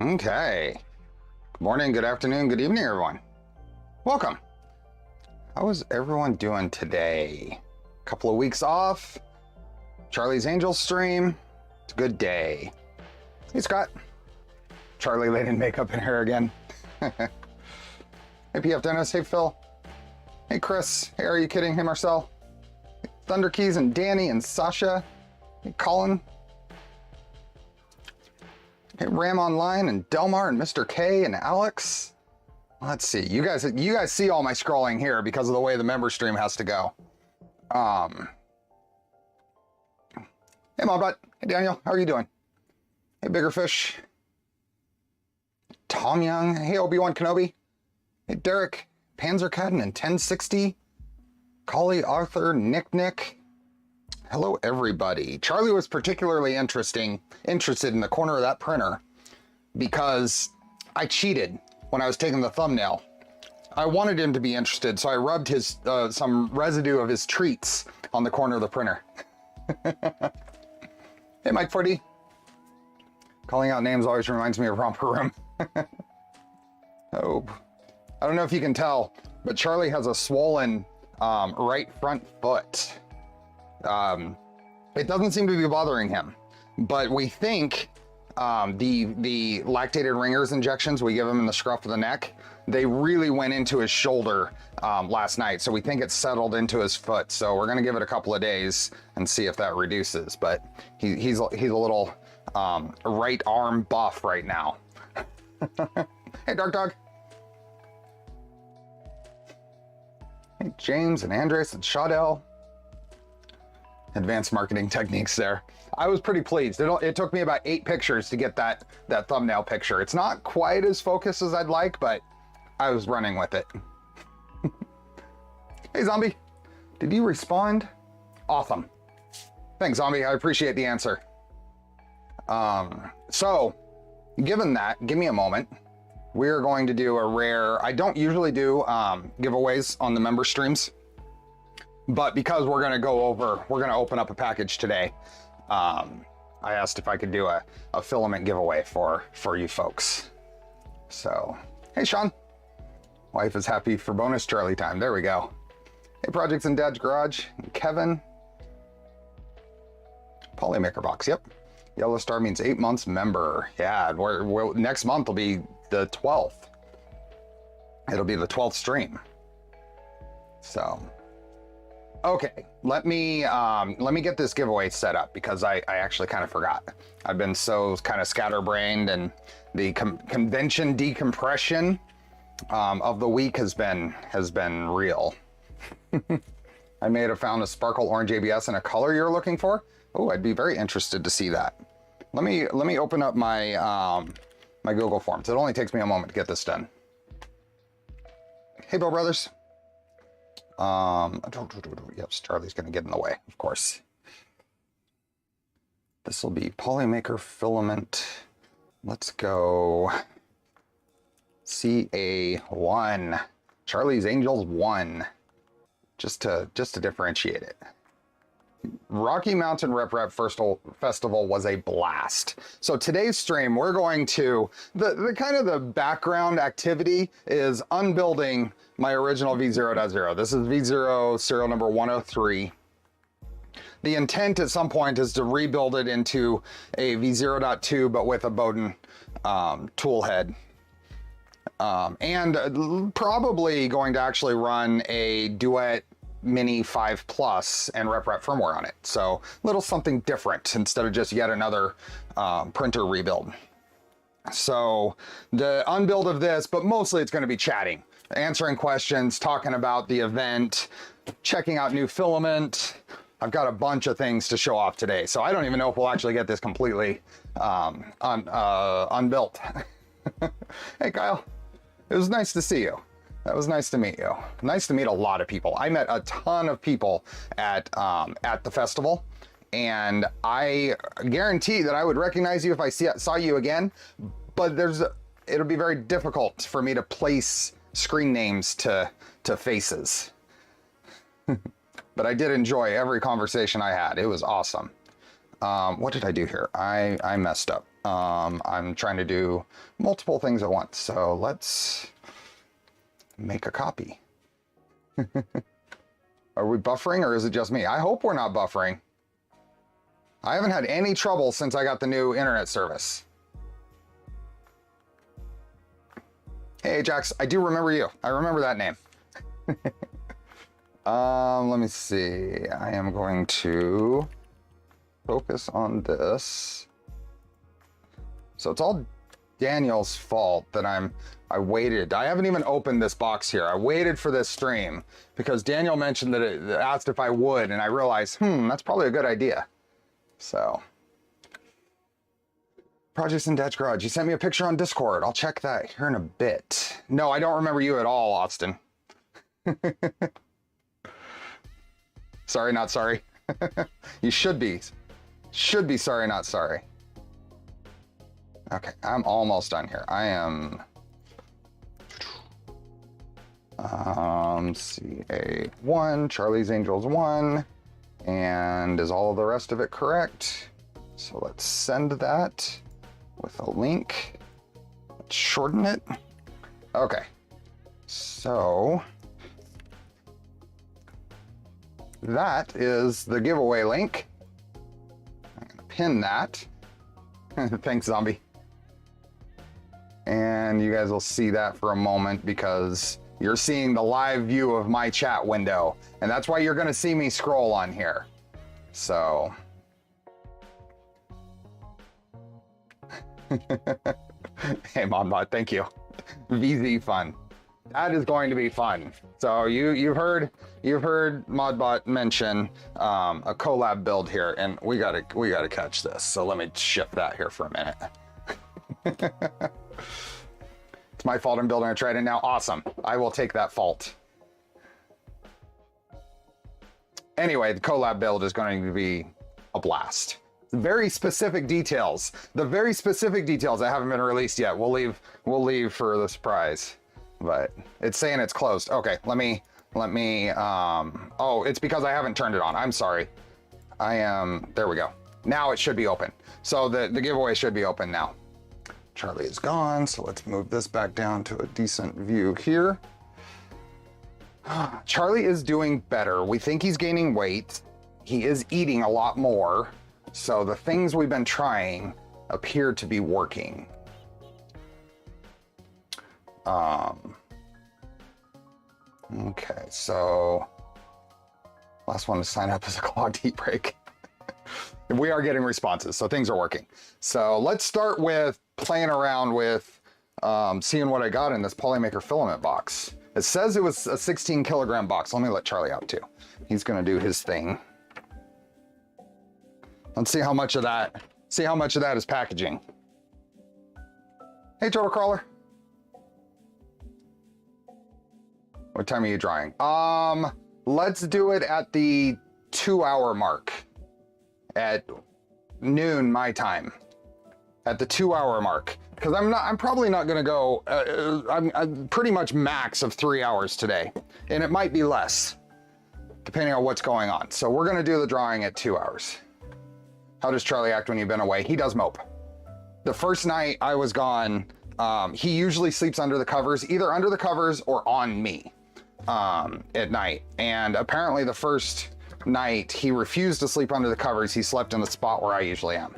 Okay. Good morning, good afternoon, good evening, everyone. Welcome. How is everyone doing today? A couple of weeks off. Charlie's Angels stream. It's a good day. Hey, Scott. Charlie laid in makeup and hair again. Hey, PF Dennis. Hey, Phil. Hey, Chris. Hey, are you kidding? Hey, Marcel. Hey, Thunder Keys and Danny and Sasha. Hey, Colin. Hey, Ram Online and Delmar and Mr. K and Alex. Let's see. You guys see all my scrolling here because of the way the member stream has to go. Hey, Mobbot. Hey, Daniel. How are you doing? Hey, Bigger Fish. Tom Young. Hey, Obi-Wan Kenobi. Hey, Derek. Panzercaden and 1060. Collie Arthur. Nick. Hello, everybody. Charlie was particularly interested in the corner of that printer because I cheated when I was taking the thumbnail. I wanted him to be interested, so I rubbed his some residue of his treats on the corner of the printer. Hey, Mike 4D. Calling out names always reminds me of Romper Room. Oh, I don't know if you can tell, but Charlie has a swollen right front foot. It doesn't seem to be bothering him, but we think the lactated ringers injections we give him in the scruff of the neck, they really went into his shoulder last night. So we think it's settled into his foot. So we're going to give it a couple of days and see if that reduces. But he's a little right arm buff right now. Hey, Dark Dog. Hey, James and Andres and Shadell. Advanced marketing techniques there. I was pretty pleased. It took me about 8 pictures to get that thumbnail picture. It's not quite as focused as I'd like, but I was running with it. Hey, Zombie. Did you respond? Awesome. Thanks, Zombie. I appreciate the answer. So, given that, give me a moment. We're going to do a rare... I don't usually do giveaways on the member streams. But because we're going to open up a package today, I asked if I could do a filament giveaway for you folks. So, hey, Sean. Wife is happy for bonus Charlie time. There we go. Hey, Projects in Dad's Garage. Kevin. Polymaker box. Yep. Yellow Star means 8 months member. Yeah, next month will be the 12th. It'll be the 12th stream. So... okay, let me get this giveaway set up because I actually kind of forgot. I've been so kind of scatterbrained, and the convention decompression of the week has been real. I may have found a sparkle orange ABS in a color you're looking for. Oh, I'd be very interested to see that. Let me open up my my Google Forms. It only takes me a moment to get this done. Hey, Bill Brothers. Yep, Charlie's gonna get in the way, of course. This will be Polymaker filament. Let's go CA1. Charlie's Angels 1. Just to differentiate it. Rocky Mountain Rep Festival was a blast. So today's stream, we're going to, the kind of the background activity is unbuilding my original V0.0. This is V0 serial number 103. The intent at some point is to rebuild it into a V0.2, but with a Bowden tool head. And probably going to actually run a Duet Mini 5 Plus and rep firmware on it. So little something different instead of just yet another printer rebuild. So the unbuild of this, but mostly it's going to be chatting, answering questions, talking about the event, checking out new filament. I've got a bunch of things to show off today, so I don't even know if we'll actually get this completely unbuilt. Hey, Kyle. It was nice to see you. That was nice to meet you. Nice to meet a lot of people. I met a ton of people at the festival, and I guarantee that I would recognize you if I saw you again, but it'll be very difficult for me to place screen names to faces. But I did enjoy every conversation I had. It was awesome. What did I do here? I messed up. I'm trying to do multiple things at once. So let's make a copy. Are we buffering or is it just me? I hope we're not buffering. I haven't had any trouble since I got the new internet service. Hey, Ajax, I do remember you. I remember that name. Let me see. I am going to focus on this. So it's all Daniel's fault that I waited. I haven't even opened this box here. I waited for this stream because Daniel mentioned that it asked if I would, and I realized, that's probably a good idea. So, Projects in Dad's Garage. You sent me a picture on Discord. I'll check that here in a bit. No, I don't remember you at all, Austin. Sorry, not sorry. You should be. Should be sorry, not sorry. Okay, I'm almost done here. I am CA1, Charlie's Angels 1, and is all of the rest of it correct? So let's send that with a link. Let's shorten it. Okay, so that is the giveaway link. I'm gonna pin that. Thanks, Zombie. And you guys will see that for a moment because you're seeing the live view of my chat window. And that's why you're gonna see me scroll on here. So. Hey, ModBot, thank you. VZ fun. That is going to be fun. So you've heard ModBot mention a collab build here, and we gotta catch this. So let me shift that here for a minute. It's my fault I'm building a trident now. Awesome. I will take that fault. Anyway, the collab build is going to be a blast. Very specific details. The very specific details that haven't been released yet. We'll leave for the surprise. But it's saying it's closed. Okay, let me, oh, it's because I haven't turned it on. I'm sorry. There we go. Now it should be open. So the giveaway should be open now. Charlie is gone, so let's move this back down to a decent view here. Charlie is doing better. We think he's gaining weight. He is eating a lot more. So the things we've been trying appear to be working. Okay, so last one to sign up is a clogged heat break. We are getting responses, so things are working. So let's start with playing around with seeing what I got in this Polymaker filament box. It says it was a 16 kilogram box. Let me let Charlie out too. He's gonna do his thing. Let's see how much of that is packaging. Hey, Turtle Crawler. What time are you drawing? Let's do it at the 2-hour mark. At noon my time. At the 2-hour mark. Because I'm probably not gonna go, I'm pretty much max of 3 hours today. And it might be less, depending on what's going on. So we're gonna do the drawing at 2 hours. How does Charlie act when you've been away? He does mope. The first night I was gone, he usually sleeps under the covers, either under the covers or on me at night. And apparently the first night he refused to sleep under the covers. He slept in the spot where I usually am.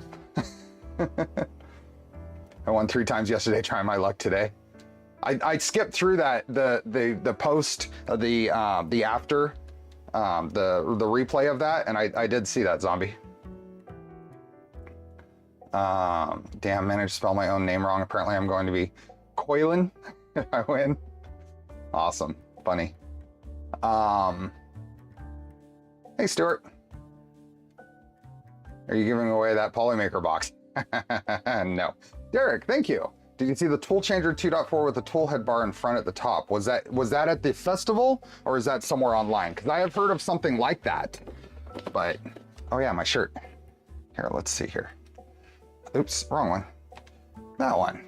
I won 3 times yesterday, trying my luck today. I skipped through that, the post, the after, the replay of that, and I did see that, Zombie. Damn, managed to spell my own name wrong. Apparently I'm going to be Coylin. I win. Awesome. Funny. Hey, Stuart. Are you giving away that Polymaker box? No. Derek, thank you. Did you see the tool changer 2.4 with the tool head bar in front at the top? Was that at the festival or is that somewhere online? Because I have heard of something like that. But, oh yeah, my shirt. Here, let's see here. Oops, wrong one. That one.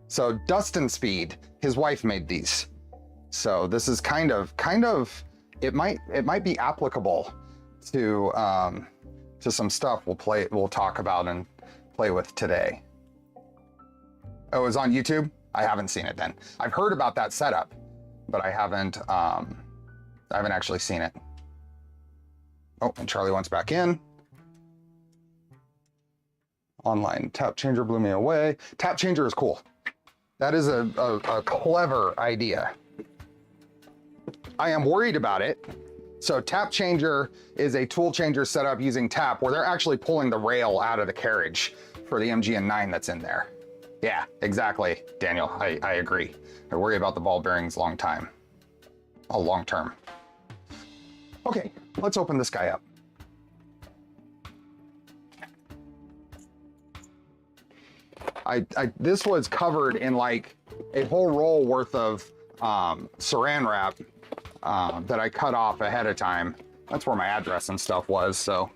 So Dustin Speed, his wife made these. So this is kind of, it might be applicable to to some stuff we'll talk about and play with today. Oh, it was on YouTube? I haven't seen it then. I've heard about that setup, but I haven't actually seen it. Oh, and Charlie wants back in. Online tap changer blew me away. Tap changer is cool. That is a clever idea. I am worried about it. So tap changer is a tool changer set up using tap where they're actually pulling the rail out of the carriage for the MGN9 that's in there. Yeah, exactly, Daniel, I agree. I worry about the ball bearings long term. Okay, let's open this guy up. This was covered in like a whole roll worth of saran wrap that I cut off ahead of time. That's where my address and stuff was, so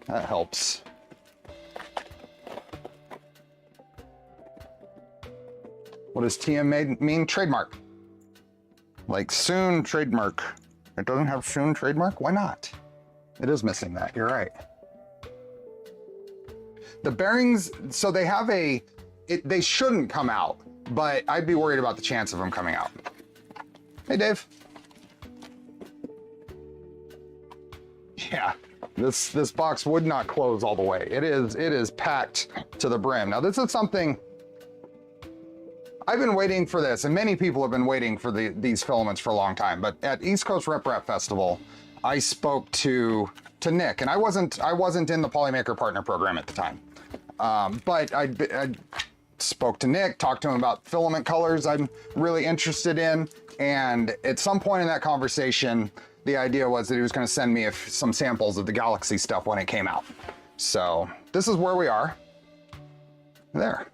that helps. What does TM mean? Trademark. Like soon trademark. It doesn't have soon trademark? Why not? It is missing that, you're right. The bearings, so they have they shouldn't come out, but I'd be worried about the chance of them coming out. Hey, Dave. Yeah, this box would not close all the way. It is packed to the brim. Now this is something I've been waiting for this, and many people have been waiting for these filaments for a long time. But at East Coast RepRap Festival, I spoke to Nick, and I wasn't in the Polymaker Partner Program at the time. But I spoke to Nick, talked to him about filament colors I'm really interested in, and at some point in that conversation, the idea was that he was going to send me some samples of the Galaxy stuff when it came out. So this is where we are. There.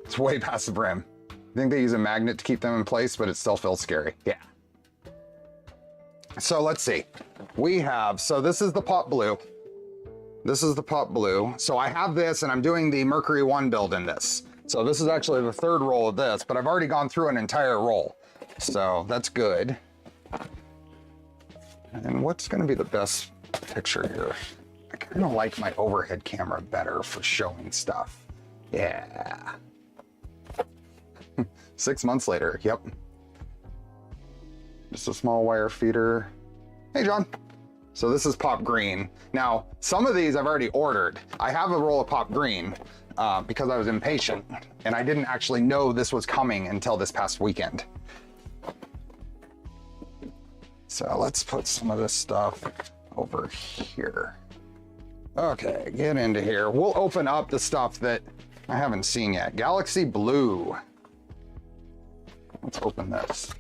It's way past the brim. I think they use a magnet to keep them in place, but it still feels scary. Yeah. So let's see. So this is the pop blue. This is the pop blue. So I have this, and I'm doing the Mercury 1 build in this. So this is actually the third roll of this, but I've already gone through an entire roll. So that's good. And what's going to be the best picture here? I kind of like my overhead camera better for showing stuff. Yeah. 6 months later, yep. Just a small wire feeder. Hey, John. So this is pop green. Now, some of these I've already ordered. I have a roll of pop green because I was impatient, and I didn't actually know this was coming until this past weekend. So let's put some of this stuff over here. Okay, get into here. We'll open up the stuff that I haven't seen yet. Galaxy Blue. Let's open this.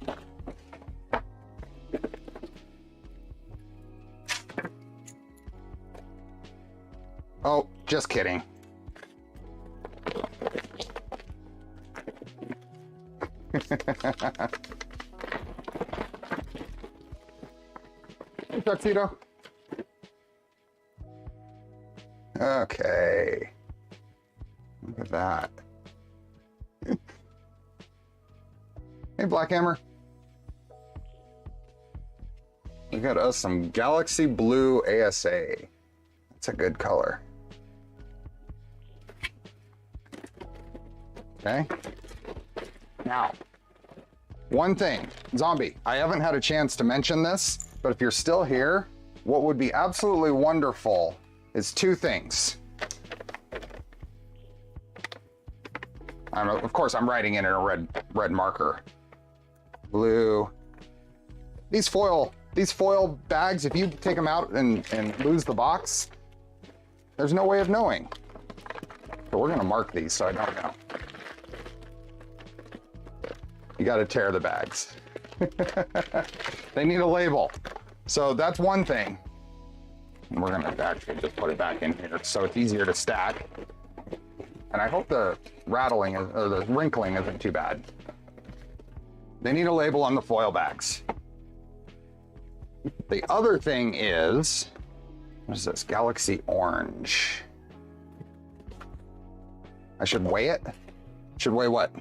Oh, just kidding. Hey, Tuxedo. Okay. Look at that. Hey, Blackhammer. We got us some Galaxy Blue ASA. That's a good color. Okay. Now, one thing, Zombie, I haven't had a chance to mention this, but if you're still here, what would be absolutely wonderful is two things. Of course, I'm writing it in a red marker. Blue. These foil bags, if you take them out and lose the box, there's no way of knowing. But we're gonna mark these so I don't know. You gotta tear the bags. They need a label. So that's one thing. And we're gonna actually just put it back in here so it's easier to stack. And I hope the rattling or the wrinkling isn't too bad. They need a label on the foil bags. The other thing is, what is this? Galaxy Orange. I should weigh it? Should weigh what?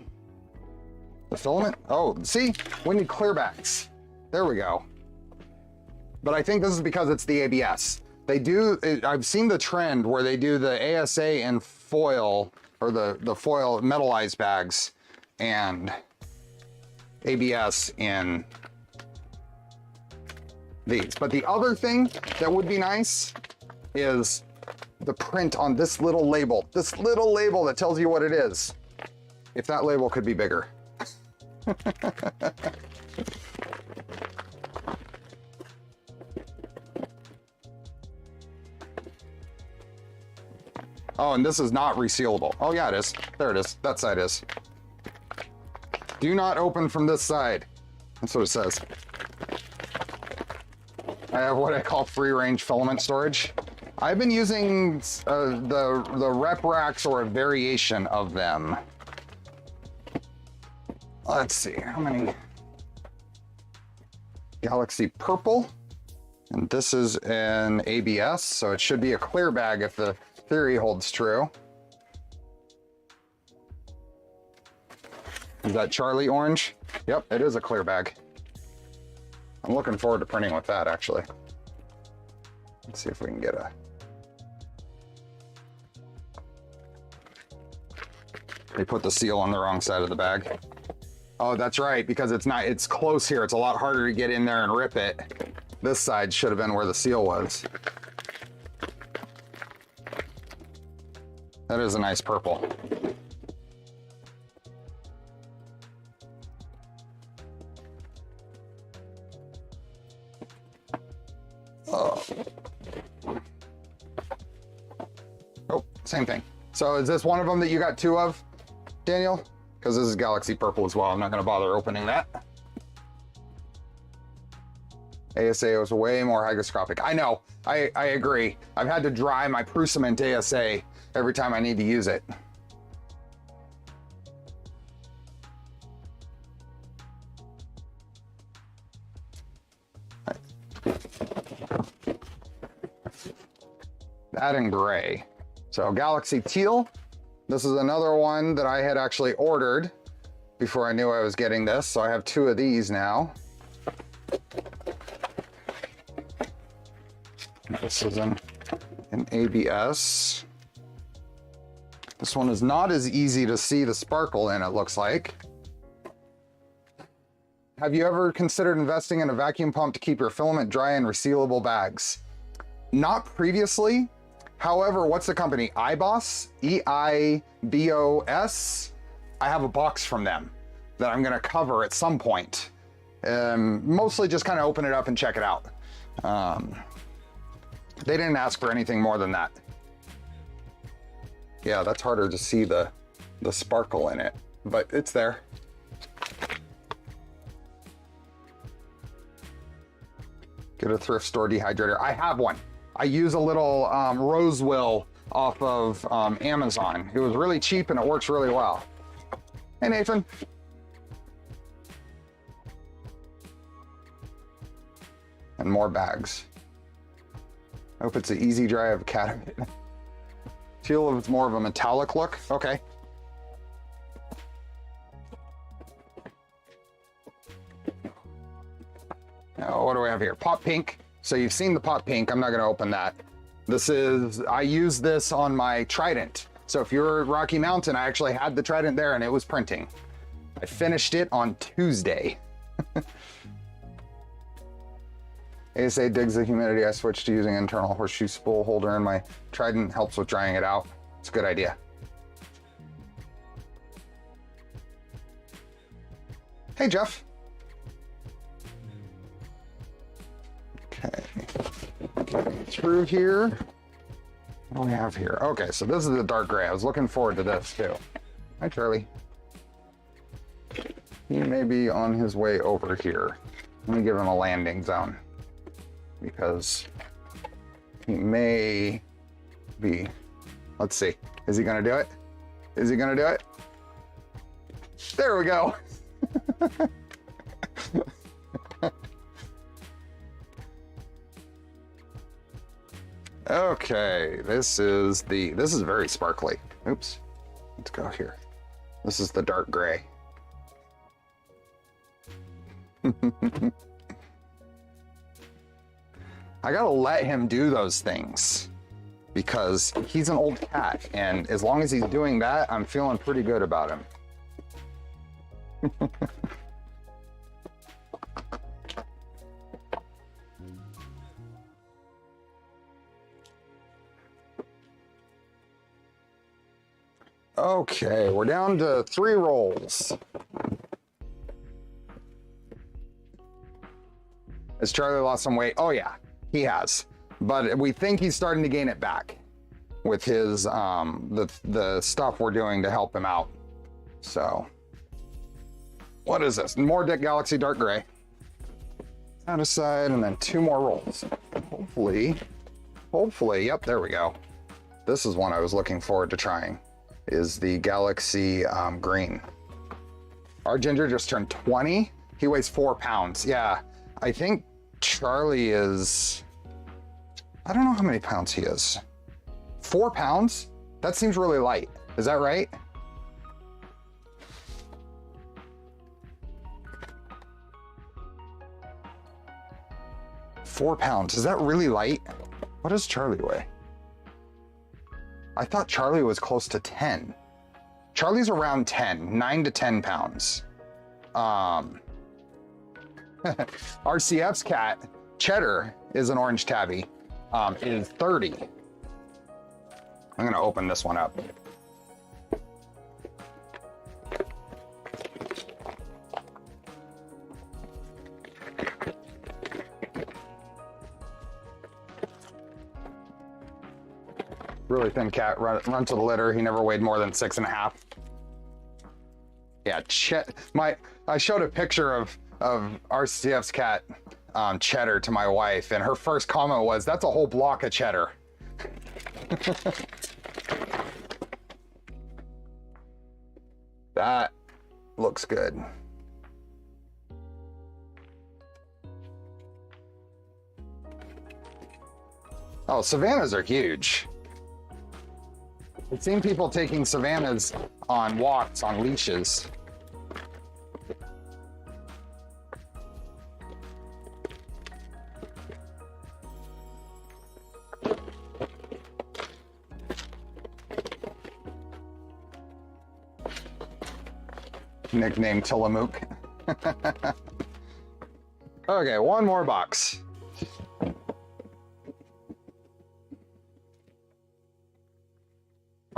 The filament? Oh, see? We need clear bags. There we go. But I think this is because it's the ABS. They do, I've seen the trend where they do the ASA in foil, or the foil metallized bags, and ABS in these. But the other thing that would be nice is the print on this little label that tells you what it is. If that label could be bigger. Oh, and this is not resealable. Oh yeah, it is. There it is. That side is. Do not open from this side. That's what it says. I have what I call free range filament storage. I've been using the rep racks or a variation of them. Let's see, how many? Galaxy Purple. And this is an ABS, so it should be a clear bag if the theory holds true. Is that Charlie orange? Yep, it is a clear bag. I'm looking forward to printing with that, actually. Let's see if we can get a... They put the seal on the wrong side of the bag. Oh, that's right, because it's close here. It's a lot harder to get in there and rip it. This side should have been where the seal was. That is a nice purple. Oh. Oh, same thing. So is this one of them that you got two of, Daniel? Because this is Galaxy Purple as well. I'm not going to bother opening that. ASA was way more hygroscopic. I know. I agree. I've had to dry my Prusament ASA every time I need to use it. That and gray. So Galaxy Teal. This is another one that I had actually ordered before I knew I was getting this. So I have two of these now. This is an ABS. This one is not as easy to see the sparkle in, it looks like. Have you ever considered investing in a vacuum pump to keep your filament dry in resealable bags? Not previously. However, what's the company? iBoss? E-I-B-O-S? I have a box from them that I'm gonna cover at some point. Mostly just kind of open it up and check it out. They didn't ask for anything more than that. Yeah, that's harder to see the sparkle in it, but it's there. Get a thrift store dehydrator. I have one. I use a little Rosewill off of Amazon. It was really cheap and it works really well. Hey, Nathan. And more bags. I hope it's an easy dry of cat. Teal is more of a metallic look. Okay. Now, what do we have here? Pot pink. So you've seen the pot pink. I'm not going to open that. This is, I use this on my Trident. So if you're at Rocky Mountain, I actually had the Trident there and it was printing. I finished it on Tuesday. ASA digs the humidity. I switched to using internal horseshoe spool holder in my Trident. Helps with drying it out. It's a good idea. Hey, Jeff. Okay. Getting through here. What do we have here? Okay, so this is the dark gray. I was looking forward to this too. Hi, Charlie. He may be on his way over here. Let me give him a landing zone, because he may be. Let's see. Is he gonna do it? Is he gonna do it? There we go. Okay, this is very sparkly. Oops. Let's go here. This is the dark gray. I gotta let him do those things because he's an old cat, and as long as he's doing that, I'm feeling pretty good about him. Okay, we're down to 3 rolls. Has Charlie lost some weight? Oh yeah, he has. But we think he's starting to gain it back with his the stuff we're doing to help him out. So, what is this? More Galaxy Dark Gray. Out of side, and then 2 more rolls. Hopefully, yep, there we go. This is one I was looking forward to trying, is the Galaxy Green. Our Ginger just turned 20. He weighs 4 pounds. Yeah, I think Charlie is, I don't know how many pounds he is. 4 pounds? That seems really light. Is that right? £4. Is that really light? What does Charlie weigh? I thought Charlie was close to 10. Charlie's around 10, 9 to 10 pounds. RCF's cat, Cheddar, is an orange tabby, is 30. I'm gonna open this one up. Really thin cat, run to the litter. He never weighed more than 6.5. Yeah, I showed a picture of RCF's cat, Cheddar, to my wife, and her first comment was, "That's a whole block of cheddar." That looks good. Oh, Savannahs are huge. I've seen people taking Savannahs on walks on leashes. Nicknamed Tillamook. Okay, 1 more box.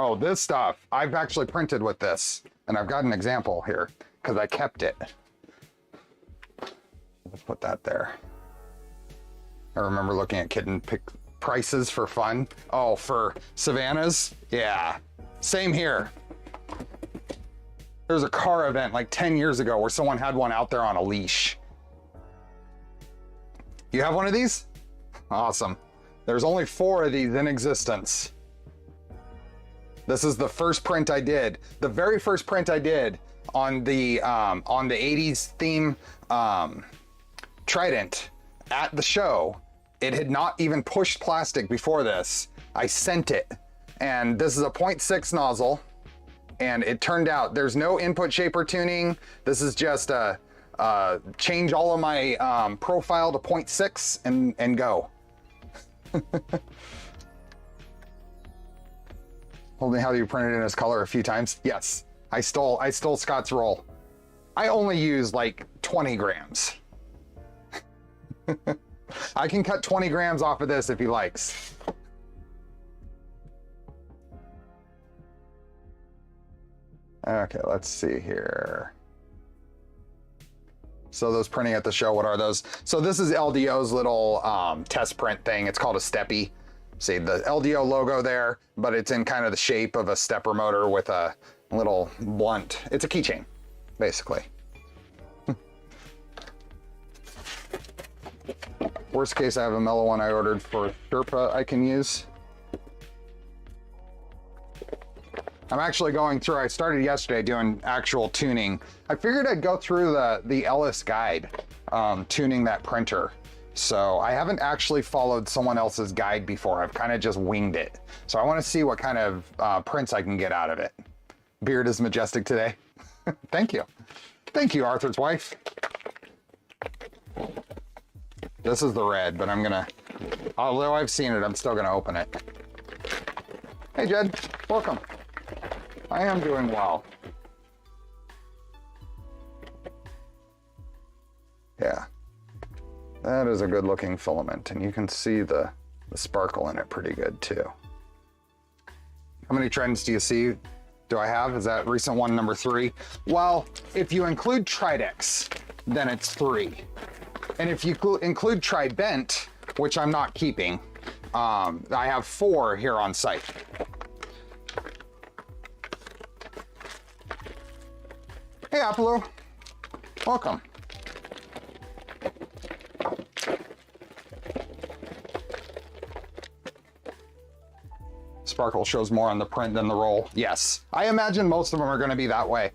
Oh, this stuff, I've actually printed with this, and I've got an example here, because I kept it. Let's put that there. I remember looking at kitten pick prices for fun. Oh, for Savannahs? Yeah, same here. There was a car event like 10 years ago where someone had one out there on a leash. You have one of these? Awesome. There's only 4 of these in existence. This is the first print I did. The very first print I did on the 80s theme Trident at the show. It had not even pushed plastic before this. I sent it, and this is a 0.6 nozzle, and it turned out there's no input shaper tuning. This is just change all of my profile to 0.6 and go. Told me how you printed in his color a few times. Yes, I stole Scott's roll. I only use like 20 grams. I can cut 20 grams off of this if he likes. Okay, let's see here. So those printing at the show, what are those? So this is LDO's little test print thing. It's called a Steppy. See the LDO logo there, but it's in kind of the shape of a stepper motor with a little blunt. It's a keychain, basically. Worst case, I have a mellow one I ordered for Sherpa I can use. I'm actually going through, I started yesterday doing actual tuning. I figured I'd go through the Ellis guide, tuning that printer. So I haven't actually followed someone else's guide before. I've kind of just winged it. So I want to see what kind of prints I can get out of it. Beard is majestic today. Thank you. Thank you, Arthur's wife. This is the red, but I'm gonna Although I've seen it, I'm still gonna open it. Hey Jed, welcome. I am doing well. Yeah, that is a good looking filament, and you can see the sparkle in it pretty good too. How many trends do you see? Do I have? Is that recent one number 3? Well, if you include Tridex, then it's 3. And if you include Tri-Bent, which I'm not keeping, I have 4 here on site. Hey, Apollo. Welcome. Sparkle shows more on the print than the roll. Yes, I imagine most of them are going to be that way.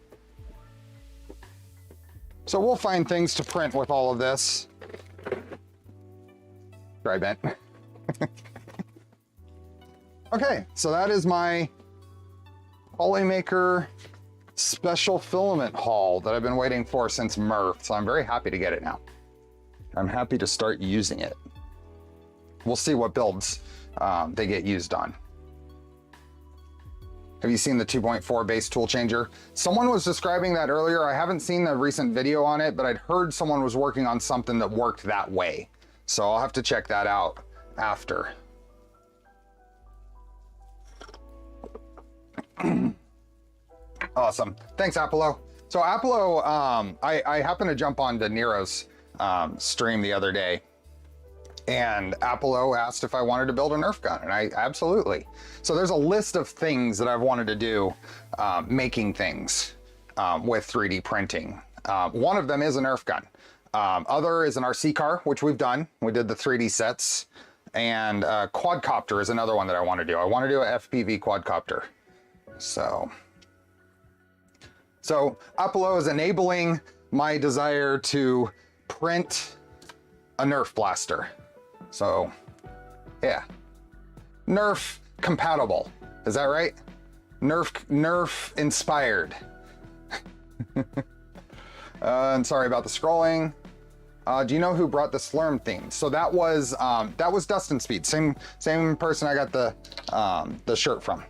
So we'll find things to print with all of this. Tri-Bent. Okay, so that is my Polymaker special filament haul that I've been waiting for since MRRF, so I'm very happy to get it now. I'm happy to start using it. We'll see what builds they get used on. Have you seen the 2.4 base tool changer? Someone was describing that earlier. I haven't seen the recent video on it, but I'd heard someone was working on something that worked that way. So I'll have to check that out after. Awesome. Thanks, Apollo. So Apollo, I happened to jump on to Nero's stream the other day, and Apollo asked if I wanted to build a Nerf gun, and I absolutely. So there's a list of things that I've wanted to do, making things with 3D printing. One of them is a Nerf gun. Other is an RC car, which we've done. We did the 3D sets, and quadcopter is another one that I want to do. I want to do a FPV quadcopter. So Apollo is enabling my desire to print a Nerf blaster. So yeah, Nerf compatible. Is that right? Nerf inspired. And sorry about the scrolling. Do you know who brought the Slurm theme? So that was Dustin Speed, same person I got the shirt from.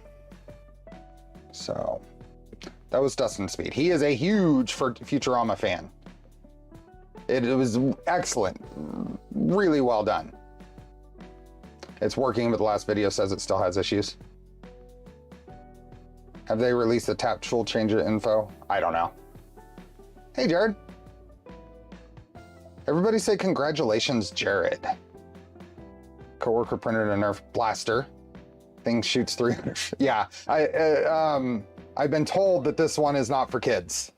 So that was Dustin Speed. He is a huge Futurama fan. It was excellent, really well done. It's working, but the last video says it still has issues. Have they released the tap tool changer info? I don't know. Hey, Jared. Everybody say congratulations, Jared. Coworker printed a Nerf blaster. Thing shoots 300. Yeah, I've been told that this one is not for kids.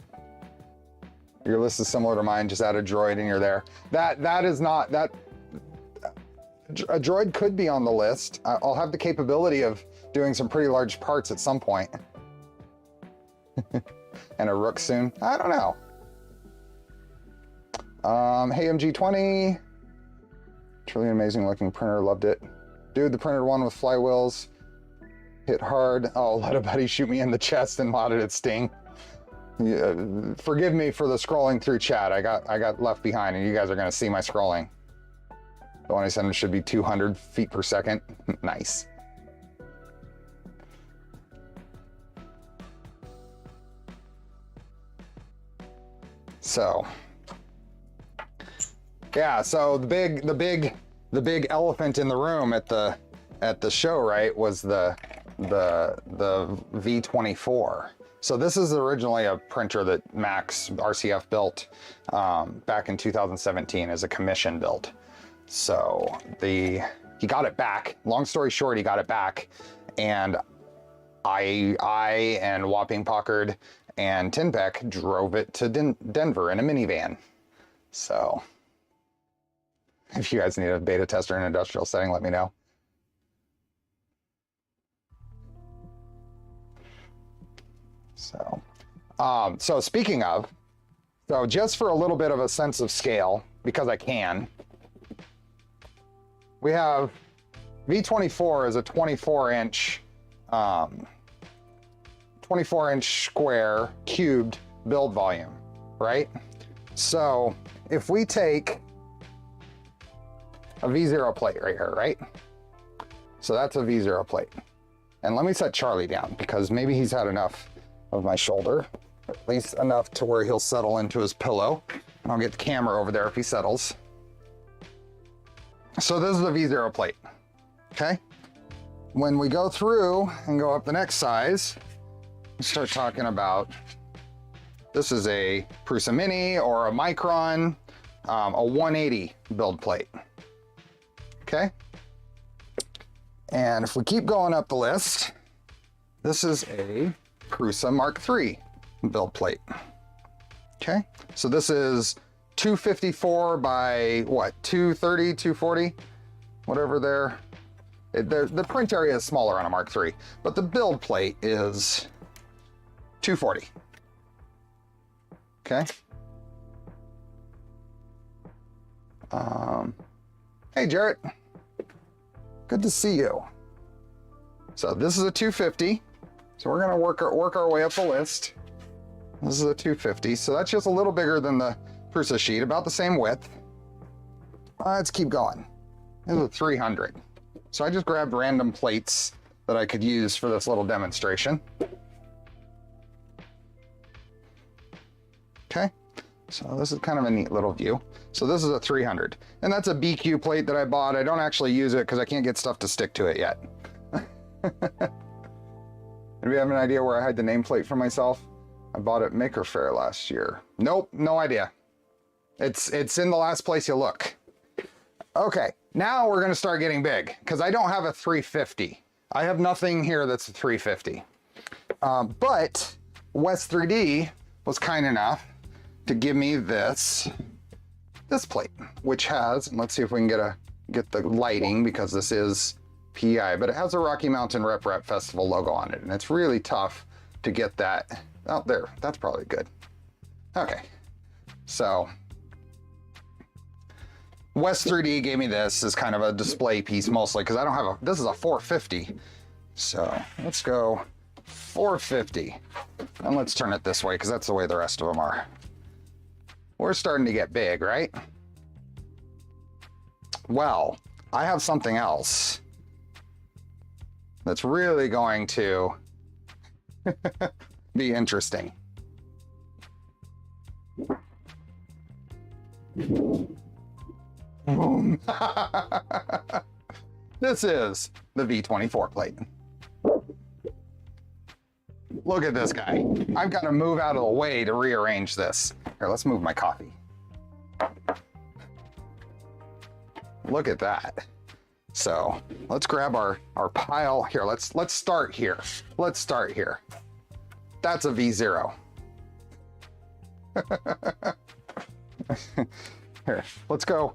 Your list is similar to mine, just add a droid and you're there. That is not, that, a droid could be on the list. I'll have the capability of doing some pretty large parts at some point. And a rook soon, I don't know. Hey MG20, truly amazing looking printer, loved it. Dude, the printed one with flywheels, hit hard. Oh, let a buddy shoot me in the chest and modded it sting. Forgive me for the scrolling through chat. I got left behind, and you guys are gonna see my scrolling. The one I sent should be 200 feet per second. Nice. So, yeah. So the big elephant in the room at the show, right, was the V24. So this is originally a printer that Max RCF built back in 2017 as a commission build. So he got it back. Long story short, he got it back, and I and Whopping Pockard and Tinbeck drove it to Denver in a minivan. So if you guys need a beta tester in an industrial setting, let me know. So speaking of, so just for a little bit of a sense of scale, because I can, we have V24 is a 24-inch square cubed build volume, right? So if we take a V0 plate right here, right? So that's a V0 plate. And let me set Charlie down because maybe he's had enough of my shoulder, at least enough to where he'll settle into his pillow. And I'll get the camera over there if he settles. So this is a V0 plate, okay? When we go through and go up the next size, we start talking about, this is a Prusa Mini or a Micron, a 180 build plate, okay? And if we keep going up the list, this is a Prusa Mark III build plate, okay? So this is 254 by what, 230, 240, whatever there. The print area is smaller on a Mark III, but the build plate is 240, okay? Hey, Jarrett, good to see you. So this is a 250, so we're gonna work our way up the list. This is a 250, so that's just a little bigger than the Prusa sheet, about the same width. Let's keep going. This is a 300. So I just grabbed random plates that I could use for this little demonstration. Okay, so this is kind of a neat little view. So this is a 300, and that's a BQ plate that I bought. I don't actually use it because I can't get stuff to stick to it yet. Do we have an idea where I hide the nameplate for myself? I bought it at Maker Faire last year. Nope, no idea. It's in the last place you look. Okay, now we're gonna start getting big because I don't have a 350. I have nothing here that's a 350. But West 3D was kind enough to give me this plate, which has, and let's see if we can get the lighting because this is PI, but it has a Rocky Mountain Rep Festival logo on it, and it's really tough to get that out there. That's probably good. Okay, so West 3D gave me this as kind of a display piece mostly because I don't have this is a 450. So let's go 450. And let's turn it this way because that's the way the rest of them are. We're starting to get big, right? Well, I have something else that's really going to be interesting. This is the V24 plate. Look at this guy. I've got to move out of the way to rearrange this. Here, let's move my coffee. Look at that. So let's grab our pile here. Let's start here. Let's start here. That's a V0. Here, let's go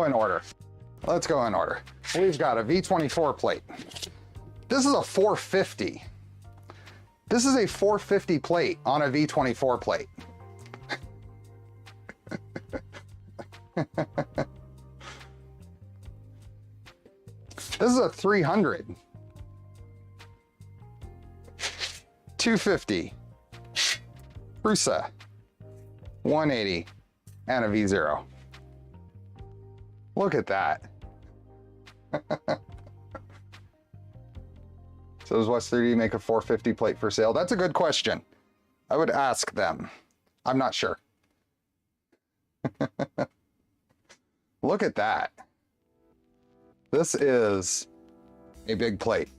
in order. Let's go in order. We've got a V24 plate. This is a 450. This is a 450 plate on a V24 plate. This is a 300. 250. Prusa. 180. And a V0. Look at that. So does West 3D make a 450 plate for sale? That's a good question. I would ask them. I'm not sure. Look at that. This is a big plate.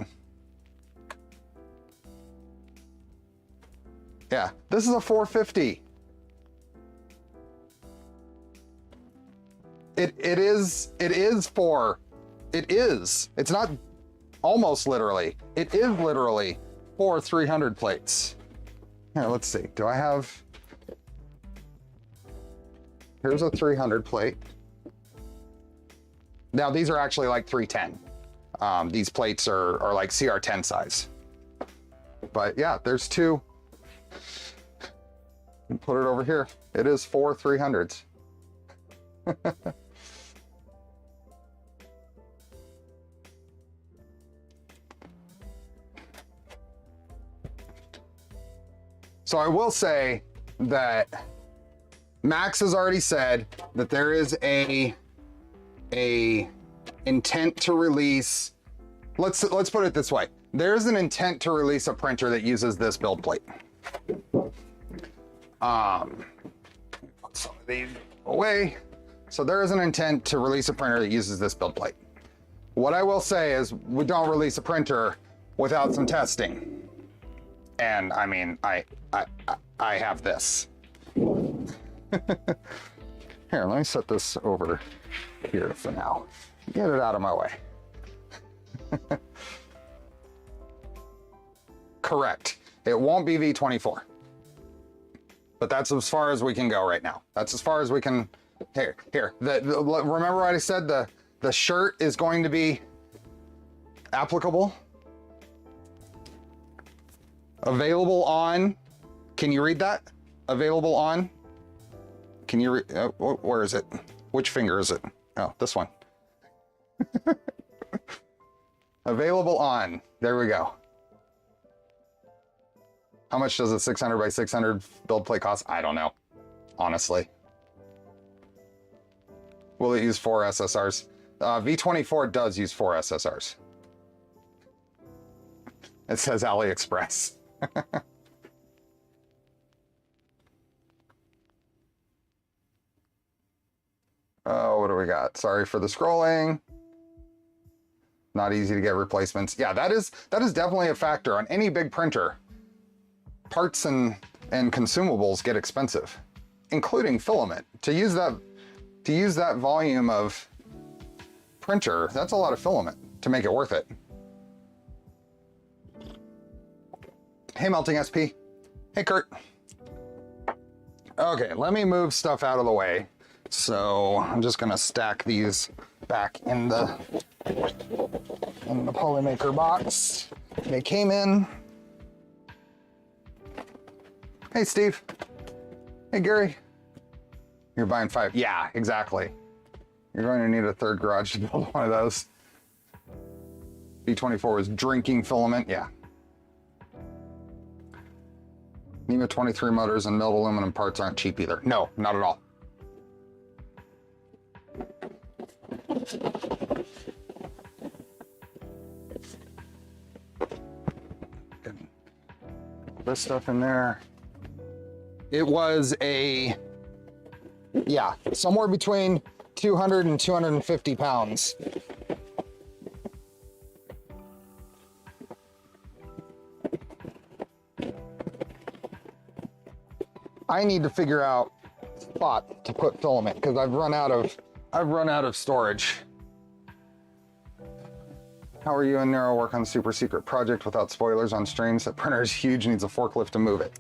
Yeah, this is a 450. It is. It's not almost literally. It is literally 4 300 plates. Here, let's see. Do I have... Here's a 300 plate. Now, these are actually like 310. These plates are like CR10 size. But yeah, there's two. Put it over here. It is 4 300s. So I will say that Max has already said that there is a intent to release, let's put it this way. There's an intent to release a printer that uses this build plate. Put some of these away. So there is an intent to release a printer that uses this build plate. What I will say is we don't release a printer without some testing. And I mean, I have this. Here, let me set this over here for now. Get it out of my way. Correct. It won't be V24. But that's as far as we can go right now. That's as far as we can. Here. Remember what I said? The shirt is going to be applicable. Available on. Can you read that? Available on. Can you read? Where is it? Which finger is it? Oh, this one. Available on. There we go. How much does a 600 by 600 build plate cost? I don't know, honestly. Will it use 4 SSRs? V24 does use 4 SSRs. It says AliExpress. Oh, what do we got? Sorry for the scrolling. Not easy to get replacements. Yeah, that is definitely a factor on any big printer. Parts and consumables get expensive, including filament. To use that volume of printer, that's a lot of filament to make it worth it. Hey, Melting SP. Hey, Kurt. Okay, let me move stuff out of the way. So I'm just gonna stack these back in the Polymaker box they came in. Hey, Steve. Hey, Gary. You're buying 5. Yeah, exactly. You're going to need a third garage to build one of those. V24 was drinking filament. Yeah. NEMA 23 motors and milled aluminum parts aren't cheap either. No, not at all. Getting this stuff in there. It was somewhere between 200 and 250 pounds. I need to figure out a spot to put filament because I've run out of storage. How are you and Nero work on super secret project without spoilers on streams? That printer is huge, needs a forklift to move it.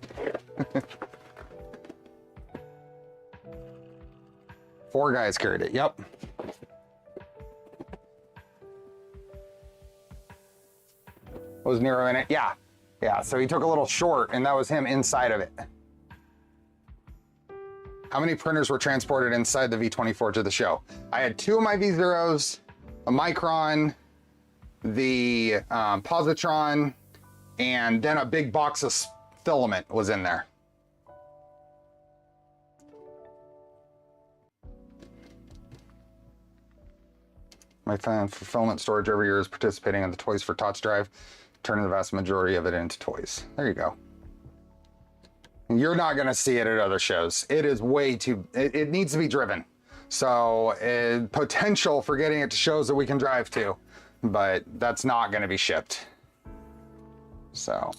4 guys carried it, yep. Was Nero in it? Yeah. Yeah, so he took a little short and that was him inside of it. How many printers were transported inside the V24 to the show? I had 2 of my V0s, a Micron, the positron, and then a big box of filament was in there. My fan for filament storage every year is participating in the Toys for Tots drive, turning the vast majority of it into toys. There you go. You're not going to see it at other shows. It is way too, it needs to be driven. So potential for getting it to shows that we can drive to, but that's not going to be shipped. So,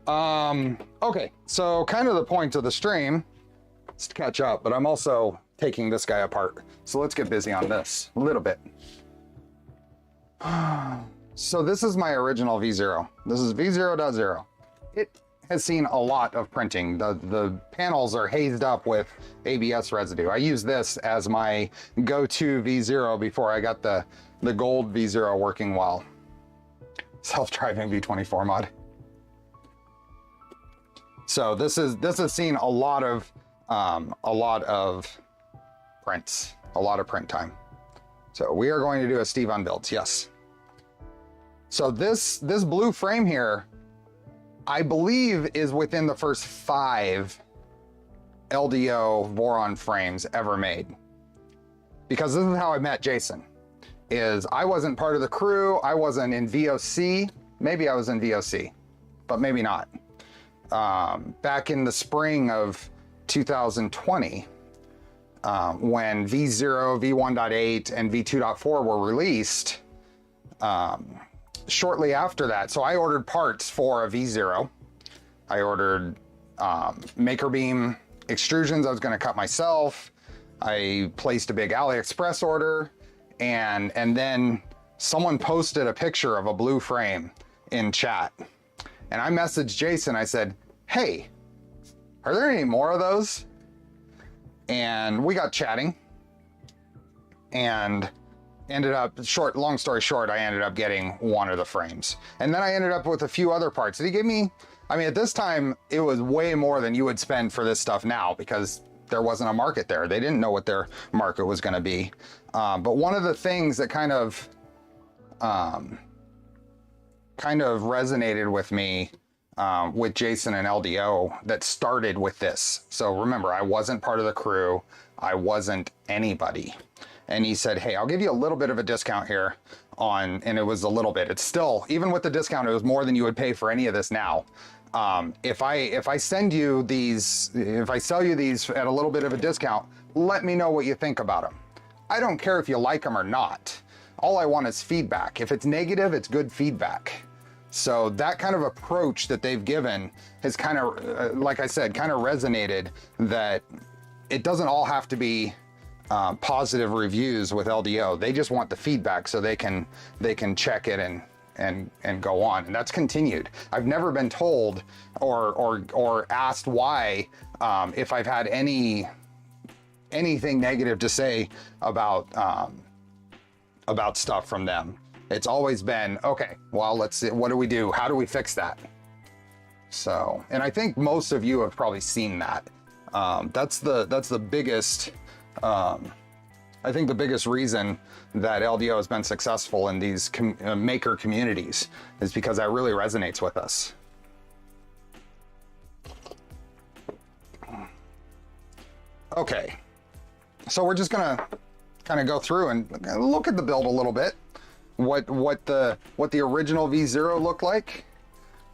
okay. So kind of the point of the stream is to catch up, but I'm also taking this guy apart. So let's get busy on this a little bit. So this is my original V0. This is V0.0. It has seen a lot of printing. The panels are hazed up with ABS residue. I use this as my go-to V0 before I got the gold V0 working well. Self-driving V24 mod. So this has seen a lot of prints, a lot of print time. So we are going to do a Steve Unbuilds, yes. So this blue frame here, I believe is within the first 5 LDO Voron frames ever made. Because this is how I met Jason. is I wasn't part of the crew. I wasn't in VOC. Maybe I was in VOC, but maybe not. Back in the spring of 2020, when V0, V1.8, and V2.4 were released, shortly after that, so I ordered parts for a V0. I ordered maker beam extrusions I was going to cut myself. I placed a big AliExpress order, and then someone posted a picture of a blue frame in chat. And I messaged Jason. I said, hey, are there any more of those? And we got chatting and ended up, long story short, I ended up getting one of the frames. And then I ended up with a few other parts. And he gave me, I mean, at this time, it was way more than you would spend for this stuff now, because there wasn't a market there. They didn't know what their market was going to be. But one of the things that kind of resonated with me with Jason and LDO that started with this. So remember, I wasn't part of the crew. I wasn't anybody. And he said, hey, I'll give you a little bit of a discount here on, and it was a little bit. It's still, even with the discount, it was more than you would pay for any of this now. If I send you these, if I sell you these at a little bit of a discount, let me know what you think about them. I don't care if you like them or not. All I want is feedback. If it's negative, it's good feedback. So that kind of approach that they've given has kind of, like I said, kind of resonated, that it doesn't all have to be positive reviews with LDO. They just want the feedback so they can check it and go on, and that's continued. I've never been told or asked why, if I've had anything negative to say about stuff from them. It's always been, okay, well, let's see, what do we do? How do we fix that? So, and I think most of you have probably seen that. That's the biggest, I think the biggest reason that LDO has been successful in these maker communities is because that really resonates with us. Okay, so we're just gonna kind of go through and look at the build a little bit. What the original V0 looked like.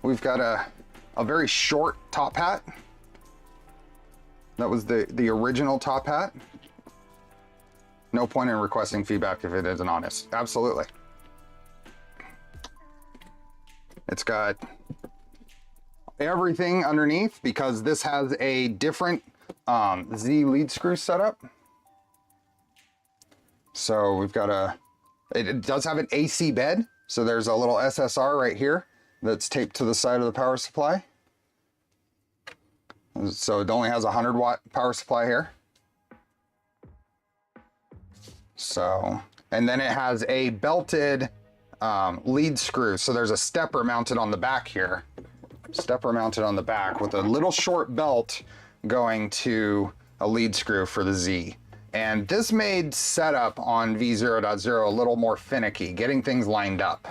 We've got a very short top hat. That was the original top hat. No point in requesting feedback if it isn't honest. Absolutely. It's got everything underneath because this has a different Z lead screw setup. So we've got it does have an AC bed. So there's a little SSR right here that's taped to the side of the power supply. So it only has a 100-watt power supply here. So, and then it has a belted lead screw. So there's a stepper mounted on the back here. Stepper mounted on the back with a little short belt going to a lead screw for the Z. And this made setup on V0.0 a little more finicky, getting things lined up.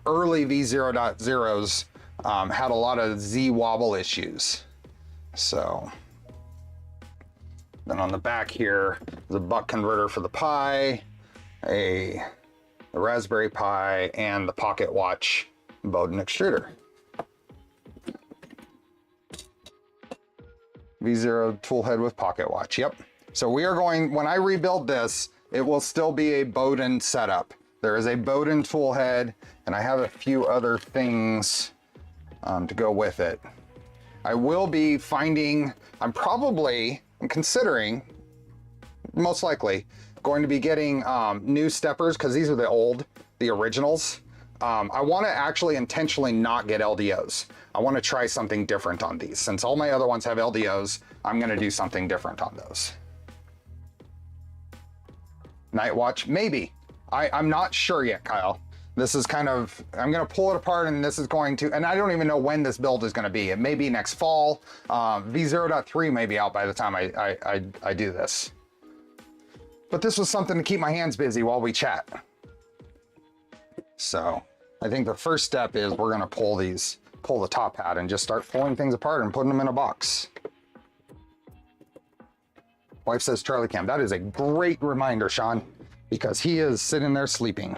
Early V0.0s had a lot of Z wobble issues. So, then on the back here, there's a buck converter for the Pi, the Raspberry Pi, and the pocket watch Bowden extruder. V0 tool head with pocket watch, yep. So we are going, when I rebuild this, it will still be a Bowden setup. There is a Bowden tool head, and I have a few other things to go with it. I will be finding, I'm considering, most likely, going to be getting new steppers, because these are the originals. I want to actually intentionally not get LDOs. I want to try something different on these. Since all my other ones have LDOs, I'm going to do something different on those. Night watch, maybe. I'm not sure yet, Kyle. This is kind of, I'm going to pull it apart, and this is going to, and I don't even know when this build is going to be. It may be next fall. V0.3 may be out by the time I do this. But this was something to keep my hands busy while we chat. So I think the first step is we're going to pull the top hat and just start pulling things apart and putting them in a box. Wife says Charlie Cam. That is a great reminder, Sean. because he is sitting there sleeping.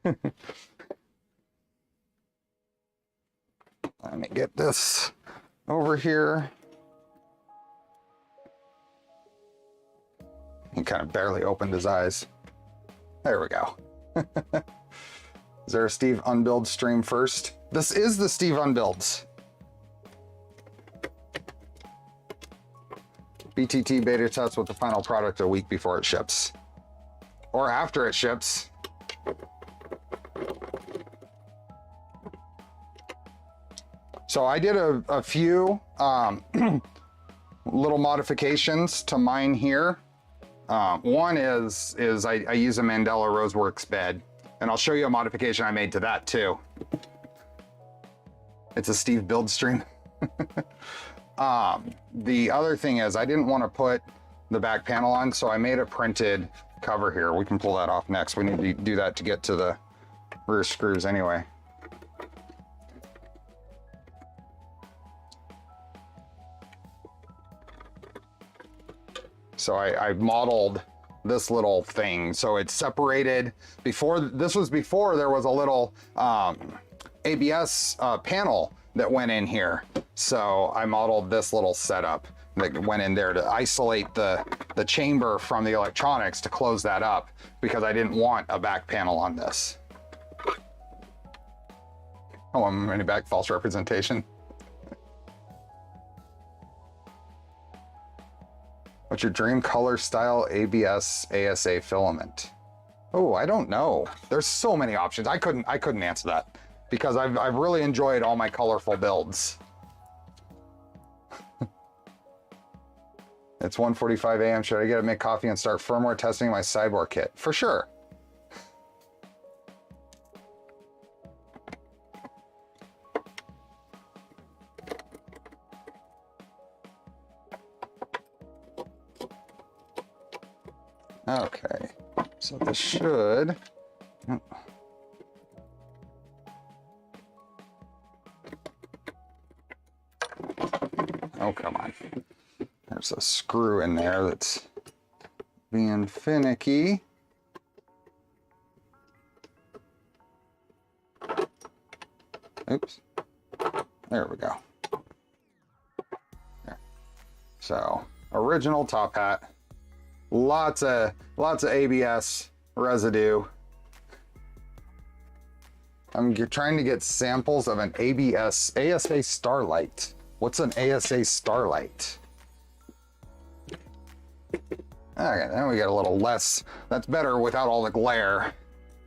Let me get this over here. He kind of barely opened his eyes. There we go. Is there a Steve Unbuild stream first? This is the Steve Unbuilds. BTT beta test with the final product a week before it ships. Or after it ships. So I did a few little modifications to mine here. One is I use a Mandela Roseworks bed, and I'll show you a modification I made to that too. It's a Steve build stream. The other thing is I didn't want to put the back panel on, so I made a printed cover here. We can pull that off next. We need to do that to get to the rear screws anyway. So I modeled this little thing. So it's separated before, this was before there was a little ABS panel that went in here. So I modeled this little setup that went in there to isolate the chamber from the electronics to close that up, because I didn't want a back panel on this. Oh, I'm running back false representation. What's your dream color, style, ABS, ASA filament? Oh, I don't know. There's so many options. I couldn't answer that because I've really enjoyed all my colorful builds. It's 1:45 a.m. Should I get up, make coffee, and start firmware testing my Cyborg kit? For sure. Okay, so this should. Oh, come on. There's a screw in there that's being finicky. Oops. There we go. There. So, original top hat. Lots of ABS residue. I'm trying to get samples of an ASA Starlight. What's an ASA Starlight? Okay, then we get a little less. That's better without all the glare.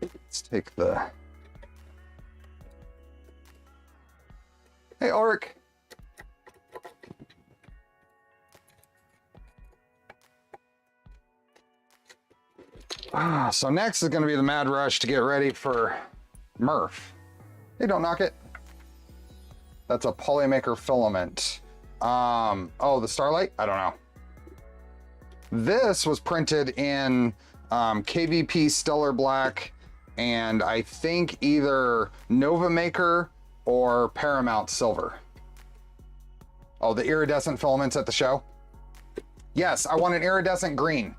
Let's take the. Hey, Oric. So next is going to be the mad rush to get ready for Murph. Hey, don't knock it. That's a Polymaker filament. Oh, the Starlight? I don't know. This was printed in KVP Stellar Black, and I think either Nova Maker or Paramount Silver. Oh, the iridescent filaments at the show? Yes, I want an iridescent green.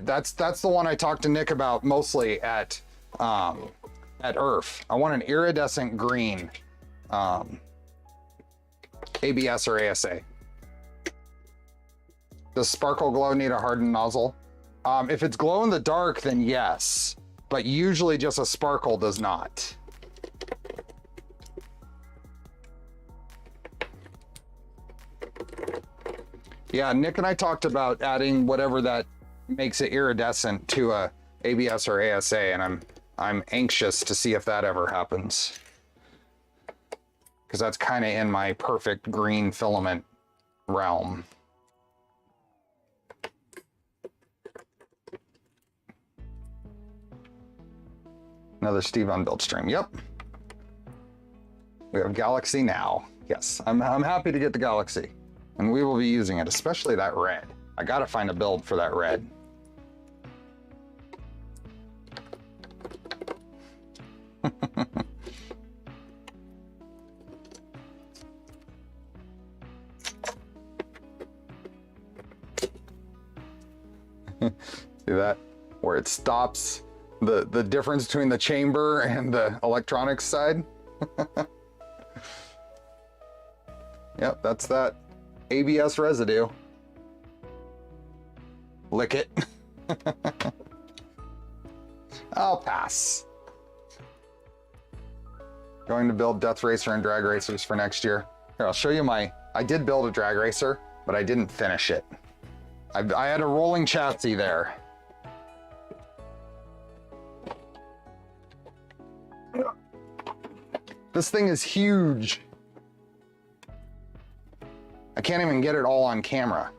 That's the one I talked to Nick about mostly at IRF. I want an iridescent green ABS or ASA. Does Sparkle Glow need a hardened nozzle? If it's glow in the dark, then yes, but usually just a sparkle does not. Yeah, Nick and I talked about adding whatever that makes it iridescent to a ABS or ASA, and I'm anxious to see if that ever happens, because that's kind of in my perfect green filament realm. Another Steve Unbuild stream. Yep. We have Galaxy now. Yes, I'm happy to get the Galaxy, and we will be using it, especially that red. I gotta find a build for that red. See that? Where it stops, the difference between the chamber and the electronics side. Yep, that's that ABS residue. Lick it. I'll pass. Going to build Death Racer and drag racers for next year. Here, I'll show you I did build a drag racer, but I didn't finish it. I had a rolling chassis there. This thing is huge. I can't even get it all on camera.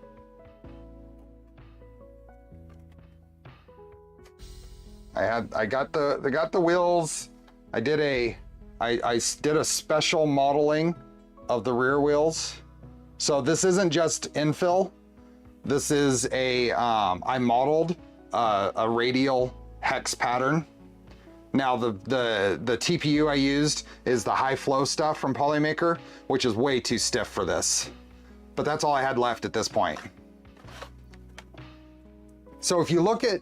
I got the wheels. I did a special modeling of the rear wheels. So this isn't just infill. This is I modeled a radial hex pattern. Now the TPU I used is the high flow stuff from Polymaker, which is way too stiff for this. But that's all I had left at this point. So if you look at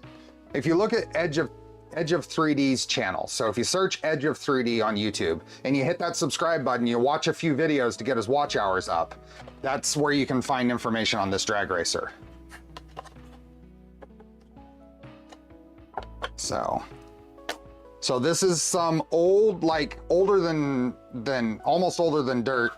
Edge of 3D's channel, so if you search Edge of 3D on YouTube and you hit that subscribe button, you watch a few videos to get his watch hours up, that's where you can find information on this drag racer. So this is some old, like almost older than dirt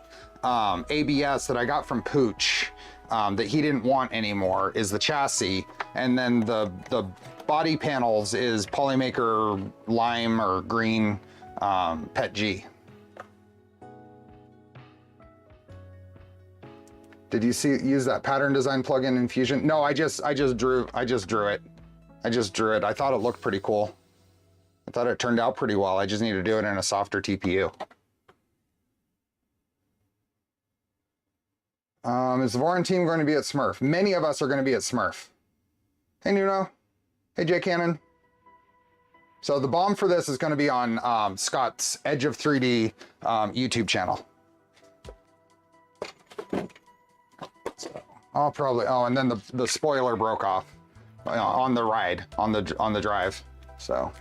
ABS that I got from Pooch that he didn't want anymore is the chassis. And then the body panels is Polymaker lime or green PET G. Did you use that pattern design plugin in Fusion? No, I just drew it. I just drew it. I thought it looked pretty cool. I thought it turned out pretty well. I just need to do it in a softer TPU. Is the Voron team going to be at Smurf? Many of us are going to be at Smurf. Hey, Nuno. Hey, Jay Cannon. So the bomb for this is going to be on Scott's Edge of 3D YouTube channel. So I'll probably, and then the spoiler broke off on the ride, on the drive. So.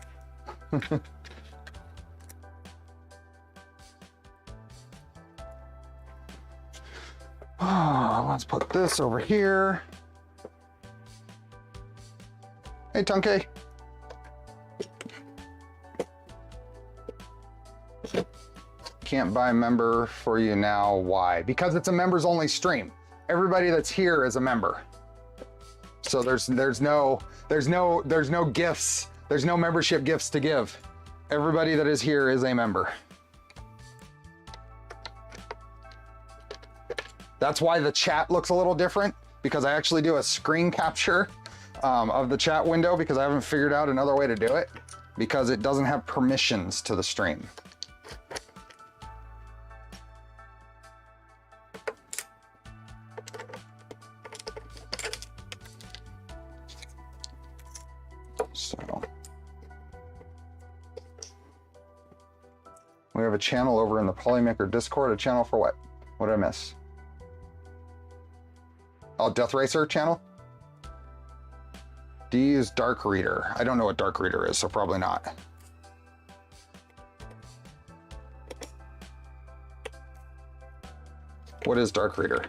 Oh, let's put this over here. Hey, Tunke. Can't buy a member for you now. Why? Because it's a members only stream. Everybody that's here is a member. So there's no gifts. There's no membership gifts to give. Everybody that is here is a member. That's why the chat looks a little different, because I actually do a screen capture of the chat window because I haven't figured out another way to do it, because it doesn't have permissions to the stream. So we have a channel over in the Polymaker Discord. A channel for what? What did I miss? Oh, Death Racer channel? Do you use Dark Reader? I don't know what Dark Reader is, so probably not. What is Dark Reader?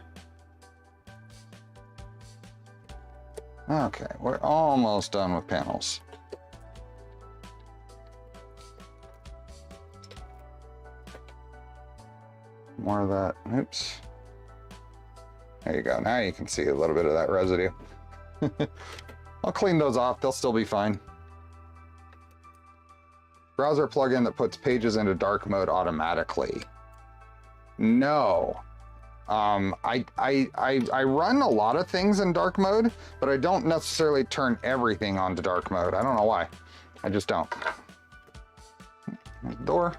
Okay, we're almost done with panels. More of that. Oops. There you go. Now you can see a little bit of that residue. I'll clean those off. They'll still be fine. Browser plugin that puts pages into dark mode automatically. No. I run a lot of things in dark mode, but I don't necessarily turn everything onto dark mode. I don't know why. I just don't. Door.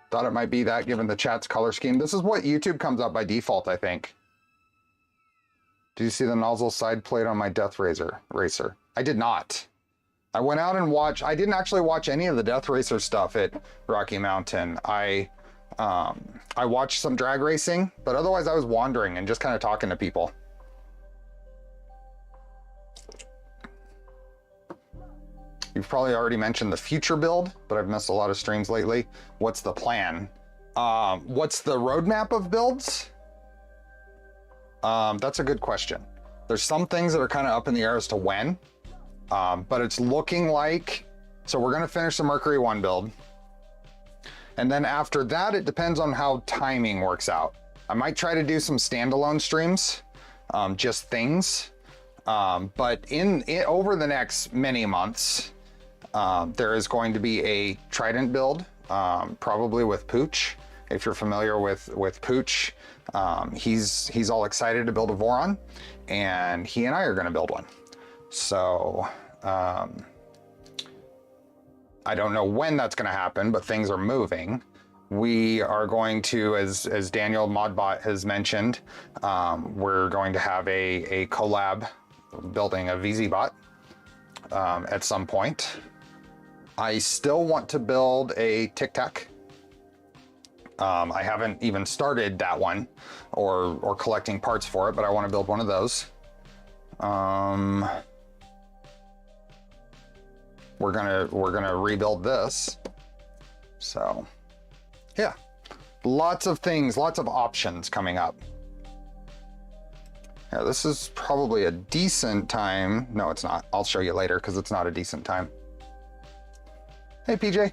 Thought it might be that given the chat's color scheme. This is what YouTube comes up by default, I think. Did you see the nozzle side plate on my Death Racer? I did not. I went out and watched, I didn't actually watch any of the Death Racer stuff at Rocky Mountain. I I watched some drag racing, but otherwise I was wandering and just kind of talking to people. You've probably already mentioned the future build, but I've missed a lot of streams lately. What's the plan? What's the roadmap of builds? That's a good question. There's some things that are kind of up in the air as to when, but it's looking like, so we're going to finish the Mercury 1 build. And then after that, it depends on how timing works out. I might try to do some standalone streams, just things. But over the next many months, there is going to be a Trident build, probably with Pooch. If you're familiar with Pooch, he's all excited to build a Voron, and he and I are going to build one. So I don't know when that's going to happen, but things are moving. We are going to, as Daniel Modbot has mentioned, we're going to have a collab building a VZ-bot at some point. I still want to build a Tic Tac. I haven't even started that one or collecting parts for it, but I want to build one of those. We're gonna rebuild this. So yeah, lots of things, lots of options coming up. Yeah, this is probably a decent time. No, it's not. I'll show you later because it's not a decent time. Hey, PJ.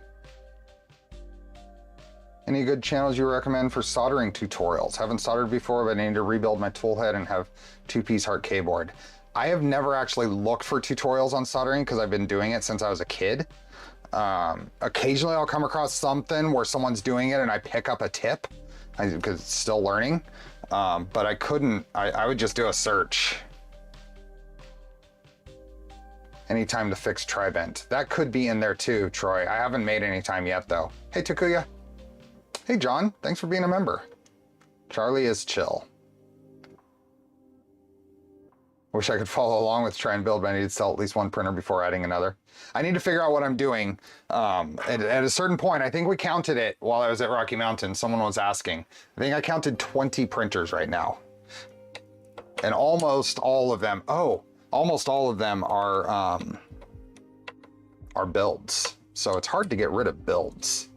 Any good channels you recommend for soldering tutorials? Haven't soldered before, but I need to rebuild my tool head and have 2-piece heart keyboard. I have never actually looked for tutorials on soldering because I've been doing it since I was a kid. Occasionally I'll come across something where someone's doing it and I pick up a tip because it's still learning. But I would just do a search. Any time to fix tri-bent. That could be in there too, Troy. I haven't made any time yet though. Hey, Takuya. Hey, John, thanks for being a member. Charlie is chill. Wish I could follow along with try and build, but I need to sell at least one printer before adding another. I need to figure out what I'm doing. At a certain point, I think we counted it while I was at Rocky Mountain. Someone was asking. I think I counted 20 printers right now. And almost all of them, almost all of them are builds. So it's hard to get rid of builds,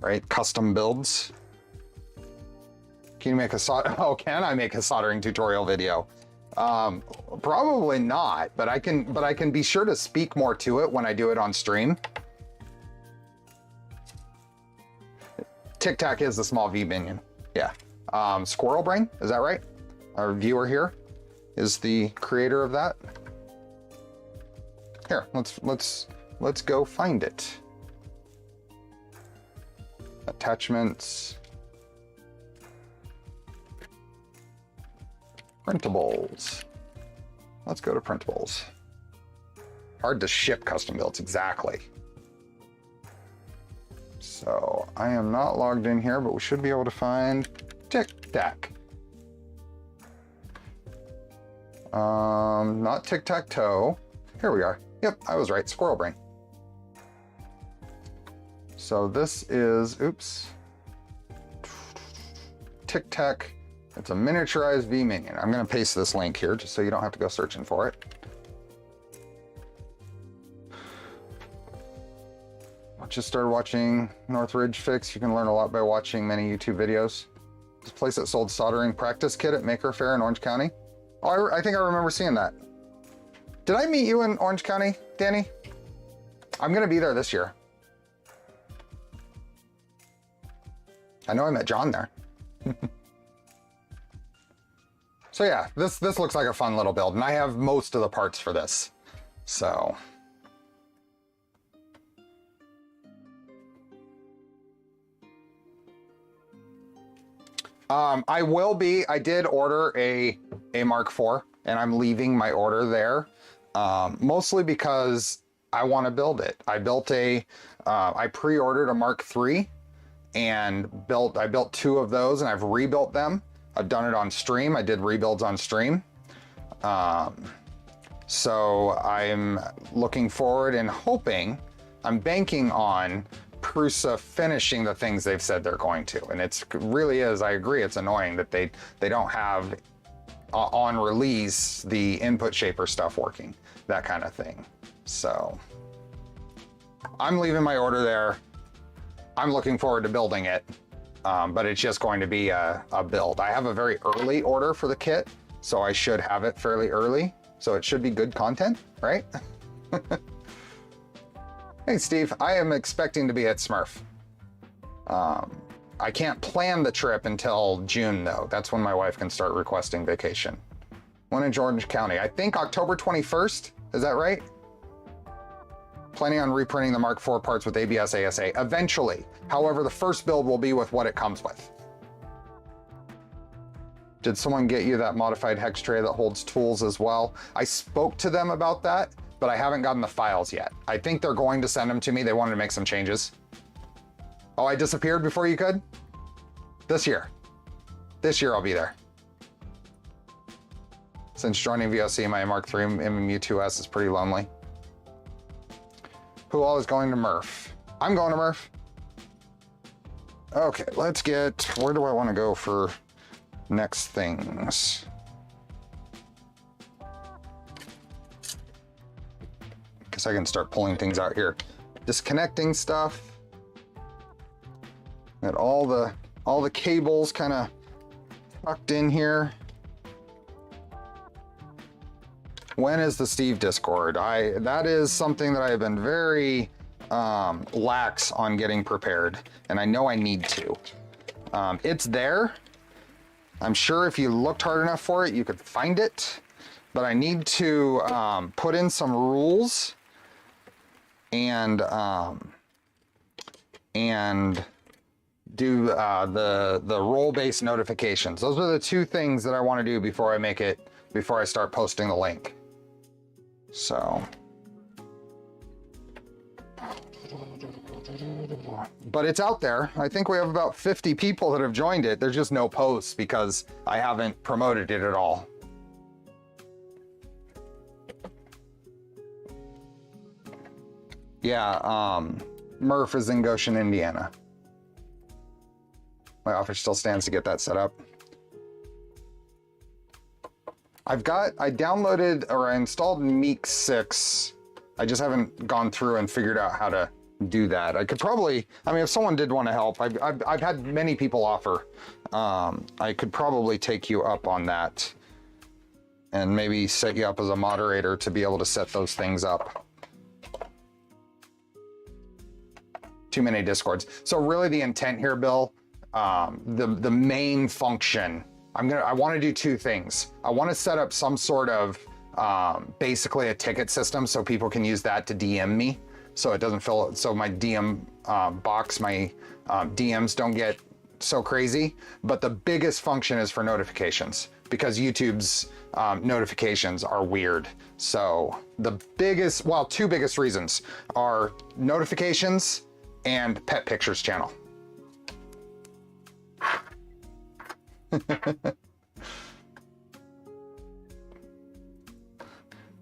right? Custom builds. Can you make a can I make a soldering tutorial video? Probably not, but I can be sure to speak more to it when I do it on stream. Tic Tac is the small V minion. Yeah. Squirrel Brain, is that right? Our viewer here is the creator of that. Here, let's go find it. Attachments. Printables. Let's go to printables. Hard to ship custom builds, exactly. So I am not logged in here, but we should be able to find Tic Tac. Not tic-tac-toe. Here we are. Yep, I was right. Squirrel Brain. So this is, oops. Tic Tac. It's a miniaturized V minion. I'm going to paste this link here just so you don't have to go searching for it. I just started watching Northridge Fix. You can learn a lot by watching many YouTube videos. This place that sold soldering practice kit at Maker Faire in Orange County. Oh, I think I remember seeing that. Did I meet you in Orange County, Danny? I'm going to be there this year. I know I met John there. So yeah, this looks like a fun little build, and I have most of the parts for this. So I did order a Mark IV, and I'm leaving my order there, mostly because I want to build it. I built I pre-ordered a Mark III, and I built 2 of those, and I've rebuilt them. I've done it on stream. I did rebuilds on stream. So I'm looking forward and hoping, I'm banking on Prusa finishing the things they've said they're going to. And it's really is, I agree, it's annoying that they don't have on release the input shaper stuff working, that kind of thing. So I'm leaving my order there. I'm looking forward to building it, but it's just going to be a build. I have a very early order for the kit, so I should have it fairly early. So it should be good content, right? Hey, Steve, I am expecting to be at Smurf. I can't plan the trip until June, though. That's when my wife can start requesting vacation. One in Orange County. I think October 21st. Is that right? Planning on reprinting the Mark IV parts with ABS ASA eventually. However, the first build will be with what it comes with. Did someone get you that modified hex tray that holds tools as well? I spoke to them about that, but I haven't gotten the files yet. I think they're going to send them to me. They wanted to make some changes. Oh, I disappeared before you could? This year. This year I'll be there. Since joining VOC, my Mark III MMU2S is pretty lonely. Who all is going to Murph? I'm going to Murph. Okay, let's get, where do I want to go for next things? Guess I can start pulling things out here. Disconnecting stuff. Got all the cables kind of tucked in here. When is the Steve Discord? That is something that I have been very lax on getting prepared, and I know I need to. It's there. I'm sure if you looked hard enough for it, you could find it, but I need to put in some rules and do the role-based notifications. Those are the two things that I want to do before I start posting the link. So, but it's out there. I think we have about 50 people that have joined it. There's just no posts because I haven't promoted it at all. Yeah, Murph is in Goshen, Indiana. My offer still stands to get that set up. I downloaded or I installed Meek 6. I just haven't gone through and figured out how to do that. I could probably, I mean, if someone did want to help, I've had many people offer. I could probably take you up on that and maybe set you up as a moderator to be able to set those things up. Too many Discords. So really the intent here, Bill, the main function, I want to do two things. I want to set up some sort of basically a ticket system so people can use that to DM me, so it doesn't fill, so my DM box, my DMs don't get so crazy. But the biggest function is for notifications, because YouTube's notifications are weird. So the biggest, well, two biggest reasons are notifications and Pet Pictures channel.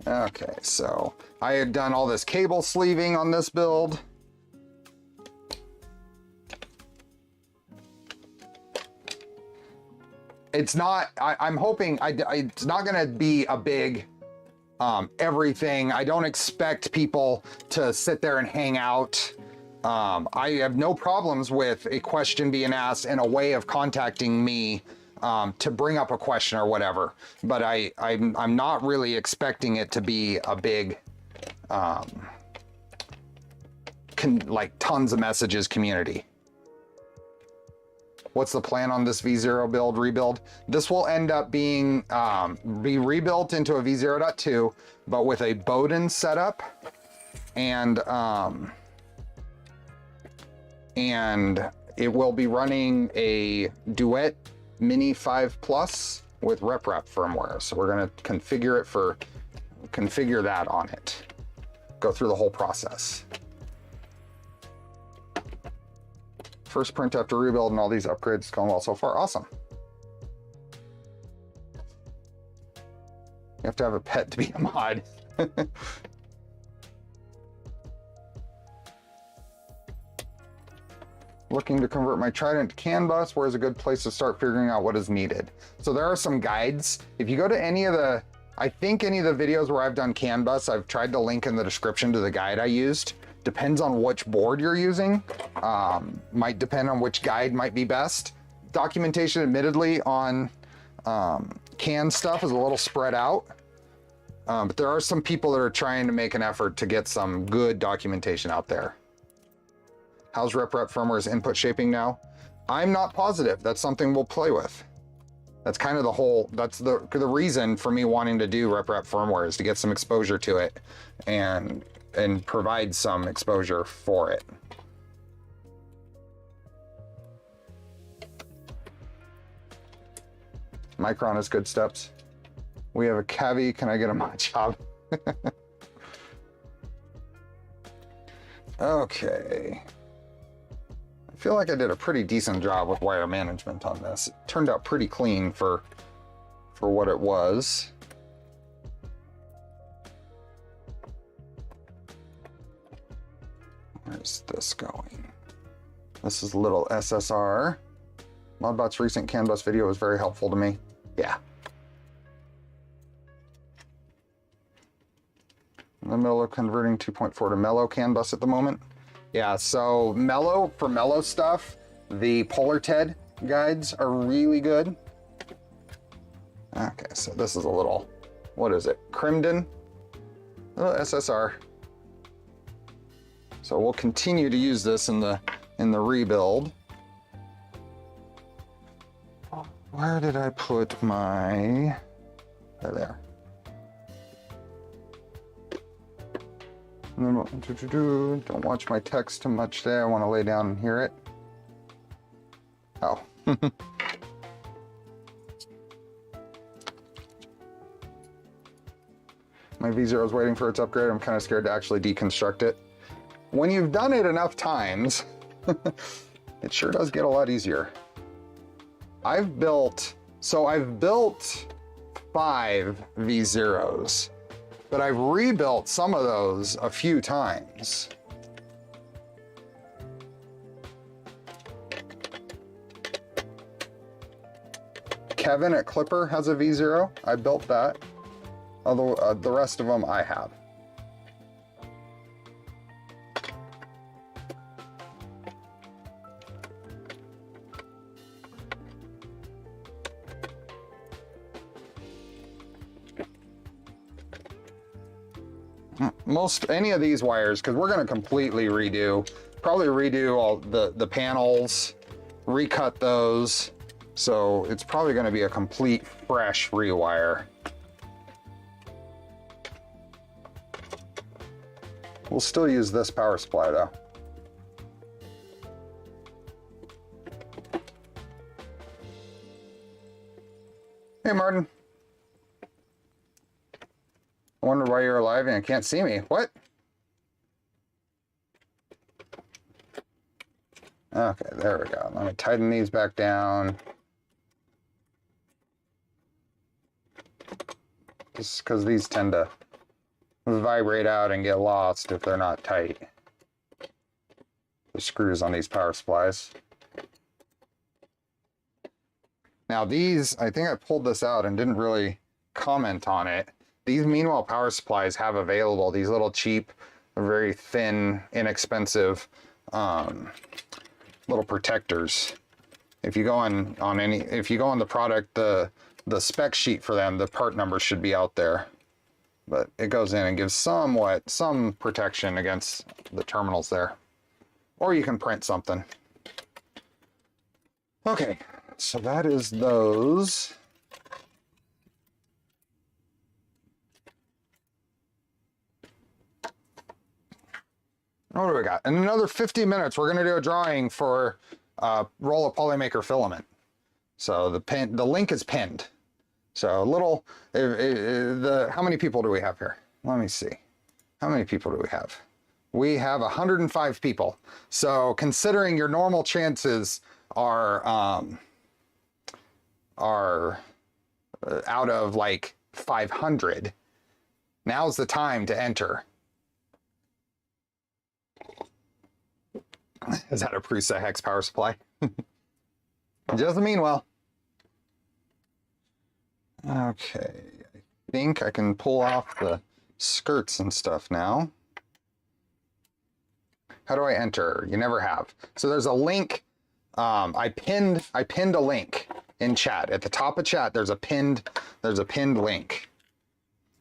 Okay, so I had done all this cable sleeving on this build. It's not, I'm hoping, it's not gonna be a big everything. I don't expect people to sit there and hang out. I have no problems with a question being asked and a way of contacting me to bring up a question or whatever, but I'm not really expecting it to be a big, like tons of messages community. What's the plan on this V0 build rebuild? This will end up being be rebuilt into a V0.2, but with a Bowden setup and it will be running a Duet Mini 5 Plus with RepRap firmware. So we're gonna configure that on it. Go through the whole process. First print after rebuild and all these upgrades going well so far. Awesome. You have to have a pet to be a mod. Looking to convert my Trident to CAN bus. Where's a good place to start figuring out what is needed? So there are some guides. If you go to any of the, I think any of the videos where I've done CAN bus, I've tried to link in the description to the guide I used. Depends on which board you're using. Might depend on which guide might be best. Documentation, admittedly, on CAN stuff is a little spread out. But there are some people that are trying to make an effort to get some good documentation out there. How's RepRap firmware's input shaping now? I'm not positive. That's something we'll play with. That's kind of the whole, that's the reason for me wanting to do RepRap firmware, is to get some exposure to it and provide some exposure for it. Micron is good steps. We have a cavi. Can I get a mod job? Okay. I feel like I did a pretty decent job with wire management on this. It turned out pretty clean for what it was. Where's this going? This is a little SSR. Modbot's recent CAN bus video was very helpful to me. Yeah. In the middle of converting 2.4 to mellow CAN bus at the moment. Yeah, so mellow, for mellow stuff, the Polar TED guides are really good. Okay, so this is a little, what is it? Crimden, little SSR. So we'll continue to use this in the rebuild. Where did I put my, there. Don't watch my text too much there. I want to lay down and hear it. Oh. My V0 is waiting for its upgrade. I'm kind of scared to actually deconstruct it. When you've done it enough times, it sure does get a lot easier. I've built 5 V0s. But I've rebuilt some of those a few times. Kevin at Clipper has a V0. I built that. Although the rest of them I have. Any of these wires, because we're going to completely probably redo all the panels, recut those. So it's probably going to be a complete fresh rewire. We'll still use this power supply though. Hey Martin. I wonder why you're alive and can't see me. What? Okay, there we go. Let me tighten these back down. Just because these tend to vibrate out and get lost if they're not tight. The screws on these power supplies. Now these, I think I pulled this out and didn't really comment on it. These Meanwhile power supplies have available these little cheap, very thin, inexpensive little protectors. If you go on the product, the spec sheet for them, the part number should be out there. But it goes in and gives some protection against the terminals there. Or you can print something. Okay, so that is those. What do we got? In another 50 minutes, we're going to do a drawing for a roll of Polymaker filament. So the link is pinned. So a little, how many people do we have here? Let me see. How many people do we have? We have 105 people. So considering your normal chances are out of like 500, now's the time to enter. Is that a Prusa hex power supply? Doesn't mean well. Okay, I think I can pull off the skirts and stuff now. How do I enter? You never have. So there's a link. I pinned a link in chat. At the top of chat, there's a pinned link.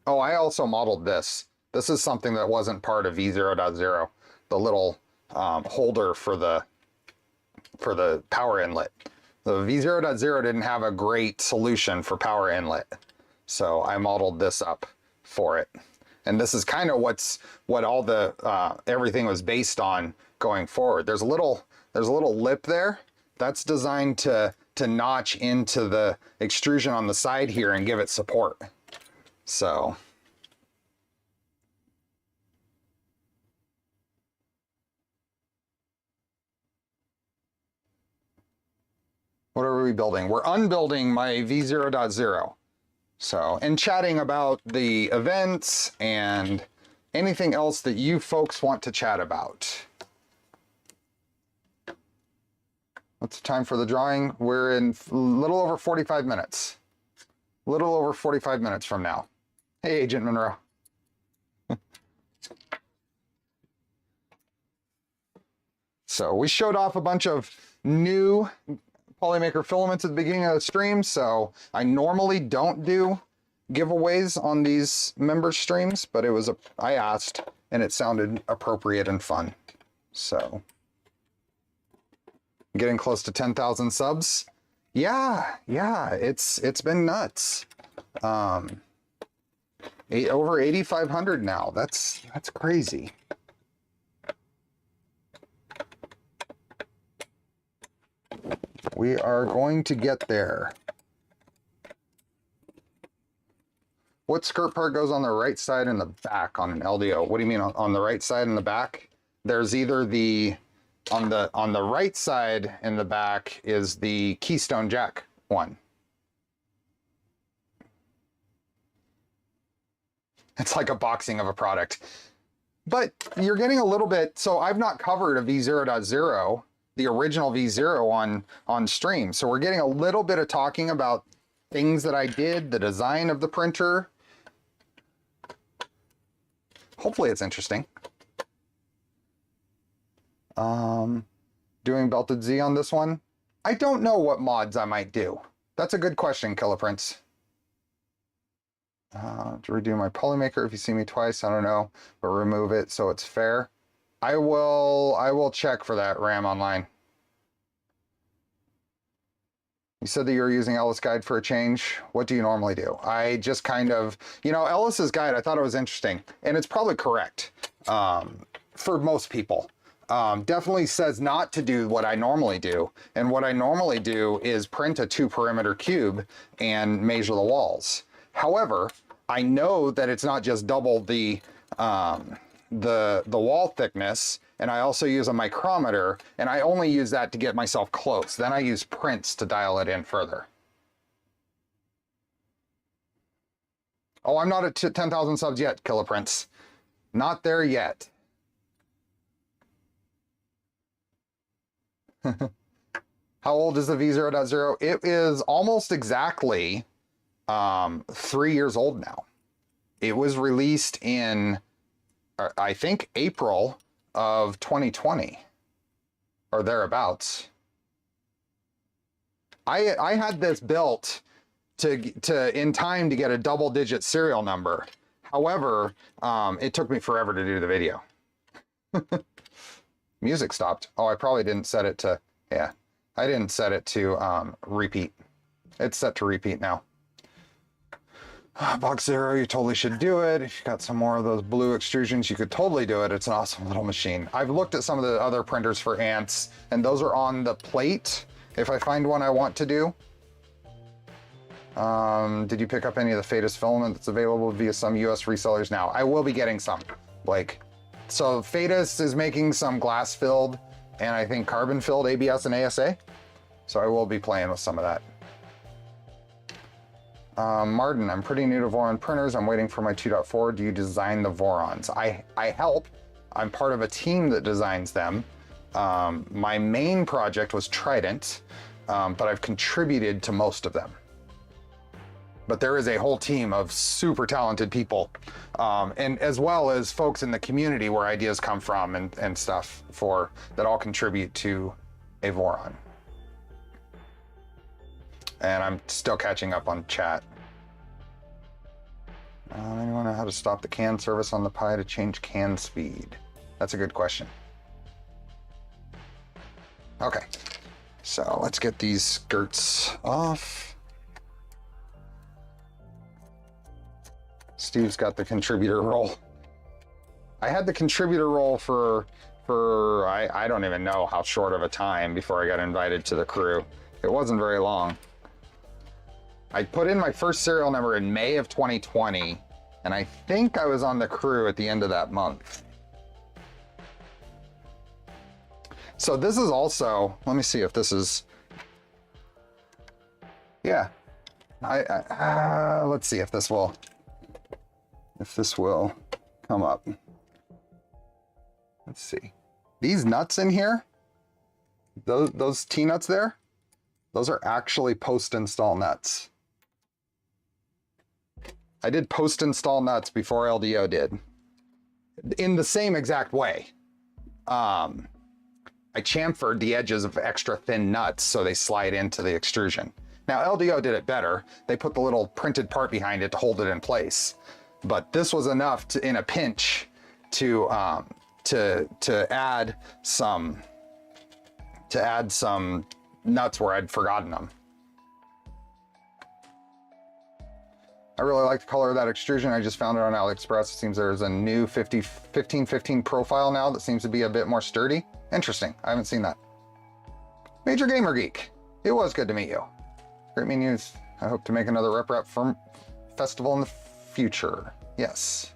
Oh, I also modeled this. This is something that wasn't part of V0.0. The little holder for the power inlet. The V0.0 didn't have a great solution for power inlet, so I modeled this up for it. And this is kind of what all the everything was based on going forward. There's a little lip there that's designed to notch into the extrusion on the side here and give it support. So what are we building? We're unbuilding my V0.0. So, and chatting about the events and anything else that you folks want to chat about. What's the time for the drawing? We're in a little over 45 minutes. A little over 45 minutes from now. Hey, Agent Monroe. So we showed off a bunch of new Polymaker filaments at the beginning of the stream, so I normally don't do giveaways on these member streams, but I asked and it sounded appropriate and fun. So getting close to 10,000 subs. Yeah, it's been nuts. Over 8,500 now. That's crazy. We are going to get there. What skirt part goes on the right side and the back on an LDO? What do you mean on the right side and the back? There's either on the right side in the back is the Keystone Jack one. It's like a boxing of a product. But you're getting a little bit, so I've not covered a V0.0, the original V0 on stream. So we're getting a little bit of talking about things that I did, the design of the printer. Hopefully it's interesting. Doing Belted Z on this one. I don't know what mods I might do. That's a good question, Killer Prince. To redo my Polymaker, if you see me twice, I don't know, but remove it so it's fair. I will check for that, Ram Online. You said that you were using Ellis Guide for a change. What do you normally do? I just kind of, Ellis's guide, I thought it was interesting, and it's probably correct for most people. Definitely says not to do what I normally do. And what I normally do is print a 2-perimeter cube and measure the walls. However, I know that it's not just double the wall thickness, and I also use a micrometer, and I only use that to get myself close. Then I use prints to dial it in further. Oh, I'm not at 10,000 subs yet, Killer Prince. Not there yet. How old is the V0.0? It is almost exactly 3 years old now. It was released in, I think, April of 2020 or thereabouts. I had this built to in time to get a double-digit serial number. However, it took me forever to do the video. Music stopped. Oh, I probably didn't set it to, yeah, I didn't set it to repeat. It's set to repeat now. Box Zero, you totally should do it. If you got some more of those blue extrusions, you could totally do it. It's an awesome little machine. I've looked at some of the other printers for ants, and those are on the plate if I find one I want to do. Did you pick up any of the Fetus filament that's available via some US resellers now? I will be getting some. So Fetus is making some glass-filled and I think carbon-filled ABS and ASA. So I will be playing with some of that. Martin, I'm pretty new to Voron printers. I'm waiting for my 2.4. Do you design the Vorons? I help. I'm part of a team that designs them, My main project was Trident, but I've contributed to most of them. But there is a whole team of super talented people, and as well as folks in the community where ideas come from and stuff that all contribute to a Voron. And I'm still catching up on chat. Anyone know how to stop the can service on the Pi to change can speed? That's a good question. Okay, so let's get these skirts off. Steve's got the contributor role. I had the contributor role for I don't even know how short of a time before I got invited to the crew. It wasn't very long. I put in my first serial number in May of 2020, and I think I was on the crew at the end of that month. So this is also, let me see if this is, yeah. Let's see if this will come up. Let's see. These nuts in here, those T-nuts there, those are actually post-install nuts. I did post-install nuts before LDO did, in the same exact way. I chamfered the edges of extra thin nuts so they slide into the extrusion. Now LDO did it better. They put the little printed part behind it to hold it in place. But this was enough to, in a pinch, to add some nuts where I'd forgotten them. I really like the color of that extrusion. I just found it on AliExpress. It seems there's a new 1515 profile now that seems to be a bit more sturdy. Interesting. I haven't seen that. Major Gamer Geek. It was good to meet you. Great news. I hope to make another RepRap firm festival in the future. Yes.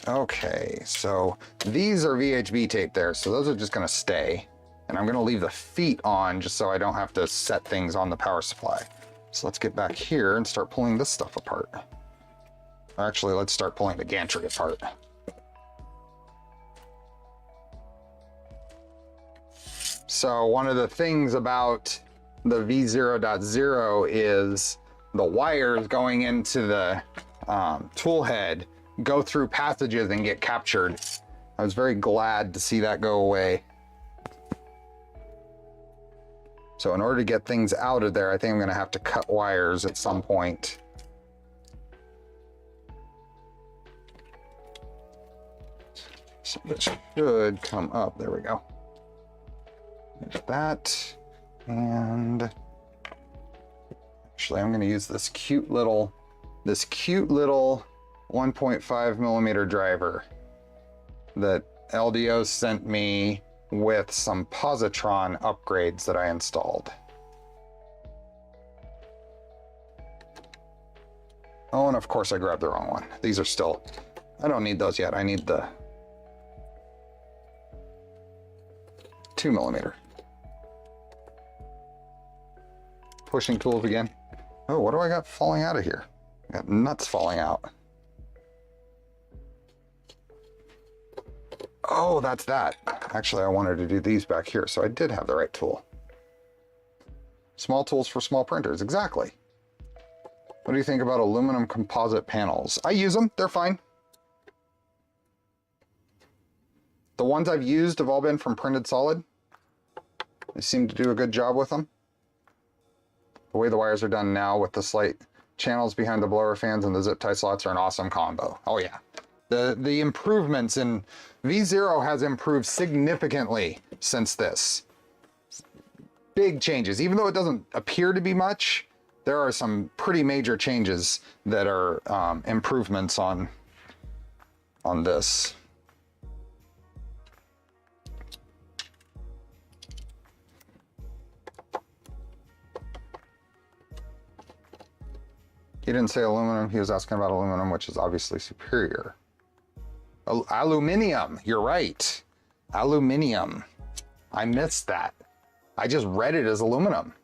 Okay, so these are VHB tape there, so those are just gonna stay. And I'm gonna leave the feet on just so I don't have to set things on the power supply. So let's get back here and start pulling this stuff apart. Actually, let's start pulling the gantry apart. So one of the things about the V0.0 is the wires going into the tool head go through passages and get captured. I was very glad to see that go away. So in order to get things out of there, I think I'm gonna have to cut wires at some point. So this should come up, there we go. There's that, and actually I'm gonna use this cute little 1.5 millimeter driver that LDO sent me with some positron upgrades that I installed. Oh, and of course I grabbed the wrong one. These are still, I don't need those yet. I need the 2 millimeter. Pushing tools again. Oh, what do I got falling out of here? I got nuts falling out. Oh, that's that. Actually, I wanted to do these back here, so I did have the right tool. Small tools for small printers, exactly. What do you think about aluminum composite panels? I use them, they're fine. The ones I've used have all been from Printed Solid. They seem to do a good job with them. The way the wires are done now with the slight channels behind the blower fans and the zip tie slots are an awesome combo. Oh yeah. The improvements in V0 has improved significantly since this. Big changes. Even though it doesn't appear to be much, there are some pretty major changes that are improvements on this. He didn't say aluminum, he was asking about aluminum, which is obviously superior. Aluminium, you're right. Aluminium. I missed that. I just read it as aluminum.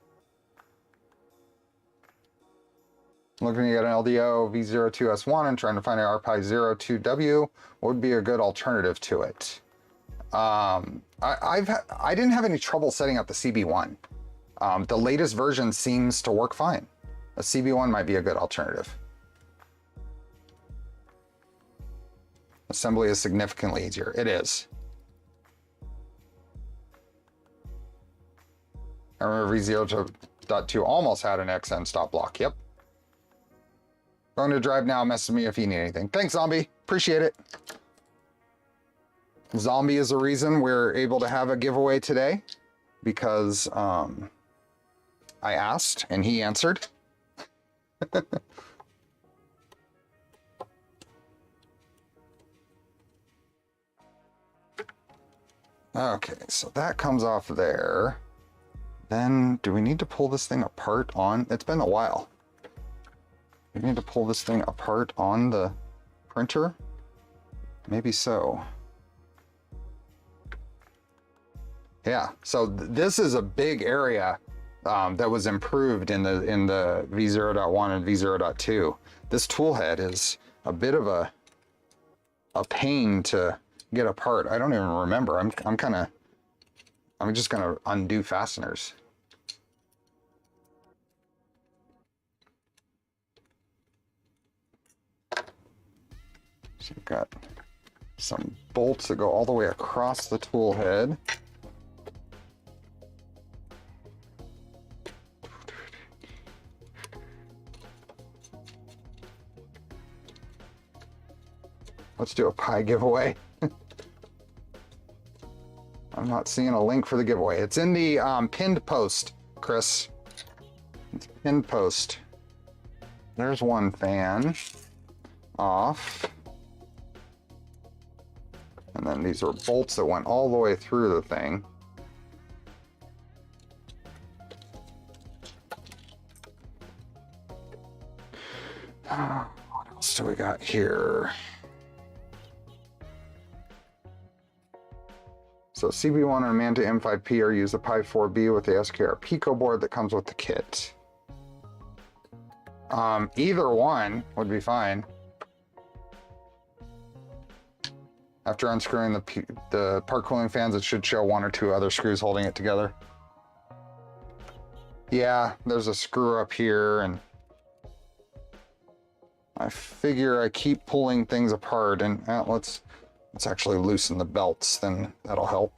Looking at an LDO V02S1 and trying to find an RPi 02W, what would be a good alternative to it? I didn't have any trouble setting up the CB1. The latest version seems to work fine. A CB1 might be a good alternative. Assembly is significantly easier. It is. I remember V0.2 almost had an XN stop block. Yep. Going to drive now. Message me if you need anything. Thanks, Zombie. Appreciate it. Zombie is the reason we're able to have a giveaway today, because I asked and he answered. Okay, so that comes off there. Then, do we need to pull this thing apart on? It's been a while. We need to pull this thing apart on the printer? Maybe so. Yeah, so this is a big area that was improved in the V0.1 and V0.2. This tool head is a bit of a pain to get apart. I don't even remember. I'm just gonna undo fasteners. So we've got some bolts that go all the way across the tool head. Let's do a pie giveaway. I'm not seeing a link for the giveaway. It's in the pinned post, Chris. It's pinned post. There's one fan off. And then these are bolts that went all the way through the thing. What else do we got here? So CB1 and Manta M5P are used the Pi 4B with the SKR Pico board that comes with the kit. Either one would be fine. After unscrewing the part cooling fans, it should show one or two other screws holding it together. Yeah, there's a screw up here, and I figure I keep pulling things apart, and let's actually loosen the belts, then that'll help.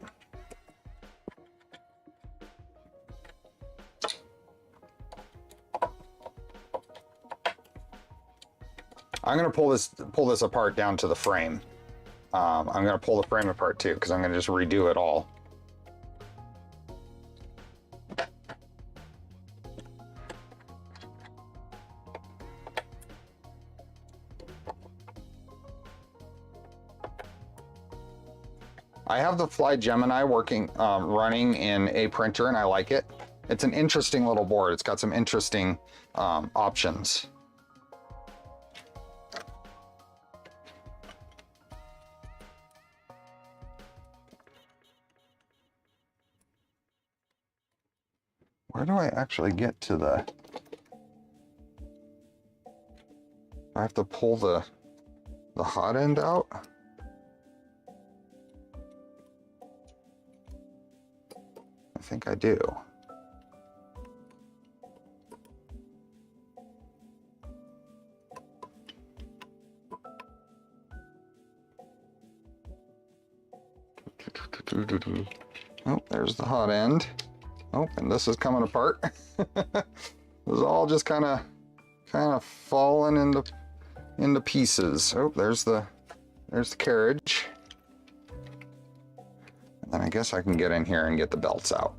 I'm gonna pull this apart down to the frame. I'm gonna pull the frame apart too, because I'm gonna just redo it all. I have the Fly Gemini working, running in a printer, and I like it. It's an interesting little board. It's got some interesting options. Where do I actually get to the... I have to pull the hot end out? I think I do. Oh, there's the hot end. Oh, and this is coming apart. This is all just kind of falling into pieces. Oh, there's the carriage. And then I guess I can get in here and get the belts out.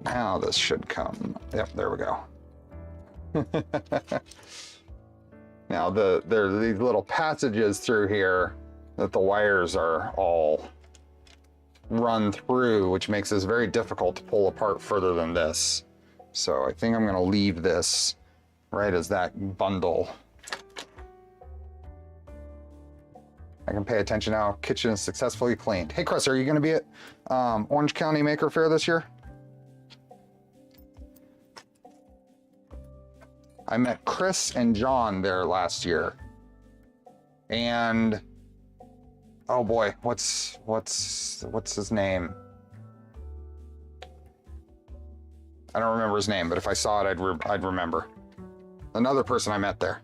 Now this should come. Yep, there we go. Now there are these little passages through here that the wires are all run through, which makes this very difficult to pull apart further than this. So I think I'm going to leave this right as that bundle. I can pay attention now. Kitchen is successfully cleaned. Hey Chris, are you going to be at Orange County Maker Faire this year? I met Chris and John there last year. And oh boy, what's his name? I don't remember his name, but if I saw it, I'd remember. Another person I met there.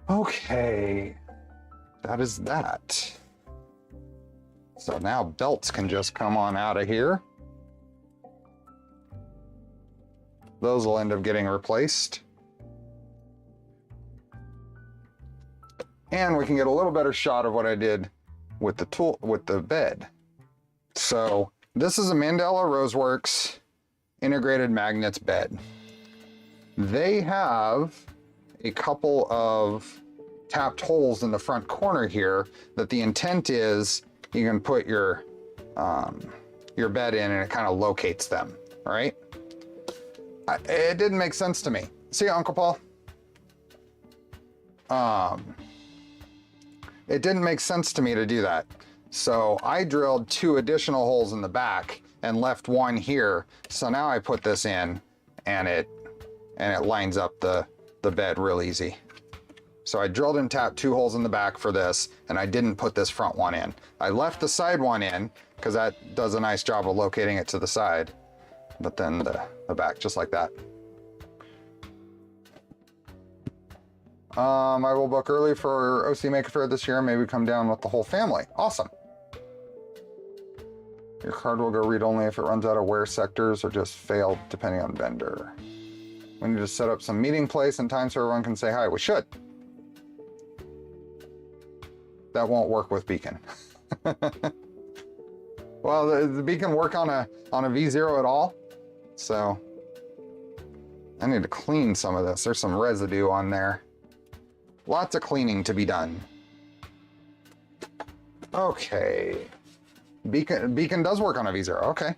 Okay, that is that. So now belts can just come on out of here. Those will end up getting replaced. And we can get a little better shot of what I did with the bed. So this is a Mandela Roseworks integrated magnets bed. They have a couple of tapped holes in the front corner here that the intent is you can put your bed in and it kind of locates them, right? It didn't make sense to me. See you, Uncle Paul. It didn't make sense to me to do that. So I drilled 2 additional holes in the back and left one here. So now I put this in and it lines up the bed real easy. So I drilled and tapped 2 holes in the back for this, and I didn't put this front one in. I left the side one in because that does a nice job of locating it to the side, but then the back just like that. I will book early for OC Maker Fair this year. Maybe come down with the whole family. Awesome. Your card will go read only if it runs out of wear sectors or just failed depending on vendor. We need to set up some meeting place and time so everyone can say hi. We should. That won't work with Beacon. Well, the Beacon work on a V0 at all. So I need to clean some of this. There's some residue on there. Lots of cleaning to be done. Okay. Beacon does work on a V0. Okay.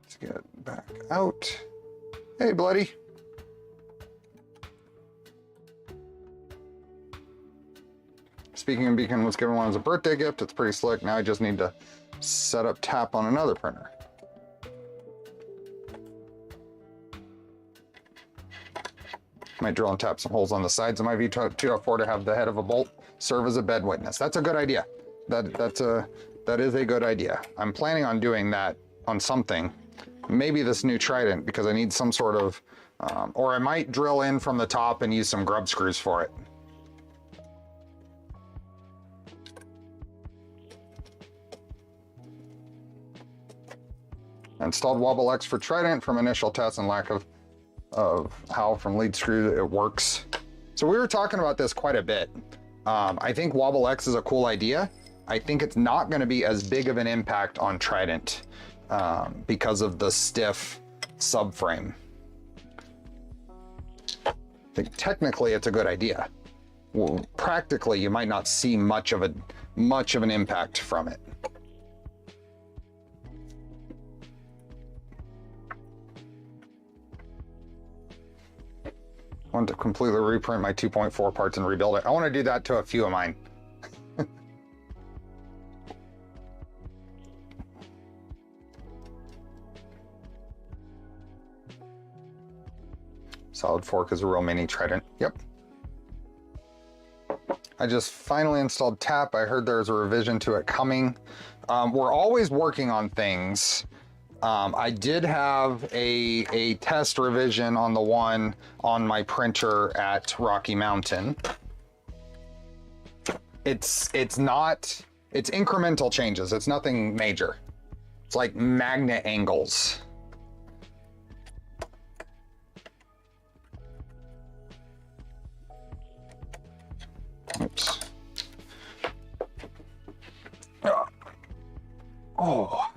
Let's get back out. Hey, Bloody. Speaking of Beacon, was given one as a birthday gift. It's pretty slick. Now I just need to set up tap on another printer. Might drill and tap some holes on the sides of my V204 to have the head of a bolt serve as a bed witness. That's a good idea. That is a good idea. I'm planning on doing that on something. Maybe this new Trident, because I need some sort of, or I might drill in from the top and use some grub screws for it. Installed Wobble X for Trident from initial tests and lack of how from lead screw it works. So we were talking about this quite a bit. I think Wobble X is a cool idea. I think it's not going to be as big of an impact on Trident because of the stiff subframe. I think technically it's a good idea. Well, practically, you might not see much of an impact from it. I want to completely reprint my 2.4 parts and rebuild it. I want to do that to a few of mine. Solid fork is a real mini Trident. Yep. I just finally installed tap. I heard there's a revision to it coming. We're always working on things. I did have a test revision on the one on my printer at Rocky Mountain. It's incremental changes. It's nothing major. It's like magnet angles. Oops. Oh.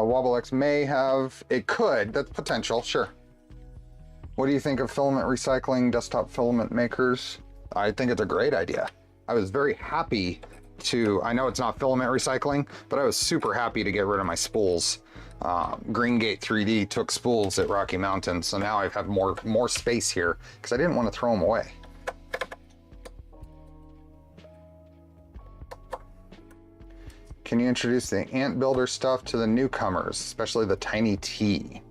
Wobble X may have, it could, that's potential, sure. What do you think of filament recycling, desktop filament makers? I think it's a great idea. I was very happy to, I know it's not filament recycling, but I was super happy to get rid of my spools. Greengate 3D took spools at Rocky Mountain, so now I have more space here because I didn't want to throw them away. Can you introduce the ant builder stuff to the newcomers, especially the tiny T?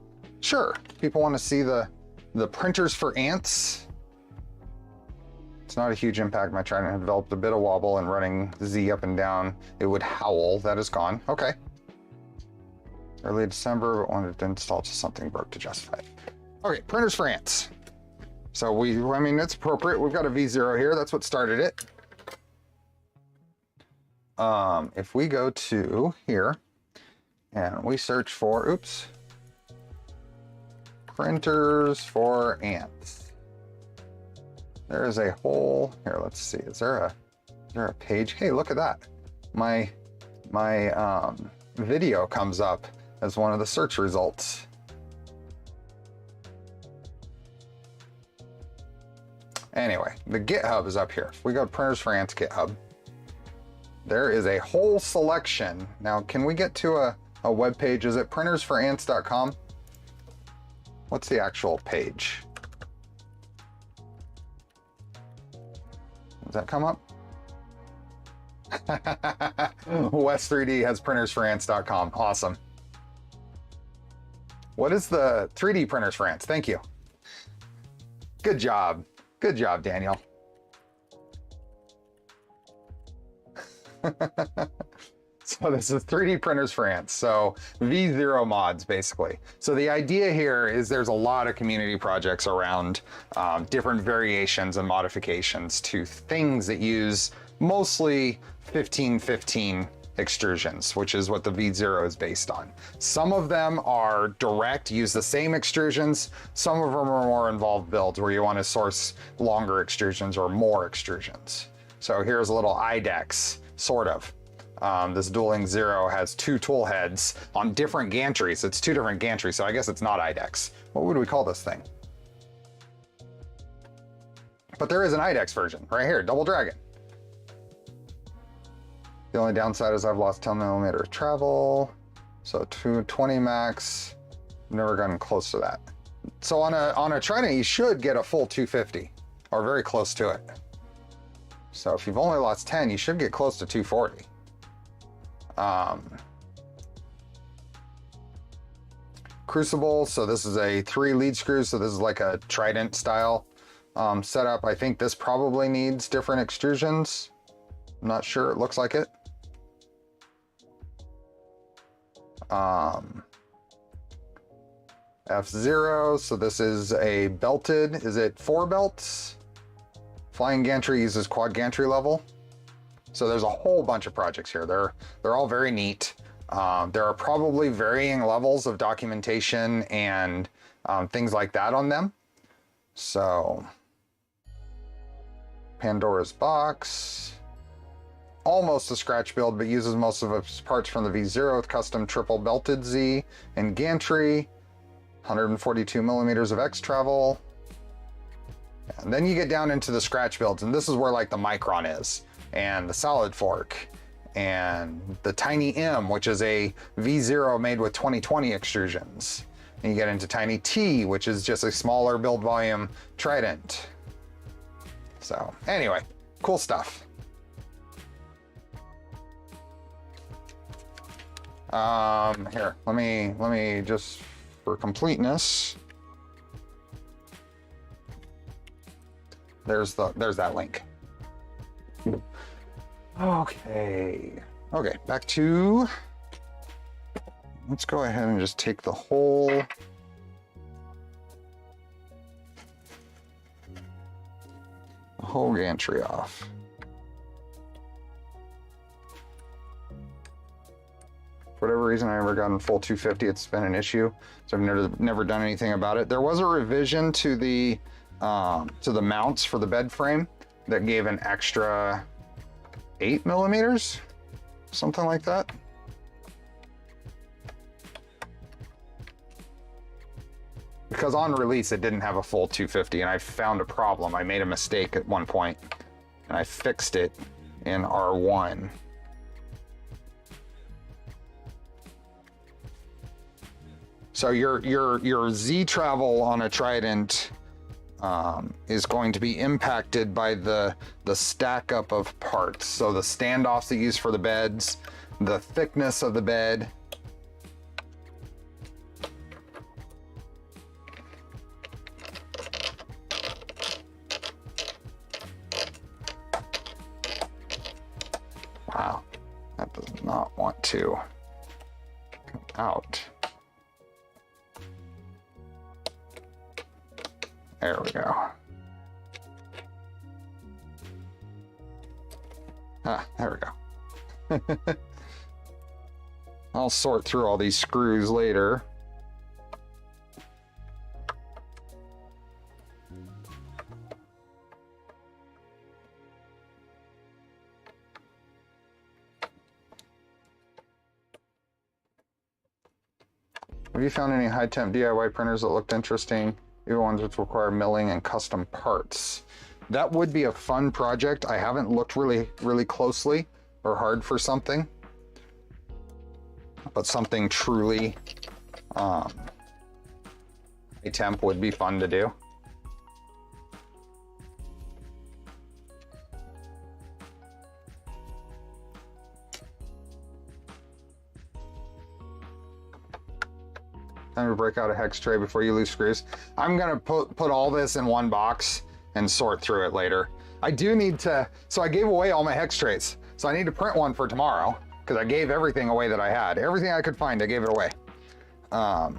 Sure. People want to see the printers for ants. It's not a huge impact. My Trident had developed a bit of wobble and running Z up and down. It would howl. That is gone. Okay. Early December, but wanted to install to something broke to justify it. Okay, printers for ants. So I mean, it's appropriate. We've got a V0 here. That's what started it. If we go to here and we search for, oops, printers for ants. There is a whole, here, let's see, is there a page? Hey, look at that. My video comes up as one of the search results. Anyway, the GitHub is up here. If we go to printers for ants GitHub, there is a whole selection. Now, can we get to a web page? Is it printersforants.com? What's the actual page? Does that come up? West3D has printersforants.com. Awesome. What is the 3D printers for ants? Thank you. Good job. Good job, Daniel. So this is 3D printers for ants. So V0 mods, basically. So the idea here is there's a lot of community projects around different variations and modifications to things that use mostly 1515 extrusions, which is what the V0 is based on. Some of them are direct, use the same extrusions. Some of them are more involved builds where you want to source longer extrusions or more extrusions. So here's a little IDEX, sort of. This Dueling Zero has two tool heads on different gantries. It's two different gantries, so I guess it's not IDEX. What would we call this thing? But there is an IDEX version right here, Double Dragon. The only downside is I've lost 10mm travel, so 220 max. Never gotten close to that. So on a Trident, you should get a full 250 or very close to it. So if you've only lost 10, you should get close to 240. Crucible, so this is a 3 lead screws, so this is like a Trident style setup. I think this probably needs different extrusions. I'm not sure, it looks like it. F0, so this is a belted, is it 4 belts? Flying gantry uses quad gantry level. So there's a whole bunch of projects here. They're all very neat. There are probably varying levels of documentation and things like that on them. So Pandora's box, almost a scratch build, but uses most of its parts from the V0 with custom triple belted Z and gantry, 142mm of X travel. And then you get down into the scratch builds, and this is where like the Micron is, and the solid fork, and the Tiny M, which is a V0 made with 2020 extrusions. And you get into Tiny T, which is just a smaller build volume Trident. So anyway, cool stuff. Here, let me just, for completeness, there's that link. Okay, back to, let's go ahead and just take the whole gantry off. For whatever reason, I never gotten full 250. It's been an issue, so I've never done anything about it. There was a revision to the mounts for the bed frame that gave an extra 8mm, something like that. Because on release it didn't have a full 250, and I found a problem. I made a mistake at one point, and I fixed it in R1. So your Z travel on a Trident is going to be impacted by the stack up of parts. So the standoffs they use for the beds, the thickness of the bed. Wow, that does not want to come out. There we go. Ah, there we go. I'll sort through all these screws later. Have you found any high-temp DIY printers that looked interesting? Even ones which require milling and custom parts. That would be a fun project. I haven't looked really closely or hard for something, but something truly high-temp would be fun to do. Time to break out a hex tray before you lose screws. I'm gonna put all this in one box and sort through it later. I do need to, so I gave away all my hex trays. So I need to print one for tomorrow because I gave everything away that I had. Everything I could find, I gave it away. Oh,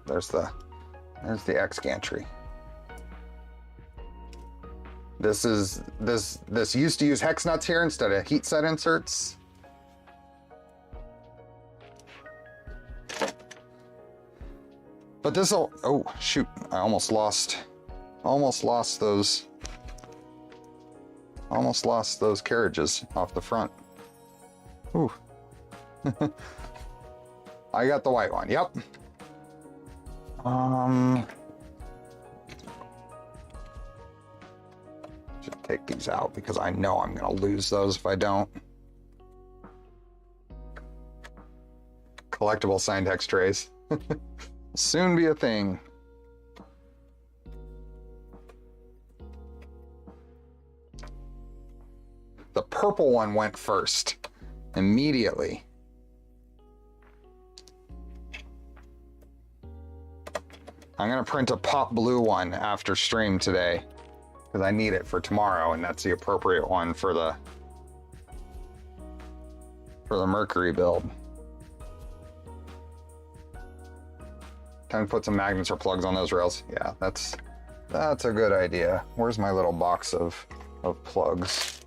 there's the X gantry. This used to use hex nuts here instead of heat set inserts. But this'll, oh shoot, I almost lost those carriages off the front. Ooh. I got the white one, yep. Should take these out because I know I'm gonna lose those if I don't. Collectible signed hex trays. Soon be a thing. The purple one went first, immediately. I'm gonna print a pop blue one after stream today, because I need it for tomorrow, and that's the appropriate one for the Mercury build. Time to put some magnets or plugs on those rails. Yeah, that's a good idea. Where's my little box of plugs?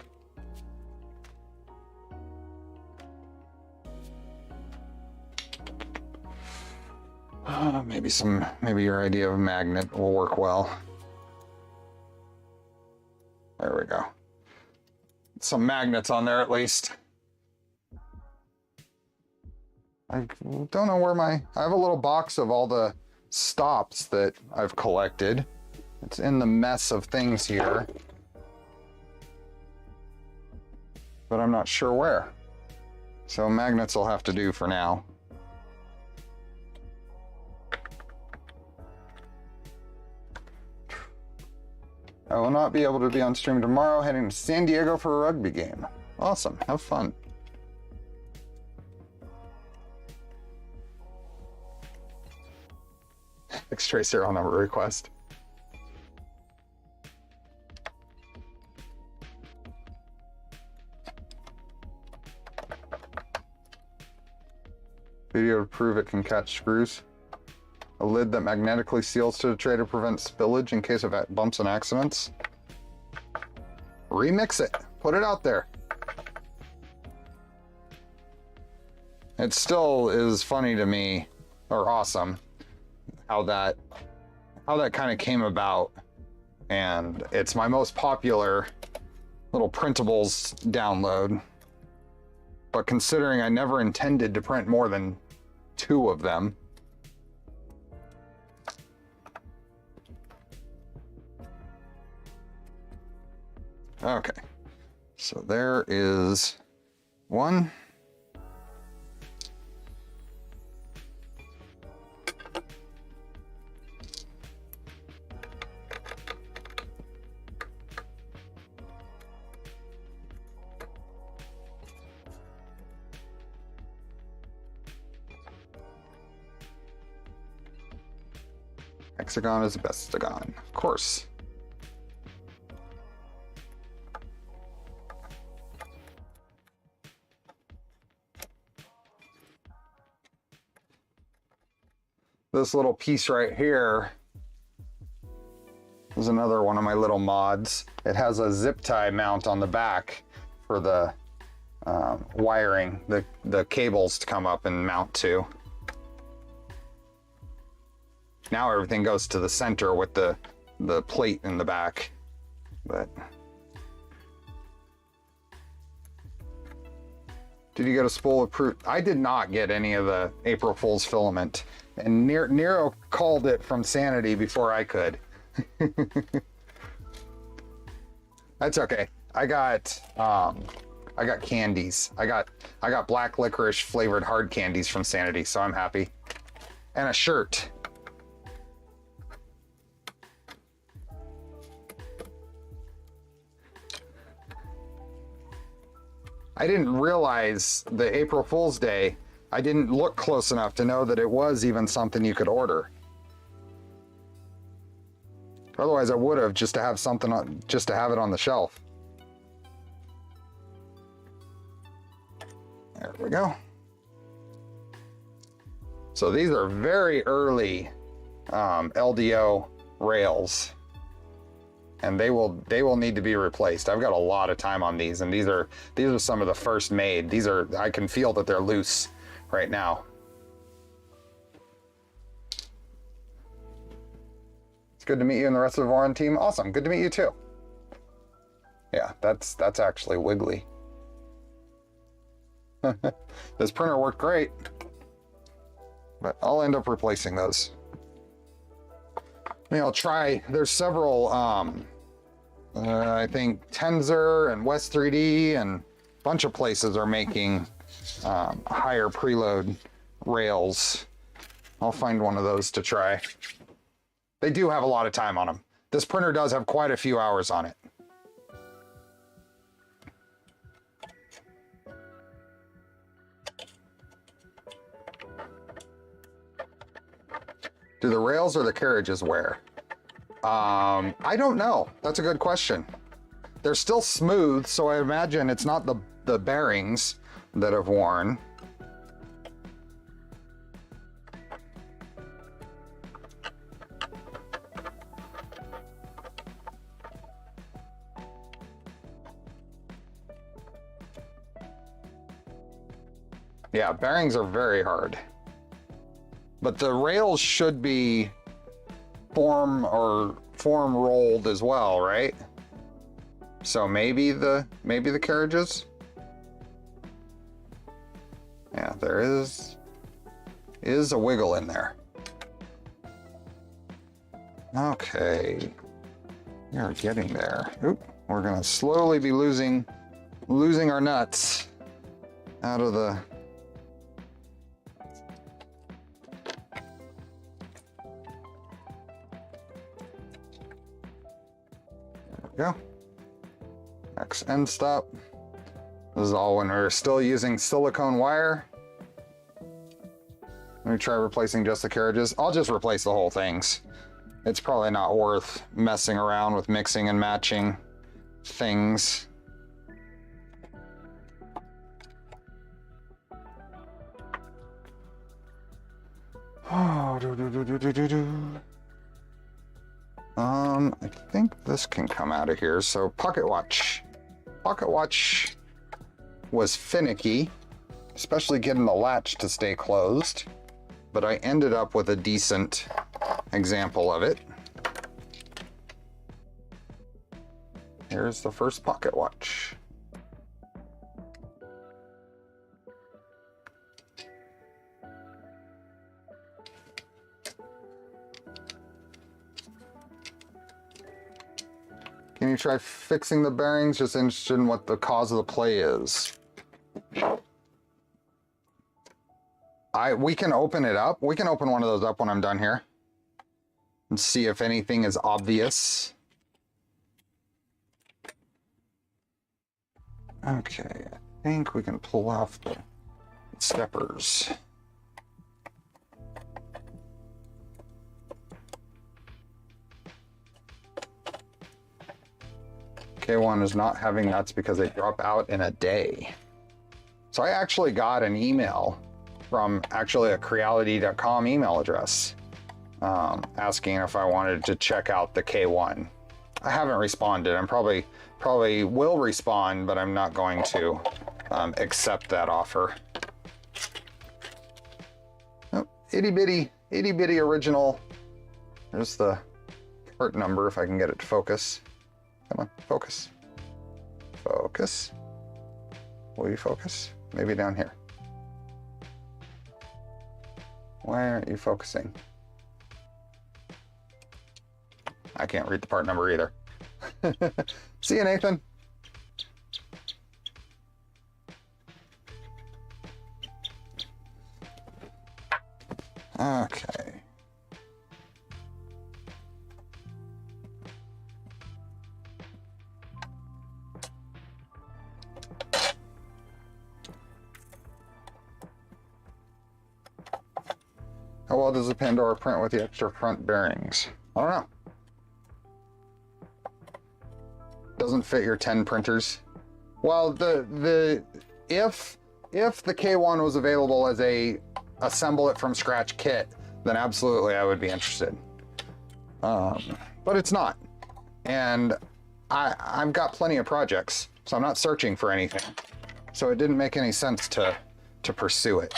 Maybe your idea of a magnet will work well. There we go. Some magnets on there at least. I don't know where I have a little box of all the stops that I've collected. It's in the mess of things here, but I'm not sure where. So magnets will have to do for now. I will not be able to be on stream tomorrow, heading to San Diego for a rugby game. Awesome, have fun. X-Tray serial number request. Video to prove it can catch screws. A lid that magnetically seals to the tray to prevent spillage in case of bumps and accidents. Remix it. Put it out there. It still is funny to me, or awesome, how that kind of came about, and it's my most popular little printables download. But considering I never intended to print more than 2 of them, okay, so there is one. Hexagon is bestagon, of course. This little piece right here is another one of my little mods. It has a zip tie mount on the back for the wiring, the cables to come up and mount to. Now everything goes to the center with the plate in the back, but. Did you get a spool of proof? I did not get any of the April Fool's filament, and Nero called it from Sanity before I could. That's okay. I got candies. I got black licorice flavored hard candies from Sanity, so I'm happy. And a shirt. I didn't realize the April Fool's Day. I didn't look close enough to know that it was even something you could order. Otherwise, I would have just to have something on, just to have it on the shelf. There we go. So these are very early LDO rails, and they will need to be replaced. I've got a lot of time on these, and these are some of the first made. These are, I can feel that they're loose right now. It's good to meet you and the rest of the Voron team. Awesome, good to meet you too. Yeah, that's actually wiggly. This printer worked great, but I'll end up replacing those. I mean, I'll try. There's several, I think Tensor and West 3D and a bunch of places are making higher preload rails. I'll find one of those to try. They do have a lot of time on them. This printer does have quite a few hours on it. Do the rails or the carriages wear? I don't know. That's a good question. They're still smooth, so I imagine it's not the bearings that have worn. Yeah, bearings are very hard. But the rails should be form rolled as well, right? So maybe the carriages? Yeah, there is a wiggle in there. Okay. We are getting there. Oop, we're gonna slowly be losing our nuts out of the. Go. X end stop. This is all when we're still using silicone wire. Let me try replacing just the carriages. I'll just replace the whole things. It's probably not worth messing around with mixing and matching things. Oh, I think this can come out of here. So pocket watch. Pocket watch was finicky, especially getting the latch to stay closed, but I ended up with a decent example of it. Here's the first pocket watch. Can you try fixing the bearings? Just interested in what the cause of the play is. We can open it up. We can open one of those up when I'm done here and see if anything is obvious. Okay, I think we can pull off the steppers. K1 is not having nuts because they drop out in a day. So I actually got an email from actually a Creality.com email address asking if I wanted to check out the K1. I haven't responded. I'm probably will respond, but I'm not going to accept that offer. Oh, itty bitty original. There's the part number if I can get it to focus. Come on, focus. Focus. Will you focus? Maybe down here. Why aren't you focusing? I can't read the part number either. See you, Nathan. Okay. How well does the Pandora print with the extra front bearings? I don't know. Doesn't fit your 10 printers. Well, if the K1 was available as a assemble it from scratch kit, then absolutely I would be interested. But it's not. And I've got plenty of projects, so I'm not searching for anything. So it didn't make any sense to pursue it.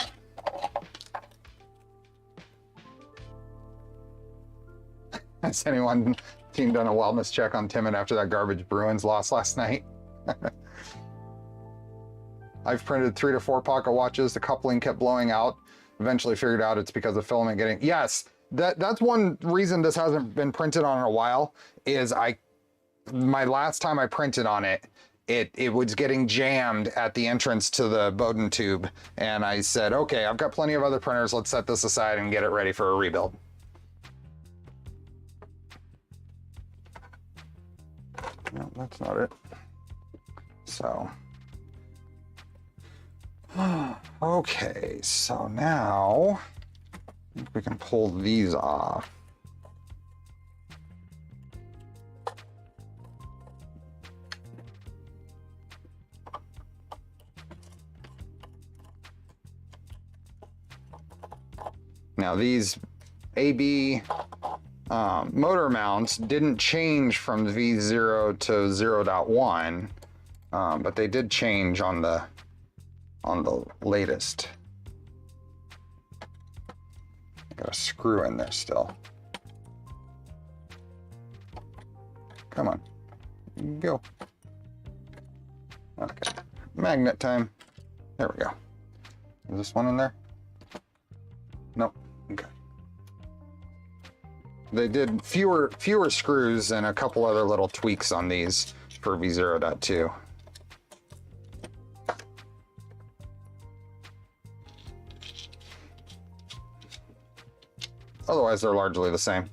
Has anyone team done a wellness check on Timid after that garbage Bruins loss last night? I've printed 3 to 4 pocket watches. The coupling kept blowing out. Eventually figured out it's because of filament getting... Yes, that's one reason this hasn't been printed on in a while, is my last time I printed on it, it was getting jammed at the entrance to the Bowden tube. And I said, okay, I've got plenty of other printers. Let's set this aside and get it ready for a rebuild. No, that's not it. So, okay, so now I think we can pull these off. Now these AB motor mounts didn't change from V0 to 0.1, but they did change on the latest. Got a screw in there still. Come on, go. Okay, magnet time. There we go. Is this one in there? Nope. Okay. They did fewer screws and a couple other little tweaks on these for V0.2. Otherwise, they're largely the same.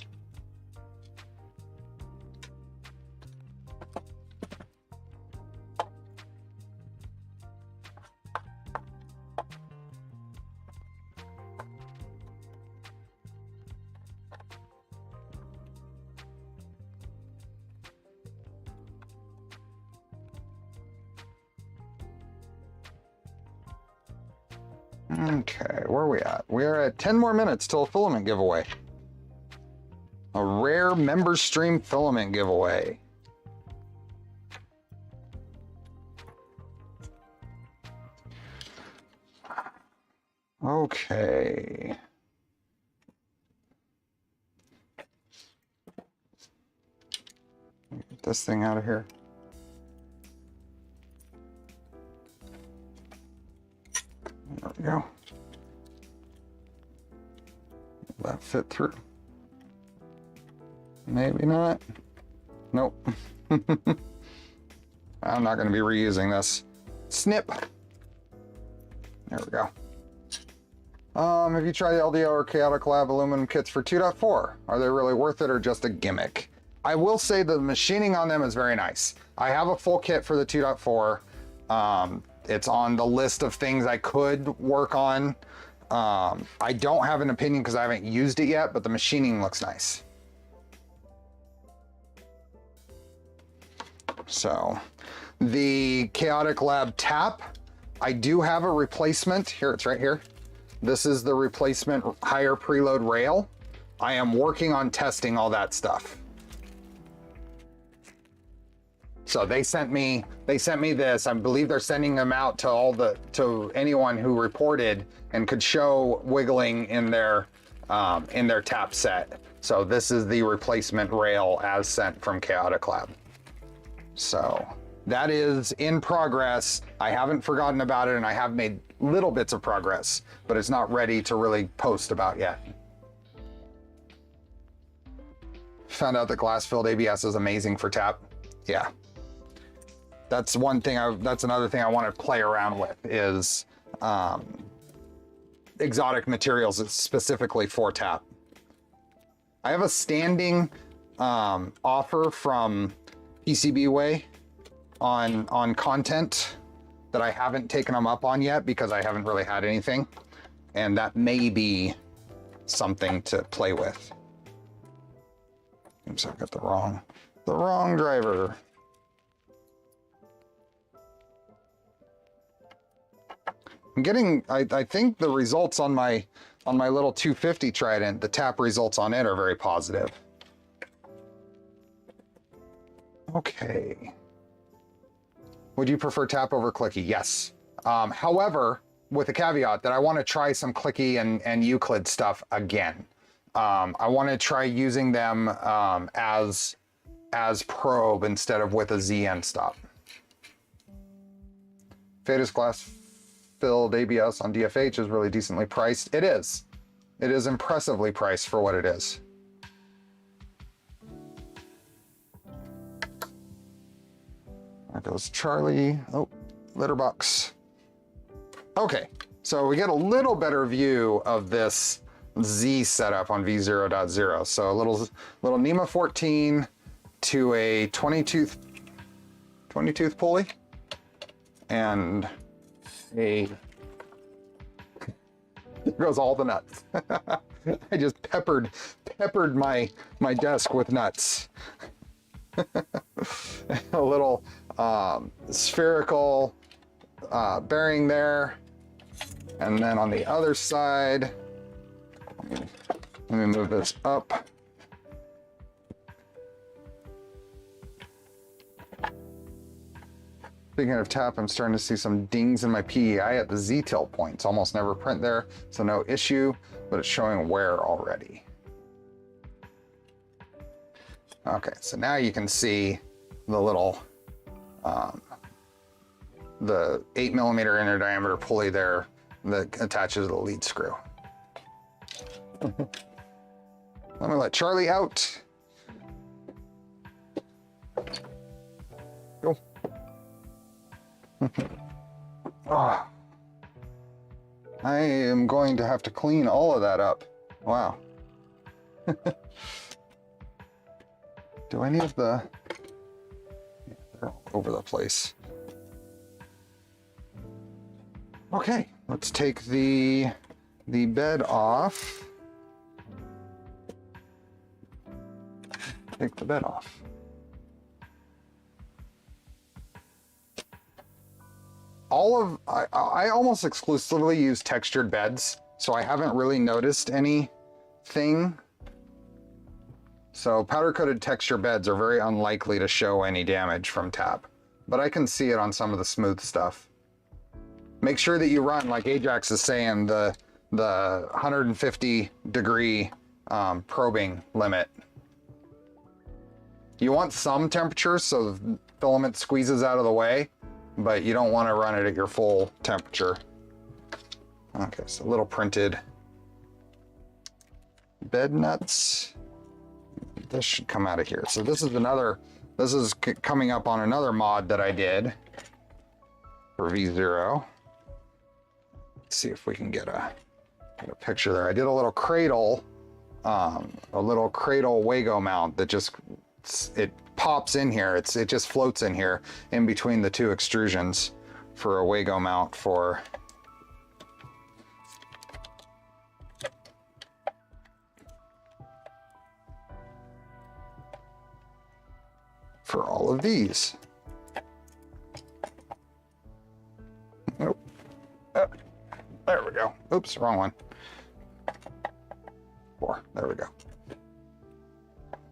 Okay, where are we at? We are at 10 more minutes till a filament giveaway. A rare member stream filament giveaway. Okay. Get this thing out of here. There we go. Will that fit through? Maybe not. Nope. I'm not going to be reusing this. Snip. There we go. Have you tried LDO or Chaotic Lab aluminum kits for 2.4? Are they really worth it or just a gimmick? I will say the machining on them is very nice. I have a full kit for the 2.4. It's on the list of things I could work on. I don't have an opinion because I haven't used it yet, but the machining looks nice. So the Chaotic Lab tap, I do have a replacement. Here, it's right here. This is the replacement higher preload rail. I am working on testing all that stuff. So they sent me this. I believe they're sending them out to anyone who reported and could show wiggling in their tap set. So this is the replacement rail as sent from Chaotic Lab. So that is in progress. I haven't forgotten about it, and I have made little bits of progress, but it's not ready to really post about yet. Found out that glass-filled ABS is amazing for tap. Yeah. That's one thing. That's another thing I want to play around with is exotic materials specifically for tap. I have a standing offer from PCBWay on content that I haven't taken them up on yet because I haven't really had anything, and that may be something to play with. Oops, I've got the wrong driver. I'm getting, I think the results on my little 250 Trident, the tap results on it are very positive. Okay. Would you prefer tap over clicky? Yes. However, with a caveat that I want to try some clicky and Euclid stuff again. I want to try using them as probe instead of with a ZN stop. Fadus glass filled ABS on DFH is really decently priced. It is. It is impressively priced for what it is. There goes Charlie. Oh, litter box. Okay, so we get a little better view of this Z setup on V0.0. So a little NEMA 14 to a 20 tooth pulley, and there goes all the nuts. I just peppered my desk with nuts. A little spherical bearing there, and then on the other side, let me move this up. Speaking of tap, I'm starting to see some dings in my PEI at the Z-tilt points. Almost never print there, so no issue, but it's showing wear already. Okay, so now you can see the little, the 8mm inner diameter pulley there that attaches the lead screw. Let me let Charlie out. Go. Oh, I am going to have to clean all of that up. Wow. Do any of the... Yeah, they're all over the place. Okay, let's take the bed off. Take the bed off. I almost exclusively use textured beds, so I haven't really noticed anything. So powder coated texture beds are very unlikely to show any damage from tap, but I can see it on some of the smooth stuff. Make sure that you run, like Ajax is saying, the 150 degree probing limit. You want some temperature so the filament squeezes out of the way, but you don't want to run it at your full temperature. Okay, so little printed bed nuts. This should come out of here. So this is coming up on another mod that I did for V0. Let's see if we can get a picture there. I did a little cradle Wago mount that just, it pops in here. It just floats in here in between the two extrusions for a Wago mount for all of these. Oops, wrong one. 4, there we go.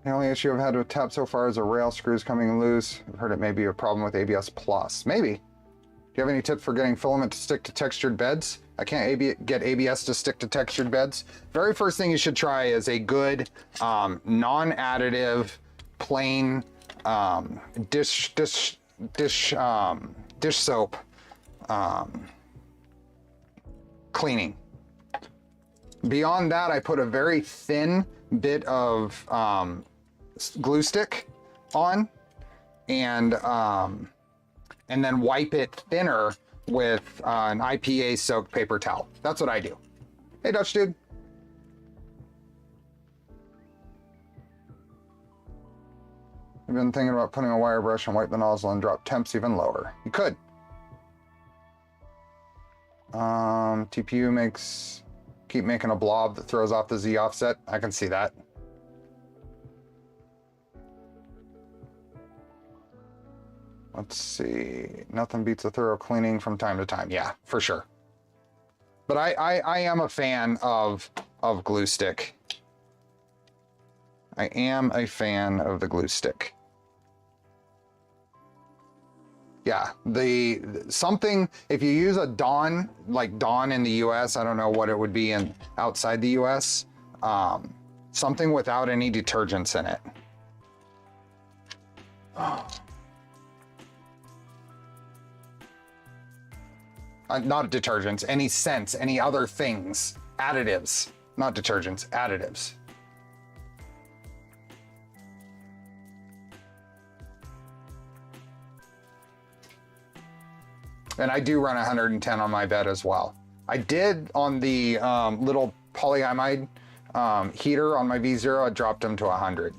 The only issue I've had with tap so far is the rail screws coming loose. I've heard it may be a problem with ABS Plus. Maybe. Do you have any tips for getting filament to stick to textured beds? I can't get ABS to stick to textured beds. Very first thing you should try is a good non-additive, plain dish soap cleaning. Beyond that, I put a very thin bit of glue stick on, and then wipe it thinner with an IPA soaked paper towel. That's what I do. Hey, Dutch dude. I've been thinking about putting a wire brush and wipe the nozzle and drop temps even lower. You could. TPU keep making a blob that throws off the Z offset. I can see that. Let's see. Nothing beats a thorough cleaning from time to time. Yeah, for sure. But I am a fan of glue stick. I am a fan of the glue stick. Yeah, something, if you use a Dawn, like Dawn in the US, I don't know what it would be in outside the US, something without any detergents in it. Not detergents, any scents, any other things, additives, not detergents, additives. And I do run 110 on my bed as well. I did on the little polyamide heater on my V0, I dropped them to 100.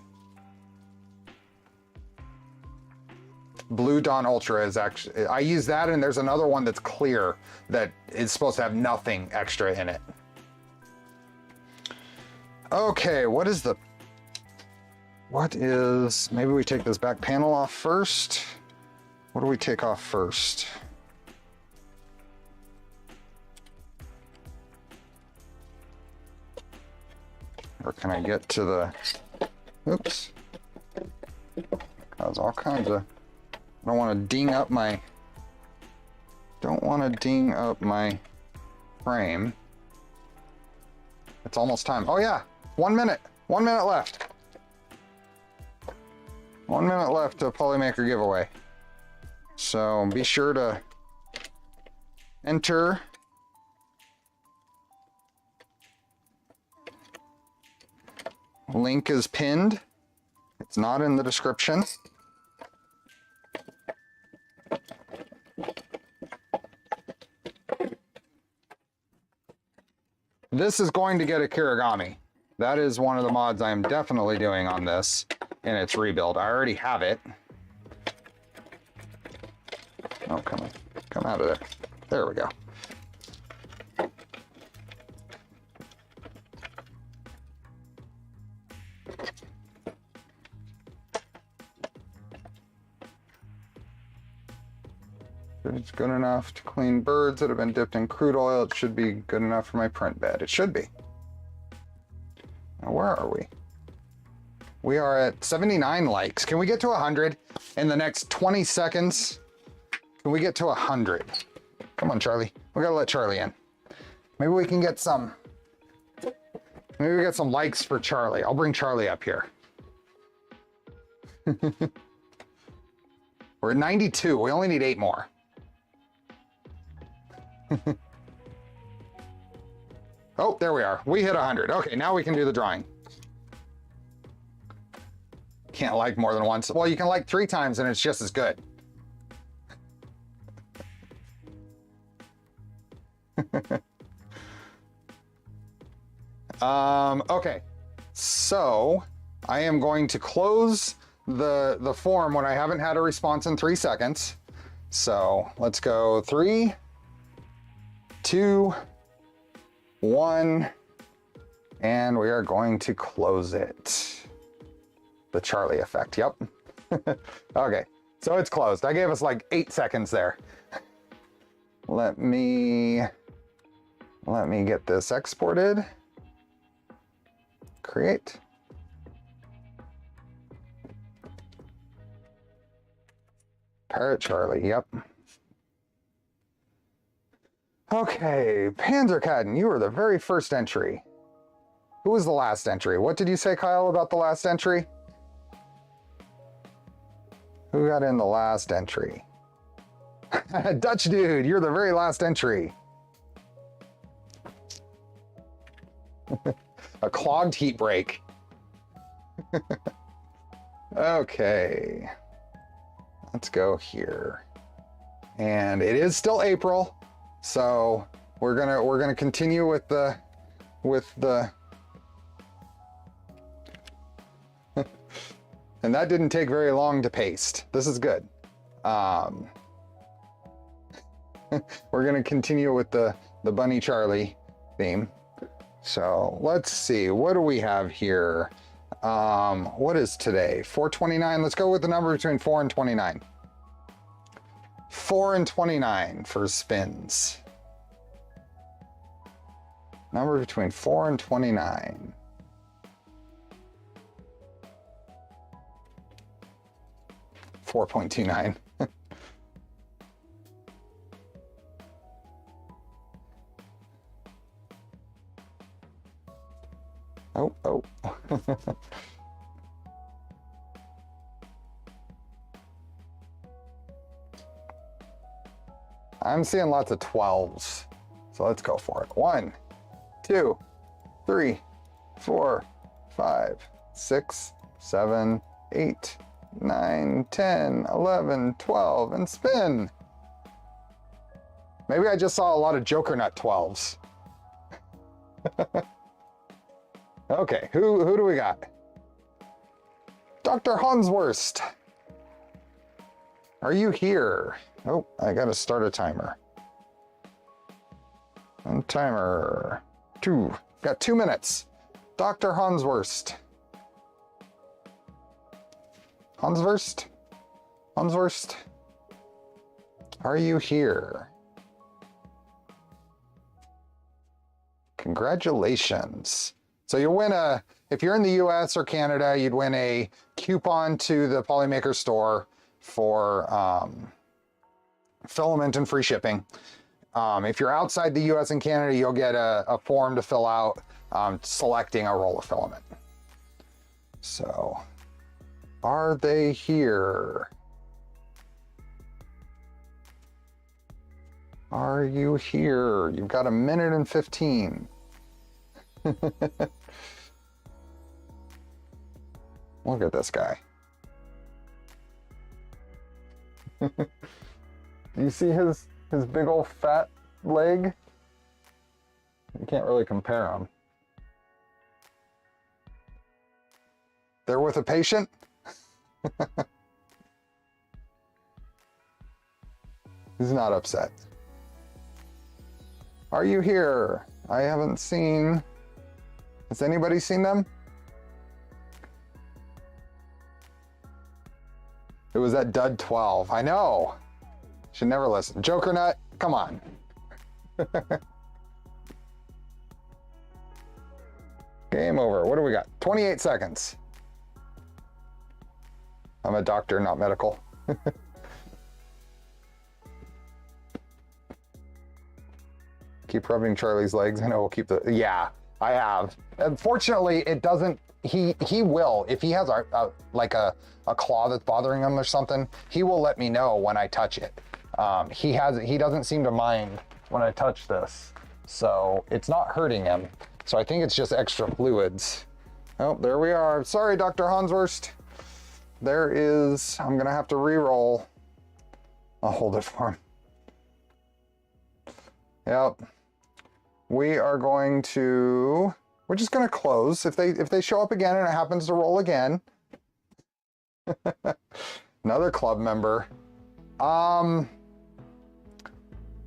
Blue Dawn Ultra is actually, I use that, and there's another one that's clear that is supposed to have nothing extra in it. Okay, maybe we take this back panel off first. What do we take off first? Or can I get to the, oops. Cause all kinds of, I don't want to ding up my frame. It's almost time. Oh yeah, 1 minute. 1 minute left. 1 minute left to Polymaker giveaway. So be sure to enter. Link is pinned. It's not in the description. This is going to get a Kirigami. That is one of the mods I am definitely doing on this in its rebuild. I already have it. Oh, come out of there. There we go. It's good enough to clean birds that have been dipped in crude oil. It should be good enough for my print bed. It should be. Now, where are we? We are at 79 likes. Can we get to 100 in the next 20 seconds? Can we get to 100? Come on, Charlie. We gotta let Charlie in. Maybe we can get some. Maybe we get some likes for Charlie. I'll bring Charlie up here. We're at 92. We only need 8 more. Oh, there we are. We hit 100. Okay, now we can do the drawing. Can't like more than once. Well, you can like 3 times and it's just as good. Okay, so I am going to close the form when I haven't had a response in 3 seconds. So let's go 3, 2, 1, and we are going to close it. The Charlie effect, yep. Okay, so it's closed. I gave us like 8 seconds there. Let me Let me get this exported. Create. Parrot Charlie, yep. Okay, Panzerkatten, you were the very first entry. Who was the last entry? What did you say, Kyle, about the last entry? Who got in the last entry? Dutch dude, you're the very last entry. A clogged heat break. Okay. Let's go here. And it is still April, so we're gonna continue with the and that didn't take very long to paste. This is good. We're gonna continue with the Bunny Charlie theme. So let's see, what do we have here? What is today? 429. Let's go with the number between 4 and 29. 4 and 29 for spins. Number between 4 and 29. $4.29. Oh. I'm seeing lots of 12s, so let's go for it. 1, 2, 3, 4, 5, 6, 7, 8, 9, 10, 11, 12, and spin. Maybe I just saw a lot of Joker Nut 12s. Okay, who do we got? Dr. Hanswurst. Are you here? Oh, I gotta start a timer. And timer 2. Got 2 minutes. Dr. Hanswurst. Hanswurst? Hanswurst? Are you here? Congratulations. So you win if you're in the US or Canada, you'd win a coupon to the Polymaker store for filament and free shipping. If you're outside the US and Canada, you'll get a form to fill out selecting a roll of filament. So, are they here? Are you here? You've got 1 minute and 15. Look at this guy. Do you see his big old fat leg? You can't really compare them. They're with a patient? He's not upset. Are you here? I haven't seen... Has anybody seen them? It was that dud 12. I know. Should never listen. Joker Nut, come on. Game over. What do we got? 28 seconds. I'm a doctor, not medical. Keep rubbing Charlie's legs. I know we'll keep the... Yeah, I have. Unfortunately, it doesn't... He will. If he has a claw that's bothering him or something, he will let me know when I touch it. He doesn't seem to mind when I touch this. So it's not hurting him. So I think it's just extra fluids. Oh, there we are. Sorry, Dr. Hanswurst. There is... I'm going to have to re-roll. I'll hold it for him. Yep. We are going to... We're just going to close. If they show up again and it happens to roll again. Another club member.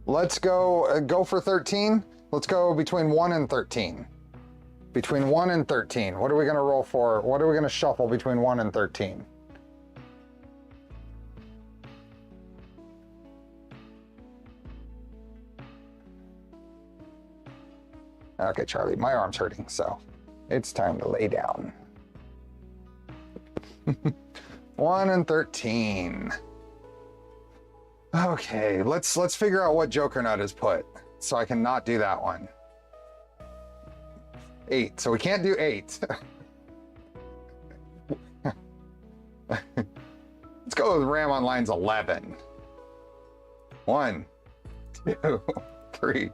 Let's go for 13. Let's go between 1 and 13. Between 1 and 13. What are we going to roll for? What are we going to shuffle between 1 and 13? Okay, Charlie, my arm's hurting, so it's time to lay down. 1 and 13. Okay, let's figure out what Joker nut is put, so I can not do that one. 8, so we can't do 8. Let's go with RAM on lines 11. 1, 2, 3,